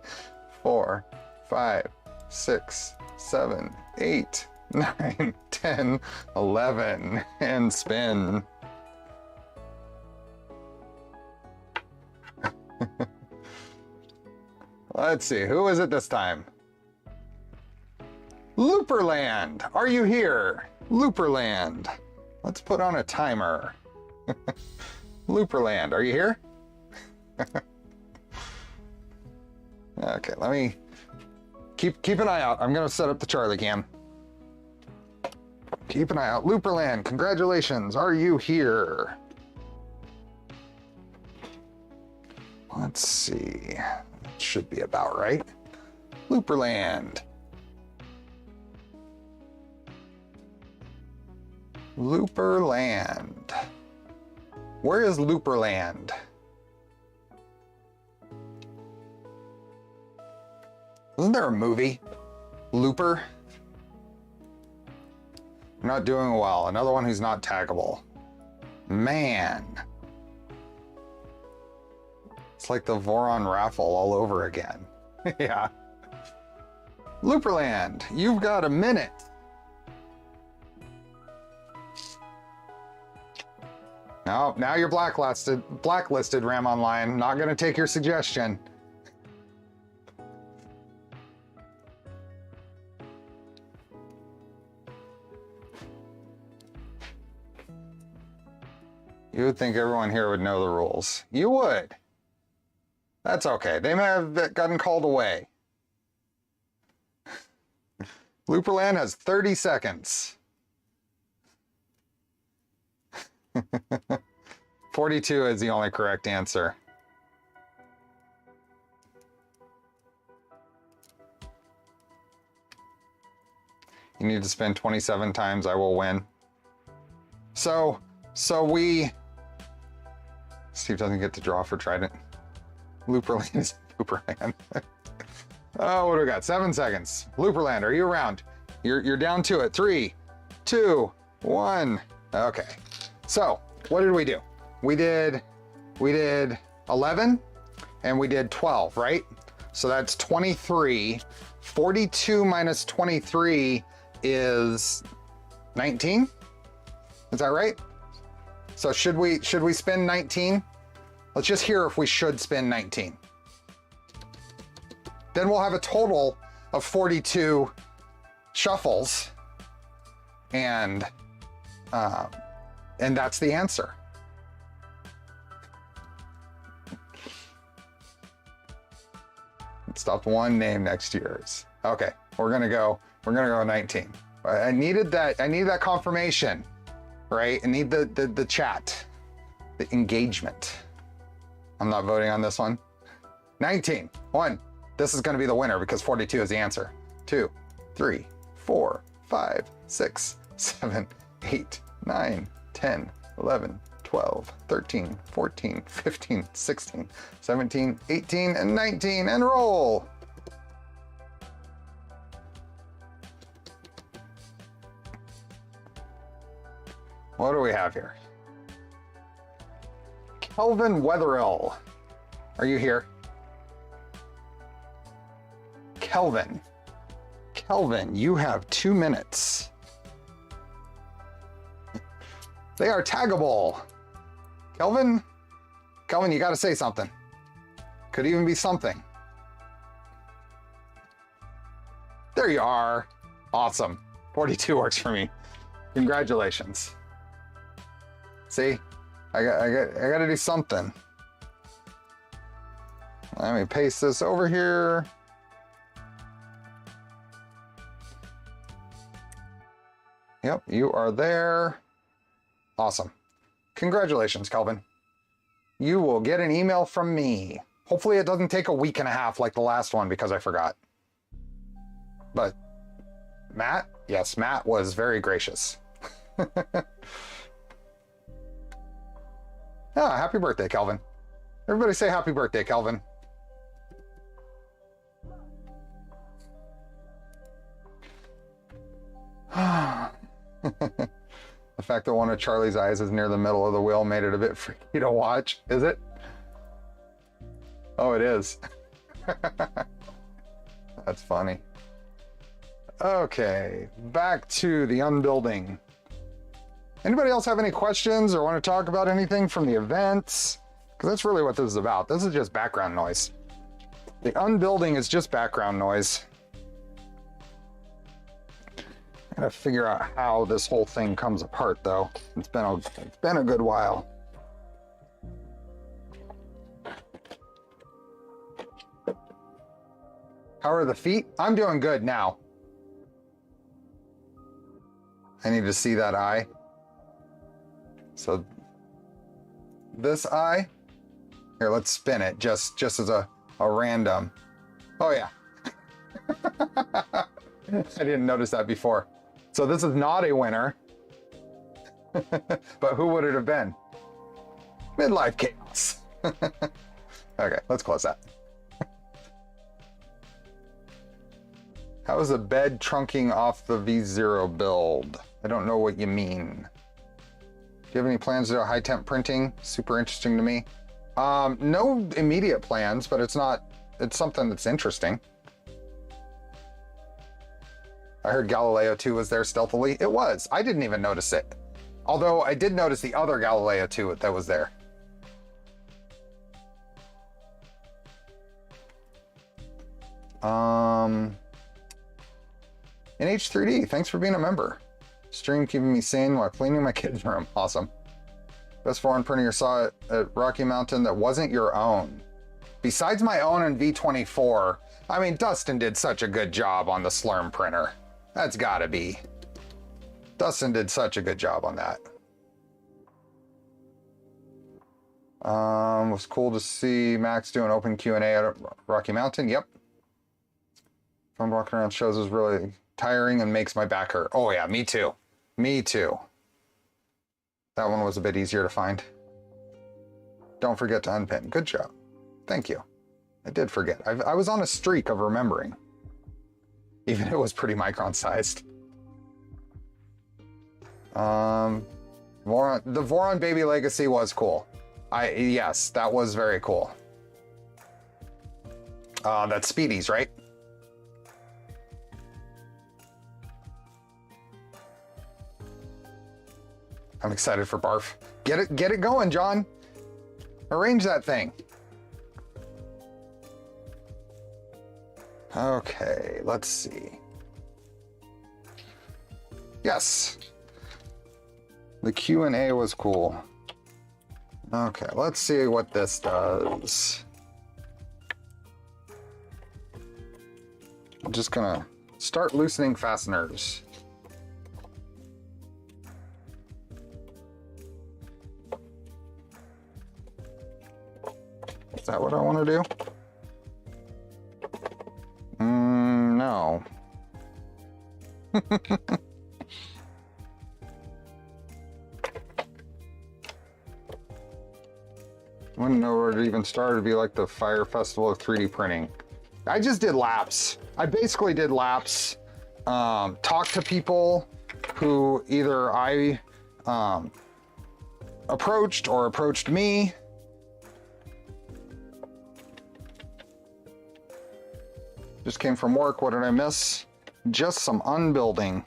4, 5, 6, 7, 8, 9, 10, 11, and spin. Let's see, who is it this time? Looperland, are you here? Looperland. Let's put on a timer. Looperland, are you here? Okay, let me keep an eye out. I'm gonna set up the Charlie cam. Keep an eye out. Looperland, congratulations, are you here? Let's see. It should be about right. Looperland. Looperland. Where is Looperland? Isn't there a movie? Looper? I'm not doing well. Another one who's not taggable. Man. It's like the Voron raffle all over again. Yeah. Looperland, you've got a minute. No, now you're blacklisted, Ram Online. Not gonna take your suggestion. You would think everyone here would know the rules. You would. That's okay. They may have gotten called away. Looperland has 30 seconds. 42 is the only correct answer. You need to spin 27 times, I will win. So we... Steve doesn't get to draw for Trident. Looperland is Looperland. Oh, what do we got? 7 seconds. Looperland, are you around? You're down to it. 3, 2, 1. Okay. So, what did we do? We did 11 and we did 12, right? So that's 23. 42 minus 23 is 19. Is that right? So should we spin 19? Let's just hear if we should spin 19. Then we'll have a total of 42 shuffles, and that's the answer. Stopped one name next to yours. Okay, we're gonna go 19. I needed that confirmation, right? I need the chat, the engagement. I'm not voting on this one. 19. 1. This is gonna be the winner because 42 is the answer. 2, 3, 4, 5, 6, 7, 8, 9, 10, 11, 12, 13, 14, 15, 16, 17, 18, and 19, and roll. What do we have here? Kelvin Wetherill. Are you here? Kelvin. Kelvin, you have 2 minutes. They are taggable. Kelvin, you gotta say something. Could even be something. There you are. Awesome. 42 works for me. Congratulations. See, I gotta do something. Let me paste this over here. Yep, you are there. Awesome. Congratulations, Kelvin. You will get an email from me. Hopefully it doesn't take a week and a half like the last one because I forgot. But Matt, yes, Matt was very gracious. Ah, happy birthday, Kelvin. Everybody say happy birthday, Kelvin. The fact that one of Charlie's eyes is near the middle of the wheel made it a bit freaky to watch, is it? Oh, it is. That's funny. Okay, back to the unbuilding. Anybody else have any questions or want to talk about anything from the events? Because that's really what this is about. This is just background noise. The unbuilding is just background noise. I gotta figure out how this whole thing comes apart, though. It's been a good while. How are the feet? I'm doing good now. I need to see that eye. So this eye, here, let's spin it just as a random. Oh yeah. I didn't notice that before. So this is not a winner. But who would it have been? Midlife chaos. Okay, let's close that. How is the bed trunking off the V0 build? I don't know what you mean. Do you have any plans to do high temp printing? Super interesting to me. No immediate plans, but it's something that's interesting. I heard Galileo 2 was there stealthily. It was. I didn't even notice it. Although I did notice the other Galileo 2 that was there. NH3D, thanks for being a member. Stream keeping me sane while cleaning my kid's room. Awesome. Best foreign printer you saw at Rocky Mountain that wasn't your own. Besides my own and V24, I mean, Dustin did such a good job on the Slurm printer. That's gotta be. Dustin did such a good job on that. It was cool to see Max do an open Q&A at Rocky Mountain. Yep. Fun walking around shows is really tiring and makes my back hurt. Oh yeah, me too. Me too. That one was a bit easier to find. Don't forget to unpin. Good job. Thank you. I did forget. I was on a streak of remembering. Even it was pretty micron sized. The Voron Baby Legacy was cool. Yes, that was very cool. That's Speedy's, right? I'm excited for Barf. Get it going, John. Arrange that thing. Okay, let's see. Yes. The Q&A was cool. Okay, let's see what this does. I'm just gonna start loosening fasteners. Is that what I want to do? No. Wouldn't know where to even start. It'd be like the Fire Festival of 3D printing. I just did laps. I basically did laps. Talked to people who either I approached or approached me. Just came from work. What did I miss? Just some unbuilding.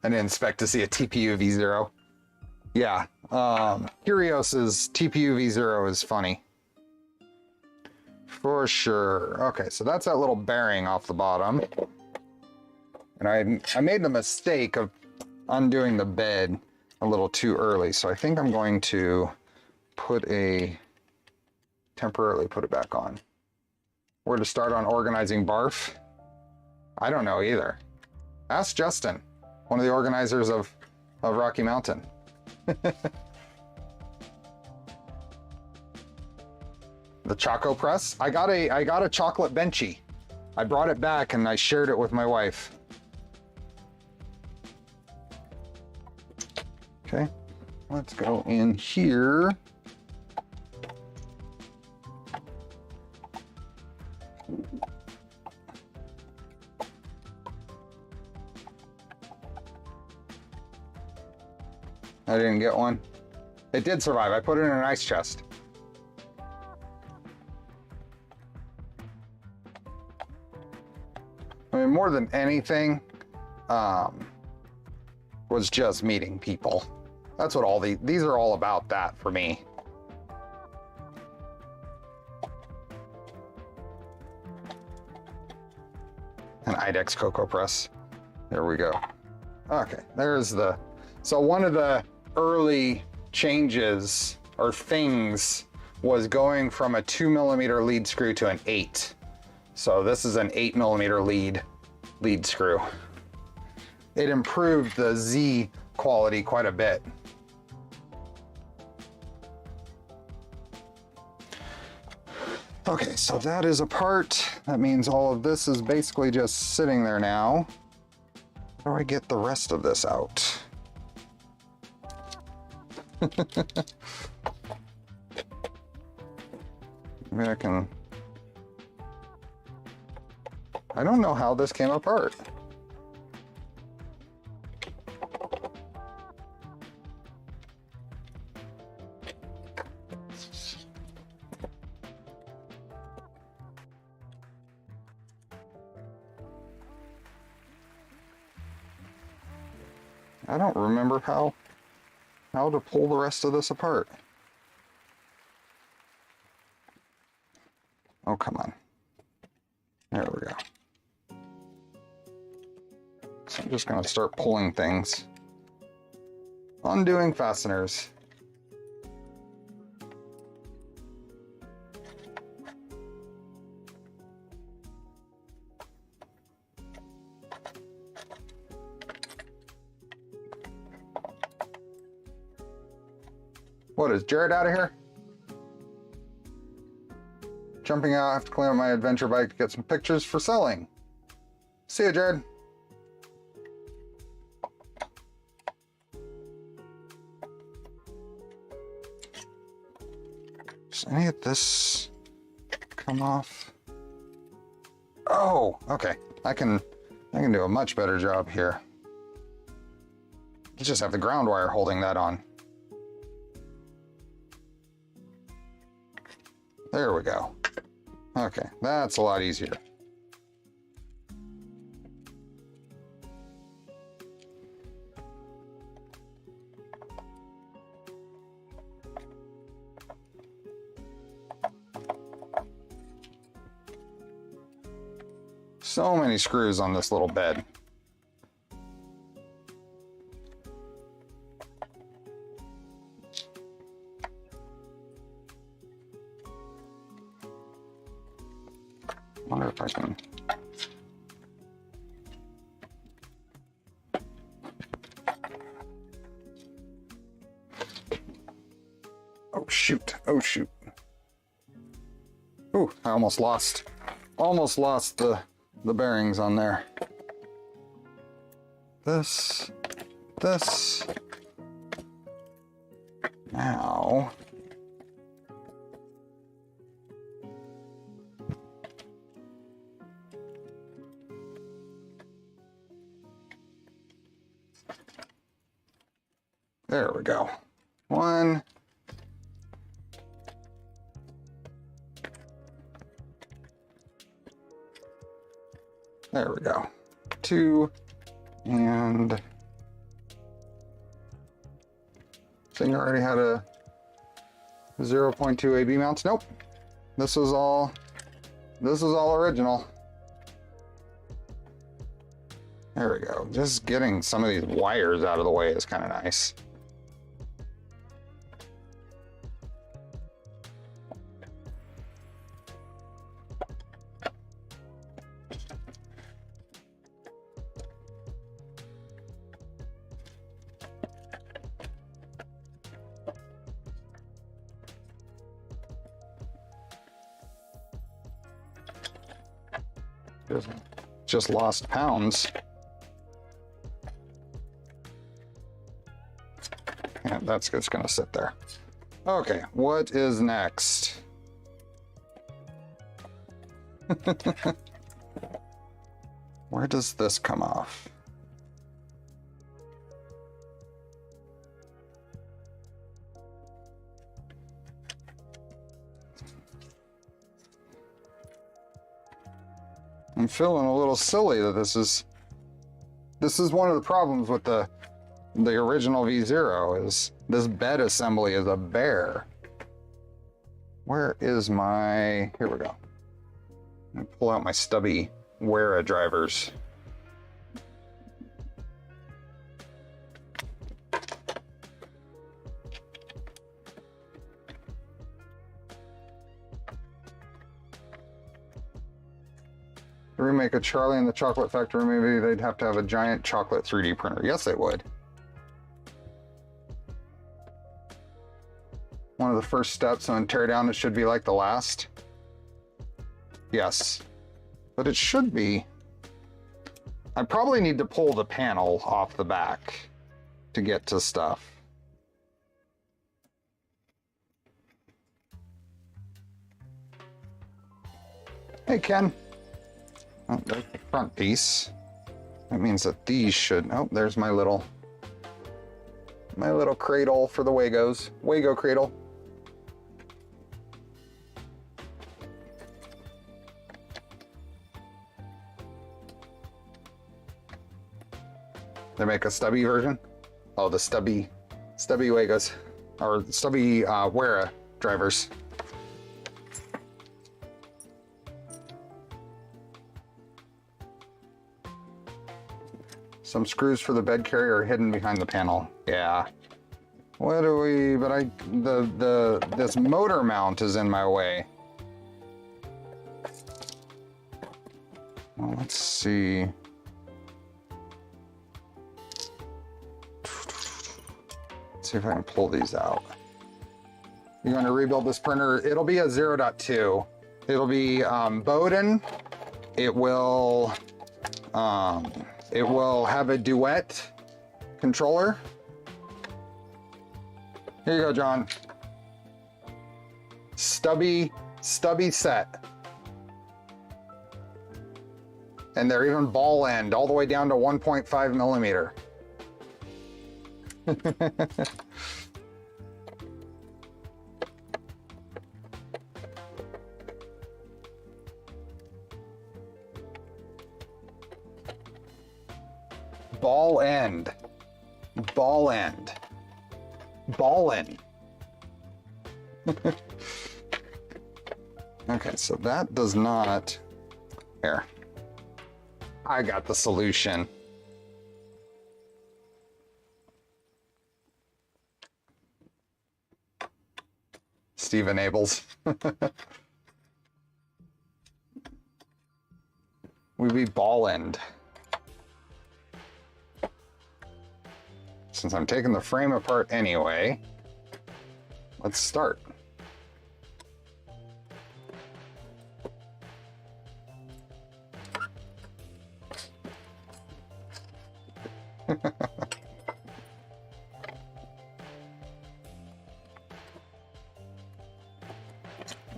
I didn't expect to see a TPU V0. Yeah, Curios's TPU V0 is funny. For sure. Okay, so that's that little bearing off the bottom. And I made the mistake of undoing the bed a little too early, so I think I'm going to temporarily put it back on. Where to start on organizing Barf? I don't know either. Ask Justin, one of the organizers of Rocky Mountain. The Choco Press. I got a chocolate benchy. I brought it back and I shared it with my wife. Okay, let's go in here. I didn't get one. It did survive. I put it in an ice chest. I mean, more than anything, was just meeting people. That's what all these are all about, that for me. An IDEX Cocoa Press. There we go. Okay, there's the, so one of the early changes or things was going from a 2mm lead screw to an 8. So this is an 8mm lead screw. It improved the Z quality quite a bit. Okay, so that is apart. That means all of this is basically just sitting there now. How do I get the rest of this out? Maybe I can... I don't know how this came apart. I don't remember how to pull the rest of this apart. Oh, come on. There we go. So I'm just going to start pulling things. Undoing fasteners. What, is Jared out of here? Jumping out, I have to clean up my adventure bike to get some pictures for selling. See ya, Jared. Does any of this come off? Oh, okay. I can do a much better job here. You just have the ground wire holding that on. There we go. Okay, that's a lot easier. So many screws on this little bed. Wonder if I can. Oh shoot, oh shoot. Ooh, I almost lost the bearings on there. This. Now. There we go. One. There we go. Two. And thing already had a 0.2 AB mounts. Nope. This is all original. There we go. Just getting some of these wires out of the way is kind of nice. just lost pounds. Yeah, that's just gonna sit there. Okay, what is next? Where does this come off? I'm feeling a little silly that this is one of the problems with the original V0 is this bed assembly is a bear. Where is my, here we go. I'm gonna pull out my stubby Wera drivers. To remake a Charlie in the Chocolate Factory, maybe they'd have to have a giant chocolate 3D printer. Yes, they would. One of the first steps on teardown, it should be like the last. Yes, but it should be. I probably need to pull the panel off the back to get to stuff. Hey, Ken. Oh, there's the front piece. That means that these should, oh, there's my little cradle for the Wagos. Wago cradle. They make a stubby version? Oh, the stubby Wagos, or stubby Wera drivers. Some screws for the bed carrier are hidden behind the panel. Yeah. What do we, but this motor mount is in my way. Well, let's see. Let's see if I can pull these out. You're going to rebuild this printer. It'll be a 0.2. It'll be Bowden. It will have a Duet controller. Here you go, John. Stubby set. And they're even ball end all the way down to 1.5 millimeter. Ball end. Ball end. Ballin'. Okay, so that does not. Here. I got the solution. Steve enables. We be ball end. Since I'm taking the frame apart anyway, let's start.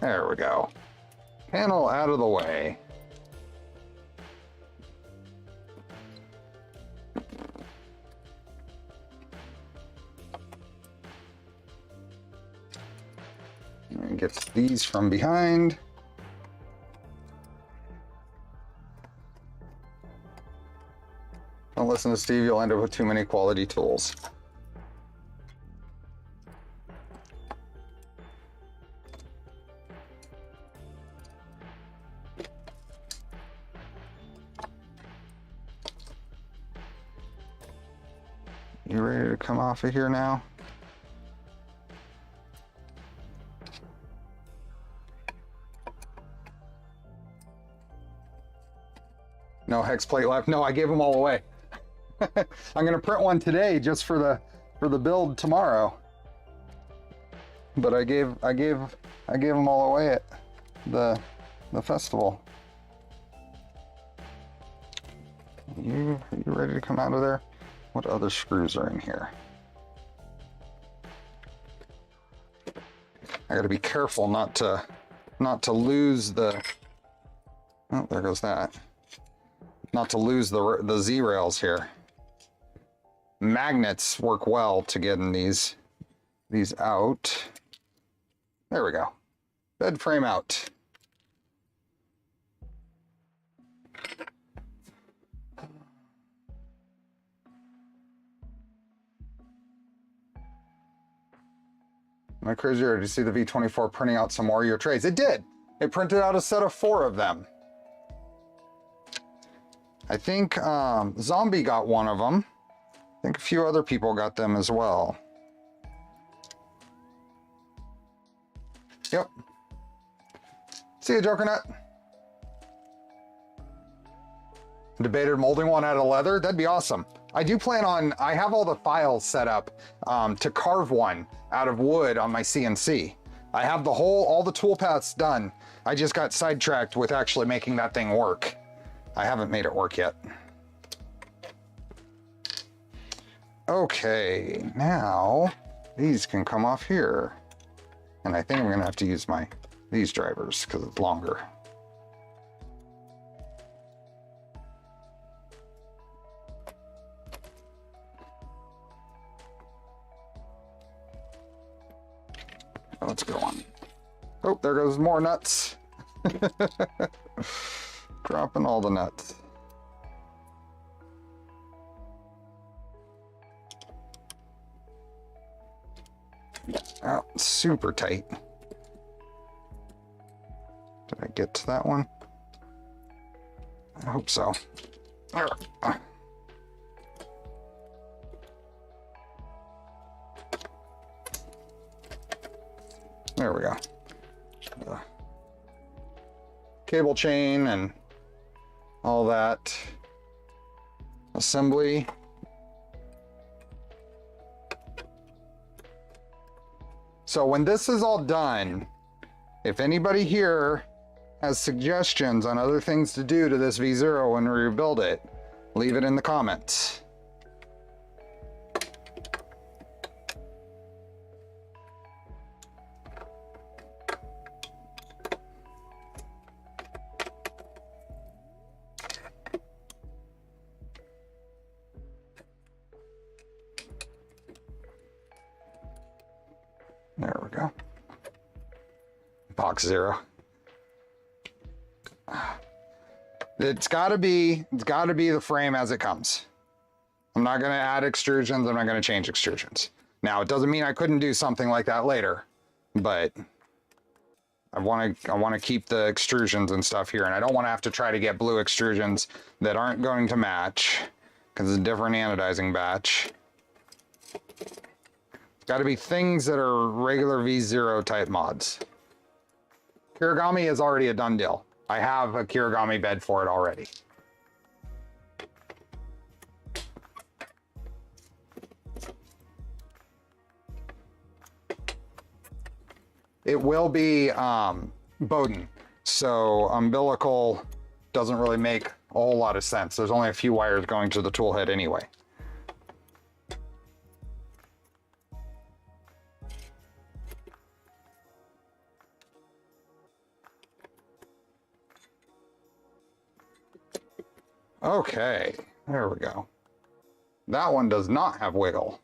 There we go. Panel out of the way. And gets these from behind. Don't listen to Steve, you'll end up with too many quality tools. You ready to come off of here now? No hex plate left. No, I gave them all away. I'm gonna print one today just for the build tomorrow. But I gave them all away at the festival. Are you ready to come out of there? What other screws are in here? I gotta be careful not to lose the, oh, there goes that. Not to lose the Z rails here. Magnets work well to getting these out. There we go. Bed frame out. My crazier, did you see the V24 printing out some more of your trays? It did. It printed out a set of 4 of them. I think Zombie got one of them. I think a few other people got them as well. Yep. See you, Joker Nut. Debated molding one out of leather. That'd be awesome. I do plan on, I have all the files set up to carve one out of wood on my CNC. I have all the tool paths done. I just got sidetracked with actually making that thing work. I haven't made it work yet. Okay, now these can come off here. And I think I'm gonna have to use these drivers because it's longer. Let's go on. Oh, there goes more nuts. Dropping all the nuts. Oh, super tight. Did I get to that one? I hope so. There we go. Cable chain and all that. Assembly. So when this is all done, if anybody here has suggestions on other things to do to this V0 when we rebuild it, leave it in the comments. There we go. Box 0. It's gotta be the frame as it comes. I'm not gonna add extrusions, I'm not gonna change extrusions. Now, it doesn't mean I couldn't do something like that later, but I wanna keep the extrusions and stuff here, and I don't wanna have to try to get blue extrusions that aren't going to match, because it's a different anodizing batch. Got to be things that are regular V0 type mods. Kirigami is already a done deal. I have a Kirigami bed for it already. It will be Bowden, so umbilical doesn't really make a whole lot of sense. There's only a few wires going to the tool head anyway. Okay, there we go. That one does not have wiggle.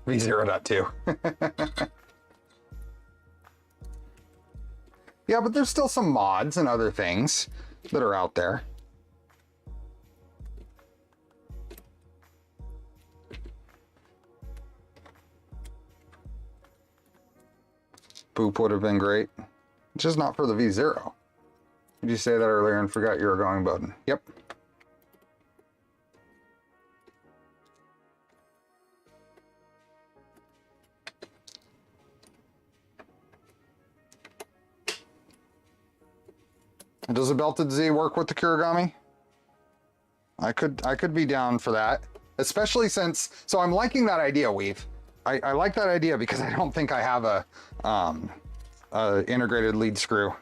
V0.2. Yeah, but there's still some mods and other things that are out there. Boop would have been great. Just not for the V0. Did you say that earlier and forgot you were going Bowden? Yep. Does the belted Z work with the Kirigami? I could be down for that, especially since, so I'm liking that idea, Weave. I like that idea because I don't think I have a a integrated lead screw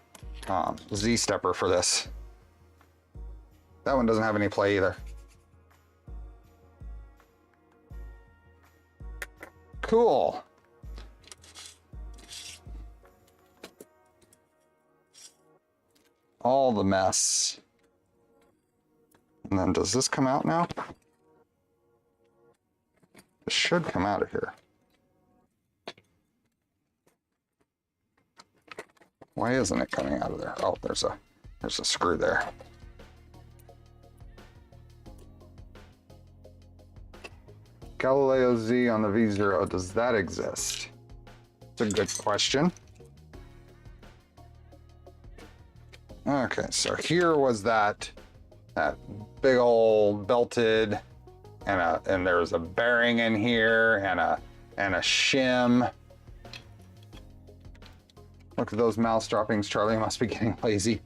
Z-stepper for this. That one doesn't have any play either. Cool. All the mess. And then does this come out now? It should come out of here. Why isn't it coming out of there? Oh, there's a screw there. Galileo Z on the V0, does that exist? It's a good question. Okay, so here was that big old belted, and there was a bearing in here and a shim. Look at those mouse droppings. Charlie must be getting lazy.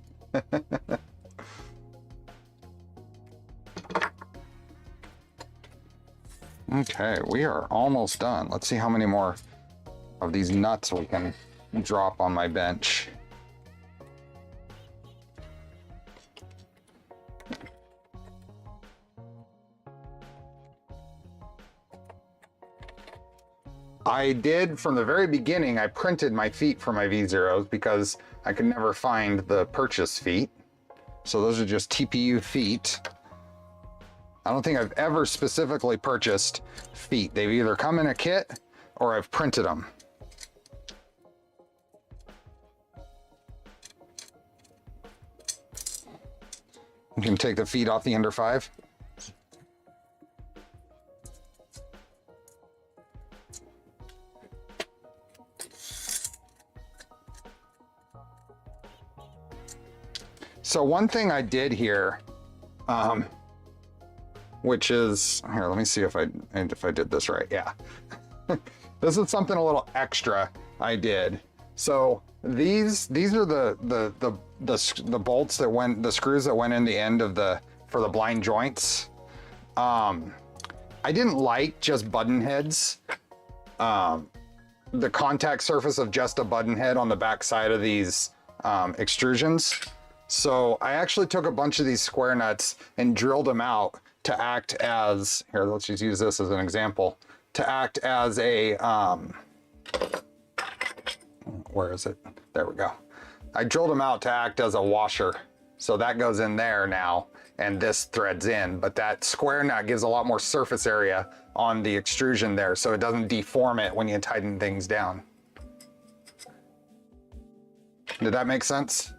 Okay, we are almost done. Let's see how many more of these nuts we can drop on my bench. I did, from the very beginning, I printed my feet for my V0s because I could never find the purchase feet. So those are just TPU feet. I don't think I've ever specifically purchased feet. They've either come in a kit or I've printed them. You can take the feet off the Ender 5. So one thing I did here, which is, here, let me see if I did this right. Yeah. This is something a little extra I did. So these are the bolts that went, the screws that went in the end of for the blind joints. I didn't like just button heads. The contact surface of just a button head on the back side of these extrusions. So I actually took a bunch of these square nuts and drilled them out to act as, here, let's just use this as an example, to act as a, where is it? There we go. I drilled them out to act as a washer. So that goes in there now, and this threads in, but that square nut gives a lot more surface area on the extrusion there, so it doesn't deform it when you tighten things down. Did that make sense?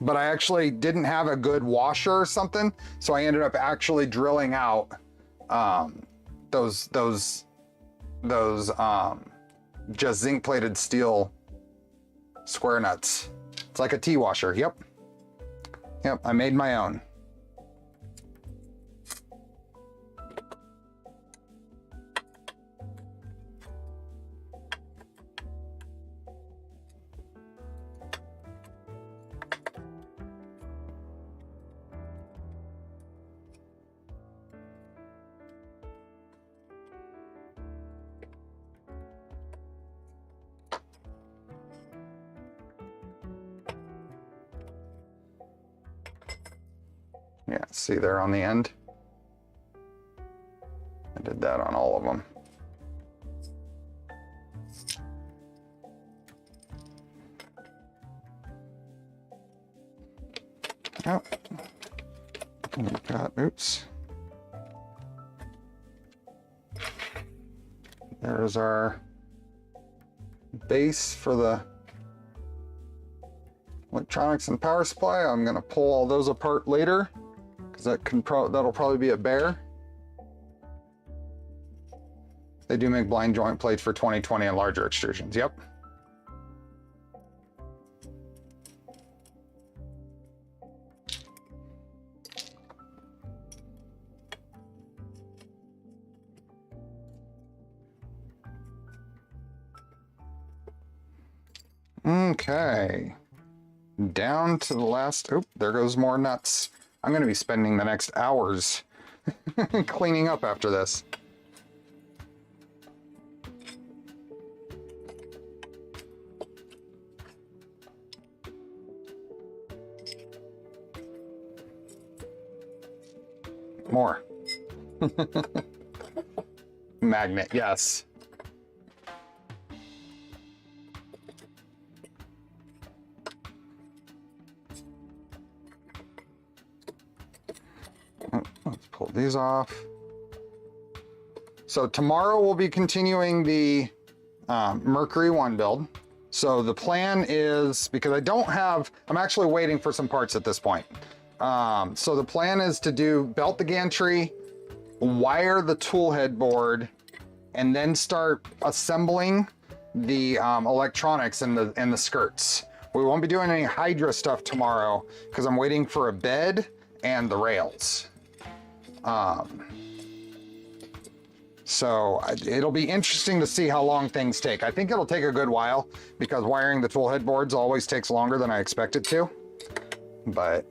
But I actually didn't have a good washer or something, so I ended up actually drilling out those just zinc plated steel square nuts. It's like a T-washer. Yep, I made my own. Yeah, see there on the end? I did that on all of them. Oh, we've got, oops. There's our base for the electronics and power supply. I'm going to pull all those apart later, because that'll probably be a bear. They do make blind joint plates for 2020 and larger extrusions. Yep. Okay. Down to the last, oh, there goes more nuts. I'm going to be spending the next hours cleaning up after this. more. Magnet, yes. Let's pull these off. So tomorrow we'll be continuing the Mercury 1 build. So the plan is, because I'm actually waiting for some parts at this point. So the plan is to belt the gantry, wire the tool head board, and then start assembling the electronics and the skirts. We won't be doing any Hydra stuff tomorrow because I'm waiting for a bed and the rails. So it'll be interesting to see how long things take. I think it'll take a good while because wiring the tool head boards always takes longer than I expect it to. But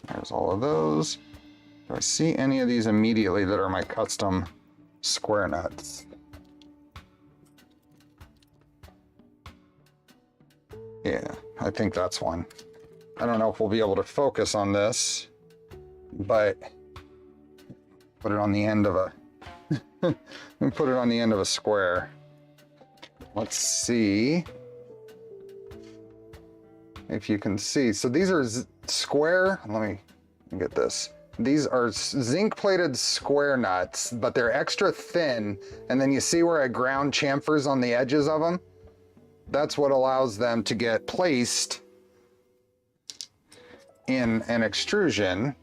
there's all of those. Do I see any of these immediately that are my custom square nuts? Yeah, I think that's one. I don't know if we'll be able to focus on this, but put it on the end of a put it on the end of a square. Let's see if you can see. So these are square. Let me get this. These are zinc plated square nuts, but they're extra thin. And then you see where I ground chamfers on the edges of them? That's what allows them to get placed in an extrusion.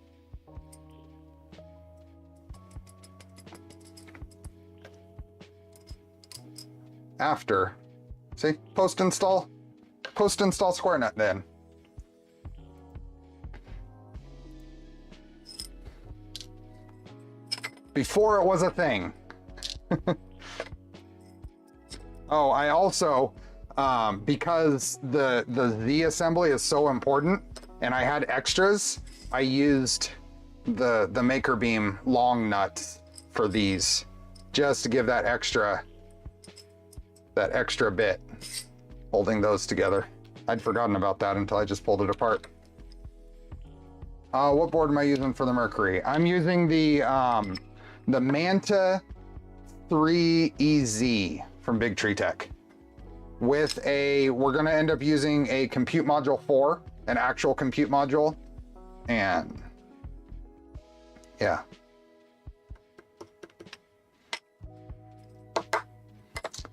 After, see, post-install square nut then. Before it was a thing. Oh, I also, because the Z assembly is so important and I had extras, I used the Maker Beam long nuts for these just to give that extra bit holding those together. I'd forgotten about that until I just pulled it apart. What board am I using for the Mercury? I'm using the Manta 3EZ from Big Tree Tech. We're gonna end up using a compute module 4, an actual compute module, and yeah.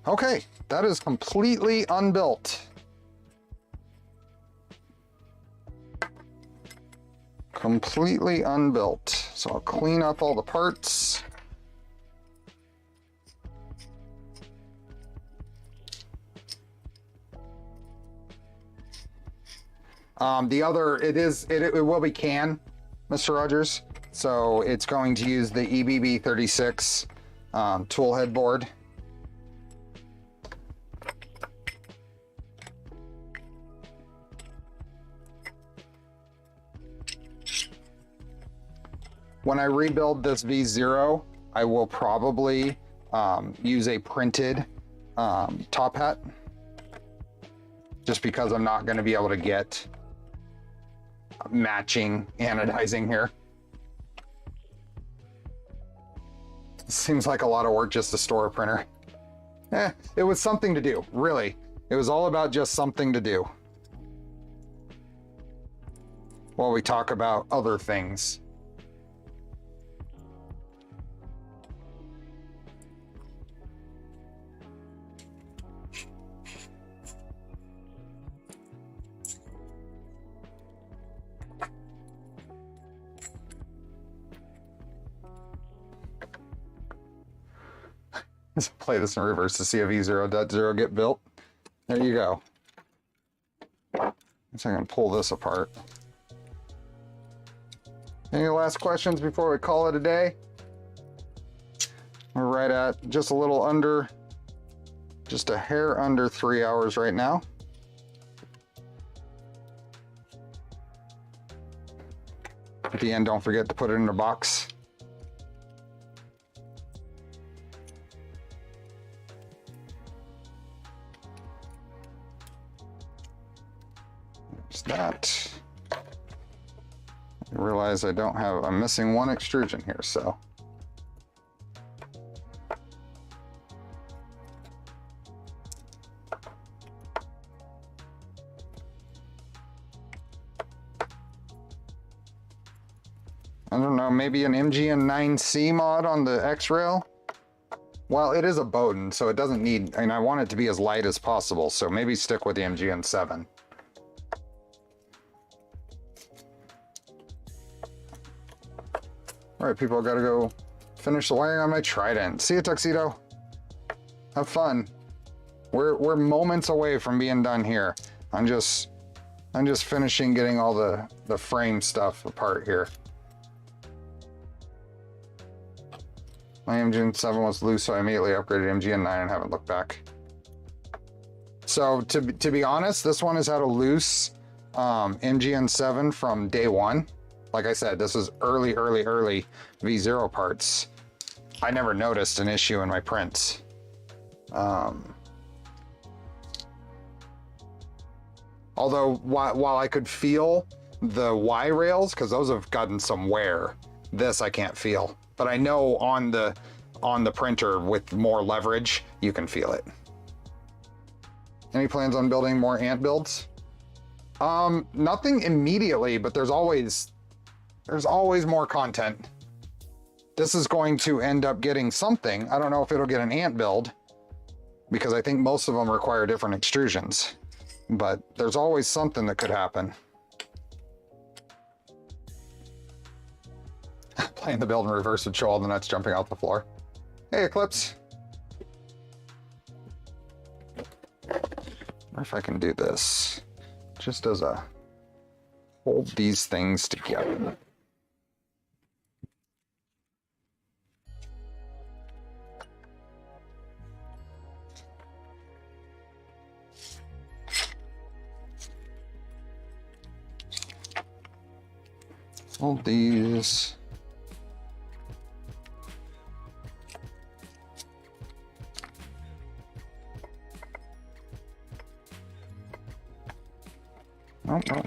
Okay, that is completely unbuilt. Completely unbuilt. So I'll clean up all the parts. It will be can, Mr. Rogers. So it's going to use the EBB 36 tool head board. When I rebuild this V0, I will probably use a printed top hat, just because I'm not going to be able to get matching anodizing here. Seems like a lot of work just to store a printer. It was something to do, really. It was all about just something to do while we talk about other things. Let's play this in reverse to see if V0.0 get built. There you go. So I can pull this apart. Any last questions before we call it a day? We're right at just a hair under 3 hours right now. At the end, don't forget to put it in a box. There's that. I realize I'm missing one extrusion here, so. I don't know, maybe an MGN9C mod on the X-Rail? Well, it is a Bowden, so it doesn't need, I want it to be as light as possible, so maybe stick with the MGN7. All right, people, gotta go finish the wiring on my Trident. See you, Tuxedo. Have fun. We're moments away from being done here. I'm just finishing getting all the frame stuff apart here. My MGN7 was loose, so I immediately upgraded MGN9 and haven't looked back. So to be honest, this one has had a loose MGN7 from day one. Like I said, this is early V0 parts. I never noticed an issue in my prints. Although while I could feel the Y rails, because those have gotten some wear, this I can't feel. But I know on the printer with more leverage, you can feel it. Any plans on building more ant builds? Nothing immediately, but there's always more content. This is going to end up getting something. I don't know if it'll get an ant build, because I think most of them require different extrusions, but there's always something that could happen. Playing the build in reverse would show all the nuts jumping out the floor. Hey, Eclipse. I wonder if I can do this. Just as a hold these things together. Hold these.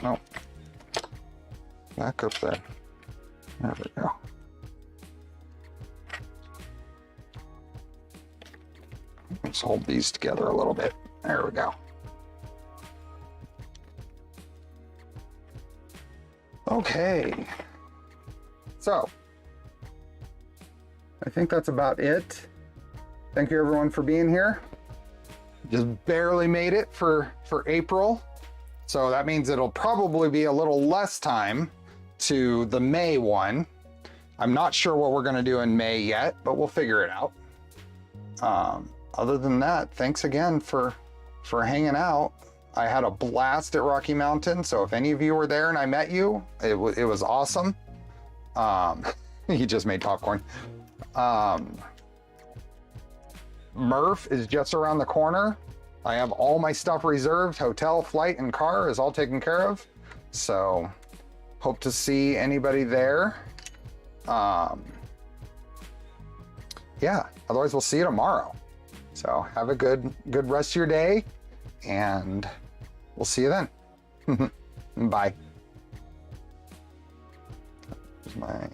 No. Back up there. There we go. Let's hold these together a little bit. There we go. Okay. So, I think that's about it. Thank you everyone for being here. Just barely made it for April. So that means it'll probably be a little less time to the May one. I'm not sure what we're gonna do in May yet, but we'll figure it out. Other than that, thanks again for hanging out. I had a blast at Rocky Mountain, so if any of you were there and I met you, it was awesome. He just made popcorn. Murph is just around the corner. I have all my stuff reserved. Hotel, flight, and car is all taken care of. So hope to see anybody there. Yeah, otherwise we'll see you tomorrow. So have a good rest of your day, and we'll see you then. Bye. Here's my